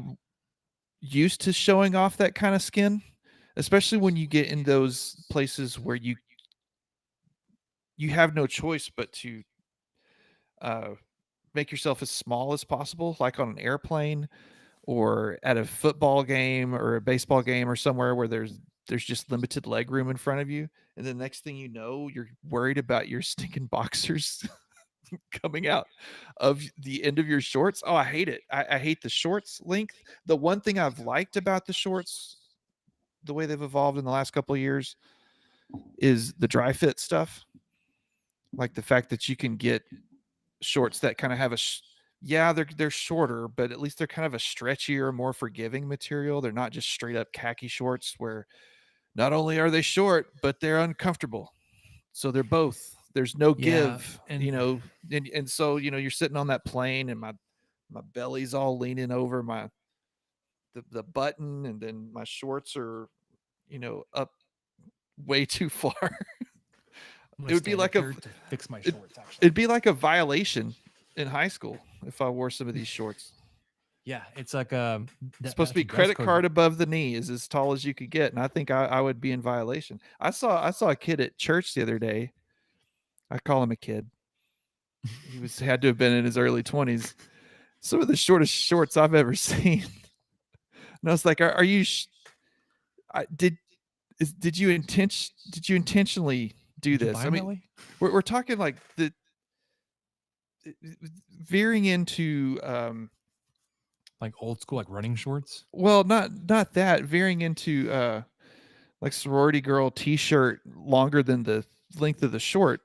used to showing off that kind of skin, especially when you get in those places where you have no choice but to uh, make yourself as small as possible, like on an airplane or at a football game or a baseball game or somewhere where there's just limited leg room in front of you. And the next thing you know, you're worried about your stinking boxers coming out of the end of your shorts. Oh, I hate it. I hate the shorts length. The one thing I've liked about the shorts, the way they've evolved in the last couple of years, is the dry fit stuff. Like the fact that you can get shorts that kind of have they're shorter, but at least they're kind of a stretchier, more forgiving material. They're not just straight up khaki shorts where not only are they short, but they're uncomfortable. So they're both. There's no give, and and so you're sitting on that plane, and my belly's all leaning over the button, and then my shorts are up way too far. I'm It would be stand up like a here to fix my it- shorts. Actually, it'd be like a violation in high school if I wore some of these shorts. yeah, it's like It's supposed to be credit card above the knee is as tall as you could get, and I think I would be in violation. I saw a kid at church the other day. I call him a kid. He had to have been in his early 20s. Some of the shortest shorts I've ever seen. And I was like, "Are you? Did you intentionally do Did you this? buy I 'em that mean, way? we're talking like the veering into Like old school, like running shorts. well, not that, veering into like sorority girl t-shirt longer than the length of the short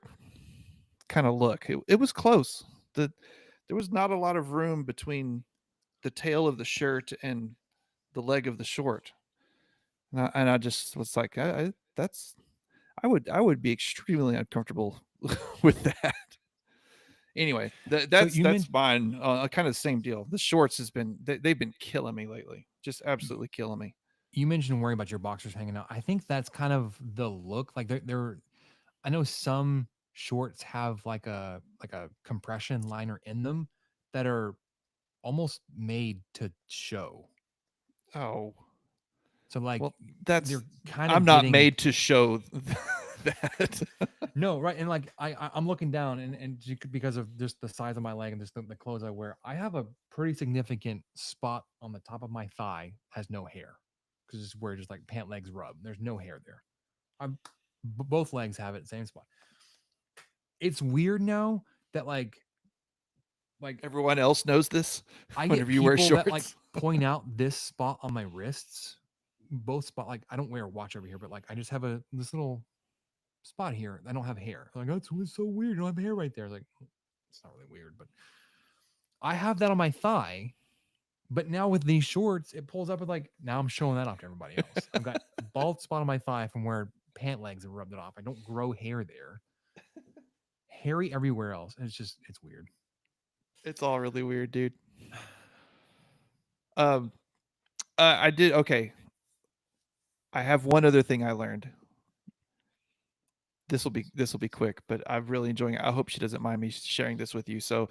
kind of look. It was close. There was not a lot of room between the tail of the shirt and the leg of the short. And I just was like, I would be extremely uncomfortable with that. Anyway, So that's you mentioned mine. Kind of the same deal. The shorts they've been killing me lately, just absolutely killing me. worrying about your boxers hanging out. I think that's kind of the look. Like they're I know some shorts have like a compression liner in them that are almost made to show. Oh, So like well, that's they're kind of I'm not getting made to show that. no right, and like I'm looking down because of just the size of my leg and just the clothes I wear, I have a pretty significant spot on the top of my thigh has no hair because it's where just like pant legs rub. There's no hair there. I'm both legs have it same spot. It's weird now that like Everyone else knows this. I get Whenever you wear people that like shorts. point out this spot on my wrists, both spot. Like I don't wear a watch over here, but like I just have this little spot here. I don't have hair. Like that's so weird. You don't have hair right there. Like it's not really weird, but I have that on my thigh. But now with these shorts, it pulls up with like now I'm showing that off to everybody else. I've got a bald spot on my thigh from where pant legs have rubbed it off. I don't grow hair there. Hairy everywhere else. And it's weird. It's all really weird, dude. I did okay. I have one other thing I learned. This will be quick, but I'm really enjoying it. I hope she doesn't mind me sharing this with you. So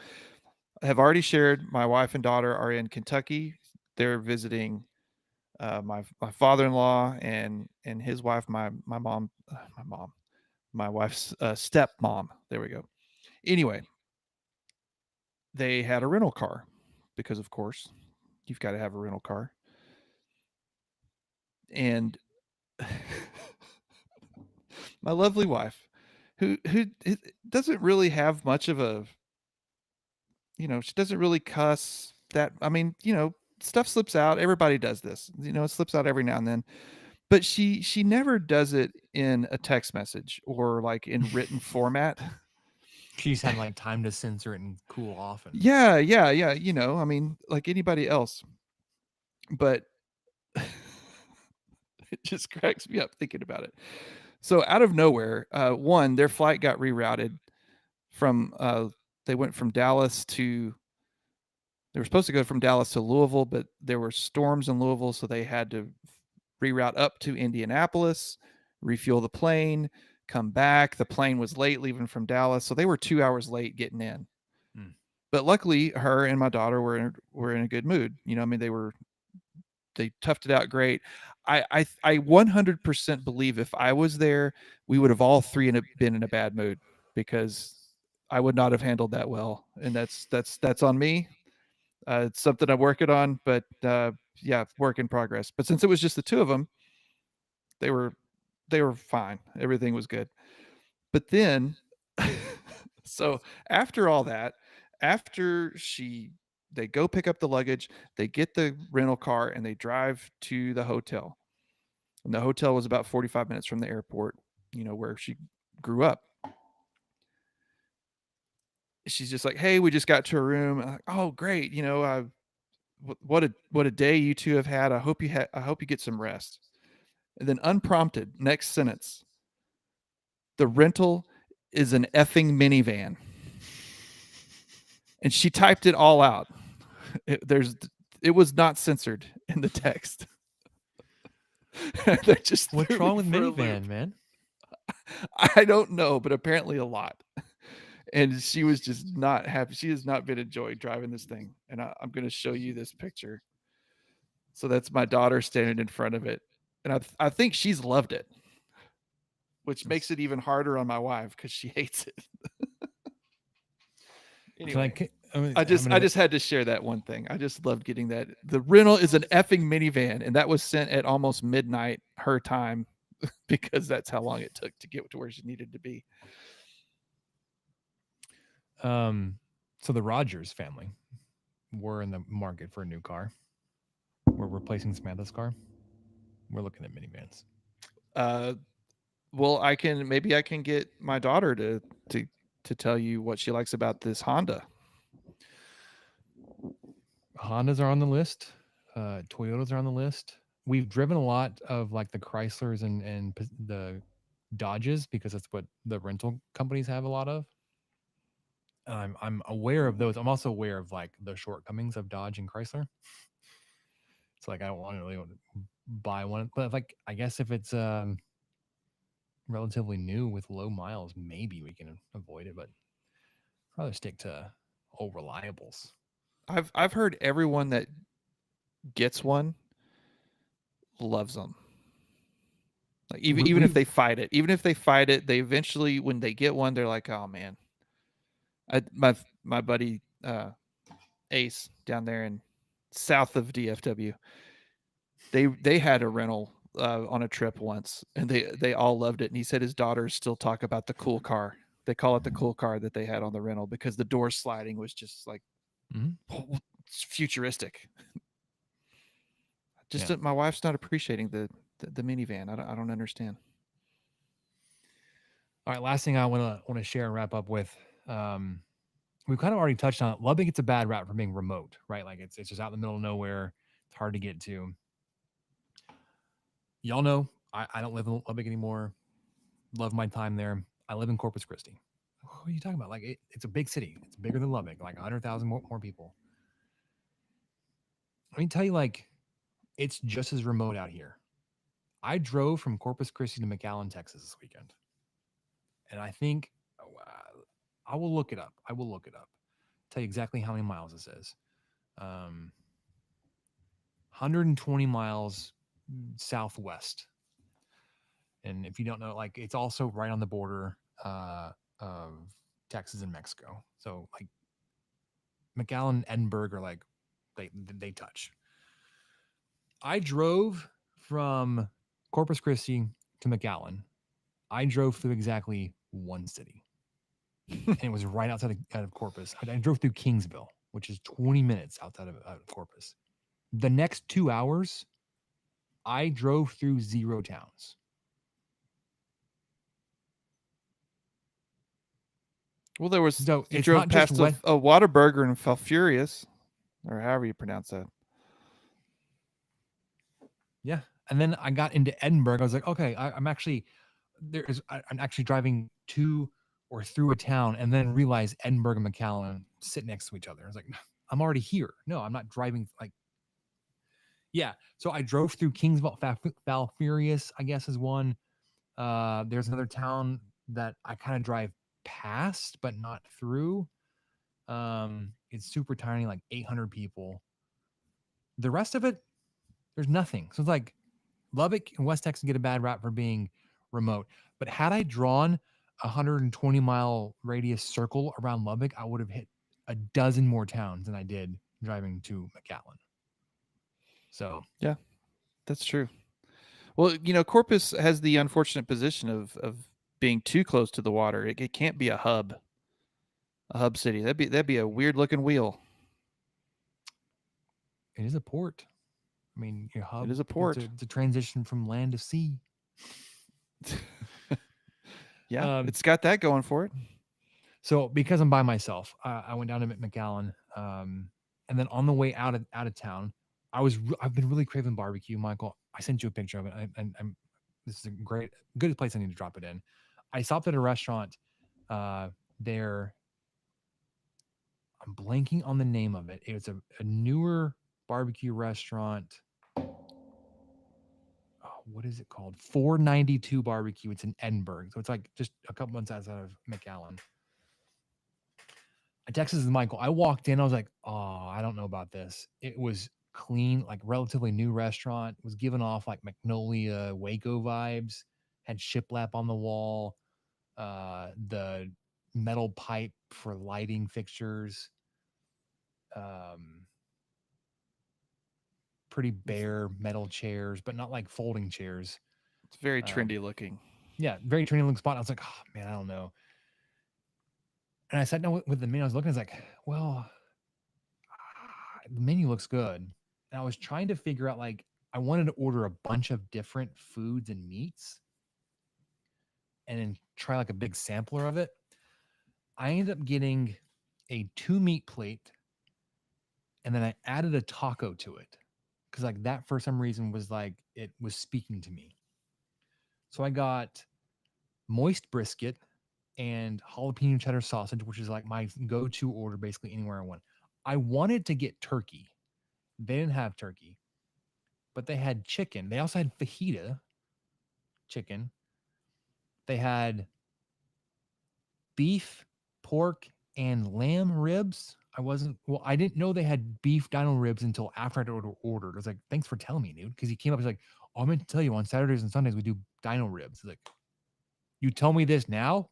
I have already shared. My wife and daughter are in Kentucky. They're visiting my father-in-law and his wife, my wife's stepmom. There we go. Anyway, they had a rental car because, of course, you've got to have a rental car. And my lovely wife, who doesn't really have much of a, she doesn't really cuss that. I mean, stuff slips out. Everybody does this. It slips out every now and then. But she never does it in a text message or like in written format. She's had like time to censor it and cool off. And Yeah. I mean, like anybody else. But It just cracks me up thinking about it. So out of nowhere, one, their flight got rerouted from they went from Dallas to they were supposed to go from Dallas to Louisville, but there were storms in Louisville, so they had to reroute up to Indianapolis, refuel the plane, come back. The plane was late leaving from Dallas, so they were 2 hours late getting in. But luckily, her and my daughter were in a good mood. You know, I mean, they toughed it out great. I 100% believe if I was there, we would have all three been in a bad mood because I would not have handled that well, and that's on me. It's something I'm working on, but yeah, work in progress. But since it was just the two of them, they were fine. Everything was good. But then, so after all that, after they go pick up the luggage, they get the rental car, and they drive to the hotel. And the hotel was about 45 minutes from the airport, you know, where she grew up. She's just like, "Hey, we just got to a room." I'm like, "Oh, great! You know, what a day you two have had. I hope you get some rest." And then unprompted, next sentence, the rental is an effing minivan. And she typed it all out. It was not censored in the text. They just What's threw wrong me with for a minivan, loop. man? I don't know, but apparently a lot. And she was just not happy. She has not been enjoying driving this thing. And I'm going to show you this picture. So that's my daughter standing in front of it. And I think she's loved it, which makes it even harder on my wife because she hates it. Anyway, I just had to share that one thing. I just loved getting that. The rental is an effing minivan, and that was sent at almost midnight her time because that's how long it took to get to where she needed to be. So the Rogers family were in the market for a new car. We're replacing Samantha's car. We're looking at minivans. Well, I can get my daughter to tell you what she likes about this Honda. Hondas are on the list. Toyotas are on the list. We've driven a lot of like the Chryslers and the Dodges because that's what the rental companies have a lot of. I'm aware of those. I'm also aware of like the shortcomings of Dodge and Chrysler. It's like I don't really want to buy one, but like I guess if it's relatively new with low miles, maybe we can avoid it. But I'd rather stick to old reliables. I've heard everyone that gets one loves them. Like even if they fight it, they eventually, when they get one, they're like, "Oh man." My buddy Ace down there in south of DFW, they had a rental on a trip once, and they all loved it. And he said his daughters still talk about the cool car. They call it the cool car that they had on the rental because the door sliding was just like futuristic. Just my wife's not appreciating the minivan. I don't understand. All right, last thing I want to share and wrap up with. We've kind of already touched on it. Lubbock gets a bad rap for being remote, right? Like it's just out in the middle of nowhere. It's hard to get to. Y'all know I don't live in Lubbock anymore. Love my time there. I live in Corpus Christi. What are you talking about? Like it's a big city. It's bigger than Lubbock. Like 100,000 more people. Let me tell you, like it's just as remote out here. I drove from Corpus Christi to McAllen, Texas this weekend, and I think I will look it up. Tell you exactly how many miles this is. 120 miles southwest. And if you don't know, like it's also right on the border of Texas and Mexico. So like McAllen and Edinburgh are like they touch. I drove from Corpus Christi to McAllen. I drove through exactly one city. And it was right outside of Corpus. I drove through Kingsville, which is 20 minutes outside of Corpus. The next 2 hours, I drove through 0 towns. Well, there was So you it's drove not just past a Whataburger and felt furious, or however you pronounce that. Yeah, And then I got into Edinburgh. I was like, okay, I'm actually I'm actually driving to or through a town, and then realized Edinburgh and McAllen sit next to each other. I was like, I'm already here. No, I'm not driving. Like, yeah. So I drove through Kingsville, Falfurious, I guess is one. There's another town that I kind of drive past, but not through. It's super tiny, like 800 people. The rest of it, there's nothing. So it's like Lubbock and West Texas get a bad rap for being remote. But had I drawn a 120-mile radius circle around Lubbock, I would have hit a dozen more towns than I did driving to McAllen. So Yeah, that's true. Well, Corpus has the unfortunate position of being too close to the water. It can't be a hub city. That'd be a weird looking wheel. it is a port. I mean, your hub. It is a port. It's a transition from land to sea. Yeah, it's got that going for it. So because I'm by myself, I went down to McAllen, and then on the way out of town, I've been really craving barbecue, Michael. I sent you a picture of it. I'm this is a good place I need to drop it in. I stopped at a restaurant there. I'm blanking on the name of it. It was a newer barbecue restaurant. What is it called? 492 Barbecue. It's in Edinburgh. So it's like just a couple months outside of McAllen. I texted Michael. I walked in. I was like, oh, I don't know about this. It was clean, like relatively new restaurant. It was giving off like Magnolia Waco vibes. Had shiplap on the wall. The metal pipe for lighting fixtures. Pretty bare metal chairs, but not like folding chairs. It's very trendy looking. Yeah, very trendy looking spot. I was like, oh man, I don't know. And I sat down with the menu. I was looking. I was like, well, the menu looks good. And I was trying to figure out, like, I wanted to order a bunch of different foods and meats and then try like a big sampler of it. I ended up getting a 2-meat plate, and then I added a taco to it because like that for some reason was like it was speaking to me. So I got moist brisket and jalapeno cheddar sausage, which is like my go-to order basically anywhere I went. I wanted to get turkey. They didn't have turkey, but they had chicken. They also had fajita chicken. They had beef, pork, and lamb ribs. I didn't know they had beef dino ribs until after I'd ordered. I was like, thanks for telling me, dude. Because he came up, he's like, oh, I meant to tell you on Saturdays and Sundays, we do dino ribs. He's like, you tell me this now?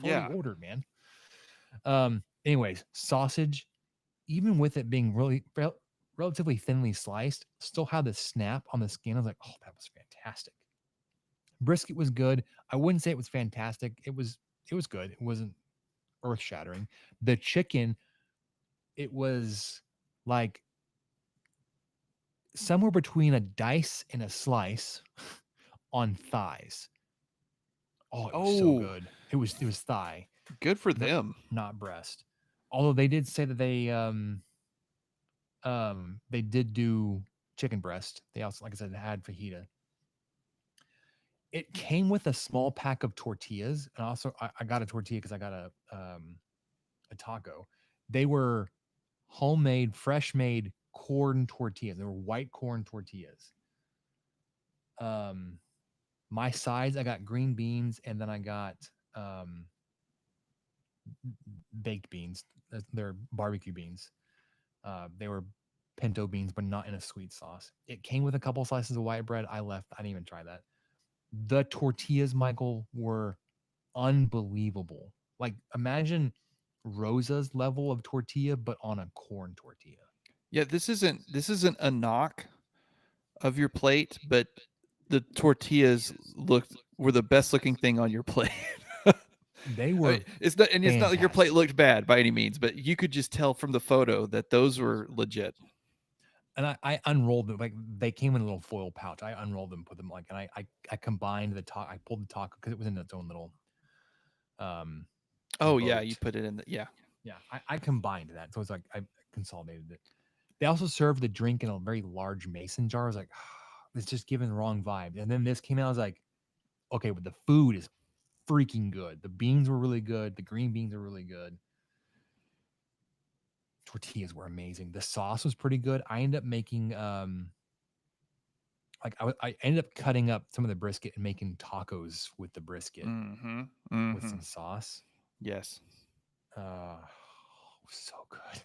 Yeah. Ordered, man. Anyways, sausage, even with it being relatively thinly sliced, still had the snap on the skin. I was like, oh, that was fantastic. Brisket was good. I wouldn't say it was fantastic. It was good. It wasn't earth shattering. The chicken, it was like somewhere between a dice and a slice on thighs. Oh, it was so good. It was thigh. Good for them. Not breast. Although they did say that they did do chicken breast. They also, like I said, had fajita. It came with a small pack of tortillas, and also I got a tortilla because I got a taco. They were homemade, fresh made corn tortillas. They were white corn tortillas. My sides, I got green beans, and then I got baked beans. They're barbecue beans. They were pinto beans, but not in a sweet sauce. It came with a couple slices of white bread. I left. I didn't even try that. The tortillas, Michael, were unbelievable. Like, imagine Rosa's level of tortilla, but on a corn tortilla. Yeah, this isn't a knock of your plate, but the tortillas were the best looking thing on your plate. They were. I mean, it's not like your plate looked bad by any means, but you could just tell from the photo that those were legit. And I unrolled them, like they came in a little foil pouch. I unrolled them, put them like, and I combined the taco. I pulled the taco because it was in its own little. Oh yeah, boat. you put it in the yeah. I combined that, so it's like I consolidated it. They also served the drink in a very large mason jar. I was like, it's just giving the wrong vibe. And then this came out, I was like, okay, but the food is freaking good. The beans were really good. The green beans are really good. Tortillas were amazing. The sauce was pretty good. I ended up making I ended up cutting up some of the brisket and making tacos with the brisket with some sauce. Yes. So good.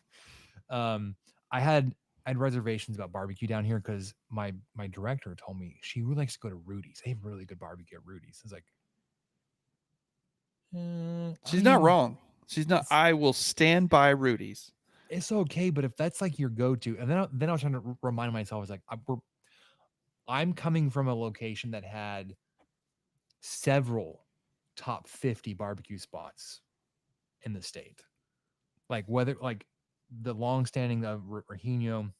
I had reservations about barbecue down here because my director told me she really likes to go to Rudy's. They have really good barbecue at Rudy's. It's like, She's not wrong. She's not. I will stand by Rudy's. It's okay, but if that's like your go-to, and then I was trying to remind myself, I was like, I'm coming from a location that had several top 50 barbecue spots in the state. Like whether like the long-standing of Regino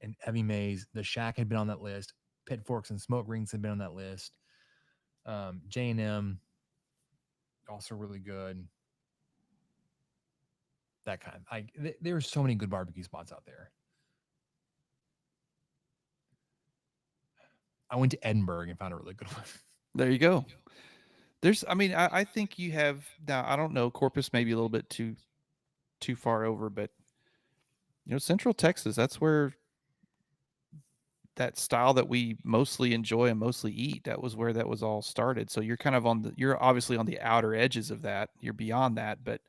and Heavy Maze, the Shack had been on that list. Pitforks and Smoke Rings had been on that list. J&M, also really good. That kind of there's so many good barbecue spots out there. I went to Edinburgh and found a really good one. There you go. I think you have now. I don't know. Corpus may be a little bit too far over, but Central Texas. That's where that style that we mostly enjoy and mostly eat. That was where that was all started. So you're kind of you're obviously on the outer edges of that. You're beyond that, but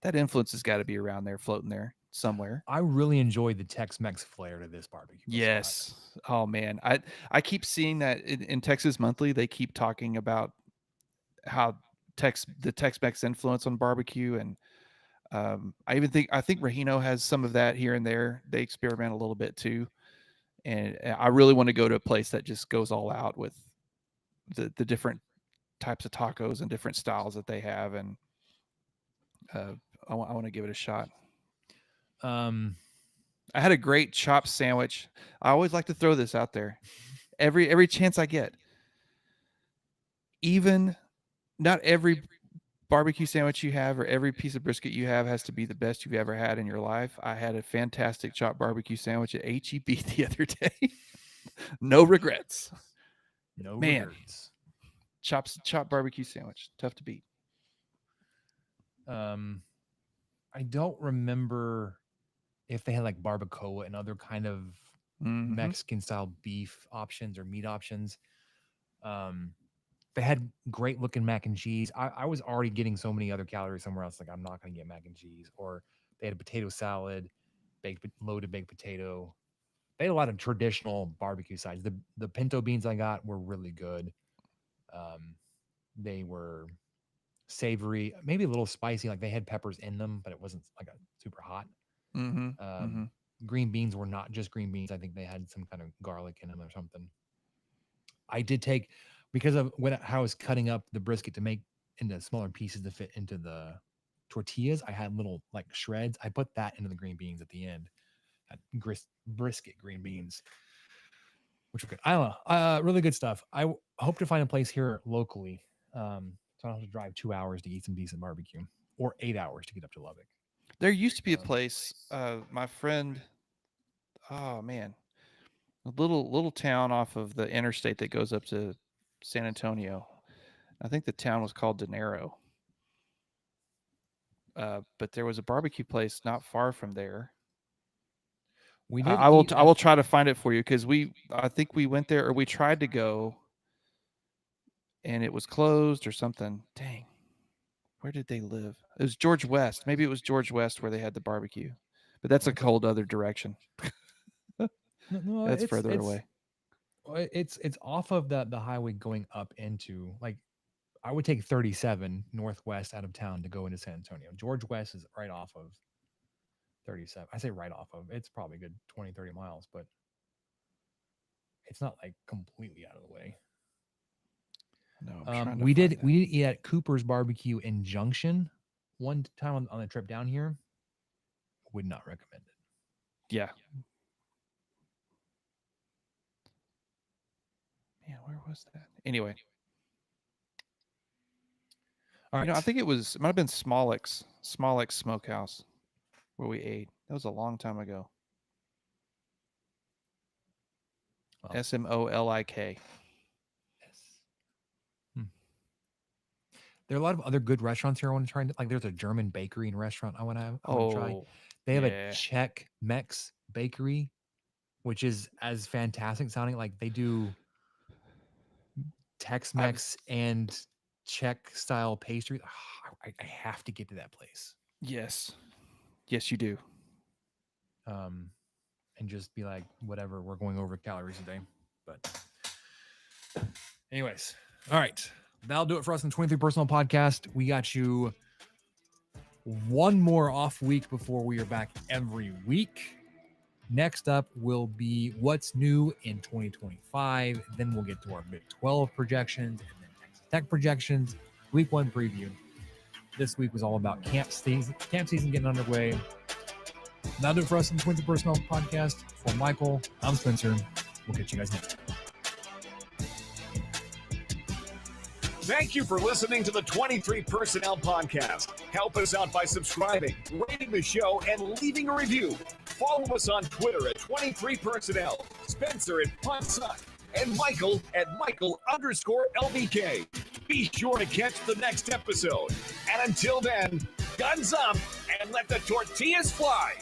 that influence has got to be around there, floating there somewhere. I really enjoyed the Tex-Mex flair to this barbecue. Yes. Oh man, I keep seeing that in Texas Monthly. They keep talking about how the Tex-Mex influence on barbecue, and I think Regino has some of that here and there. They experiment a little bit too, and I really want to go to a place that just goes all out with the different types of tacos and different styles that they have, and I want to give it a shot. I had a great chopped sandwich. I always like to throw this out there every chance I get. Even not every barbecue sandwich you have or every piece of brisket you have has to be the best you've ever had in your life. I had a fantastic chopped barbecue sandwich at HEB the other day. No regrets. No regrets. Chopped barbecue sandwich. Tough to beat. I don't remember if they had like barbacoa and other kind of Mexican style beef options or meat options. They had great looking mac and cheese. I was already getting so many other calories somewhere else. Like, I'm not going to get mac and cheese. Or they had a potato salad, loaded baked potato. They had a lot of traditional barbecue sides. The pinto beans I got were really good. They were savory, maybe a little spicy. Like they had peppers in them, but it wasn't like a super hot. Green beans were not just green beans. I think they had some kind of garlic in them or something. I did take, because of how I was cutting up the brisket to make into smaller pieces to fit into the tortillas, I had little like shreds. I put that into the green beans at the end. Brisket green beans, which were good. I don't know. Really good stuff. I hope to find a place here locally. So I don't have to drive 2 hours to eat some decent barbecue, or 8 hours to get up to Lubbock. There used to be a place, my friend, oh man, a little town off of the interstate that goes up to San Antonio. I think the town was called De Niro. But there was a barbecue place not far from there. I will try to find it for you, because I think we went there, or we tried to go and it was closed or something. Dang. Where did they live? It was George West. Maybe it was George West where they had the barbecue. But that's a whole other direction. No, that's further away. It's off of the highway going up into, like, I would take 37 northwest out of town to go into San Antonio. George West is right off of 37. I say right off of. It's probably a good 20, 30 miles, but it's not like completely out of the way. No, we did eat at Cooper's Barbecue in Junction one time on the trip down here. Would not recommend it. Yeah. Man, where was that? Anyway. All right. I think it might have been Smolleck's Smokehouse where we ate. That was a long time ago. Well, Smolik. There are a lot of other good restaurants here I want to try. Like there's a German bakery and restaurant I want to try. Oh, They have yeah. a Czech Mex bakery, which is as fantastic sounding. Like they do Tex-Mex and Czech style pastry. I have to get to that place. Yes, you do. And just be like, whatever, we're going over calories today. But anyways, all right. That'll do it for us in the 23 Personal Podcast. We got you one more off week before we are back every week. Next up will be what's new in 2025. Then we'll get to our Big 12 projections and then Texas Tech projections, week 1 preview. This week was all about camp season getting underway. That'll do it for us in the 23 Personnel Podcast. For Michael, I'm Spencer. We'll catch you guys next time. Thank you for listening to the 23 Personnel Podcast. Help us out by subscribing, rating the show, and leaving a review. Follow us on Twitter at 23 Personnel, Spencer at PodSuck, and Michael at Michael_LBK. Be sure to catch the next episode. And until then, guns up and let the tortillas fly.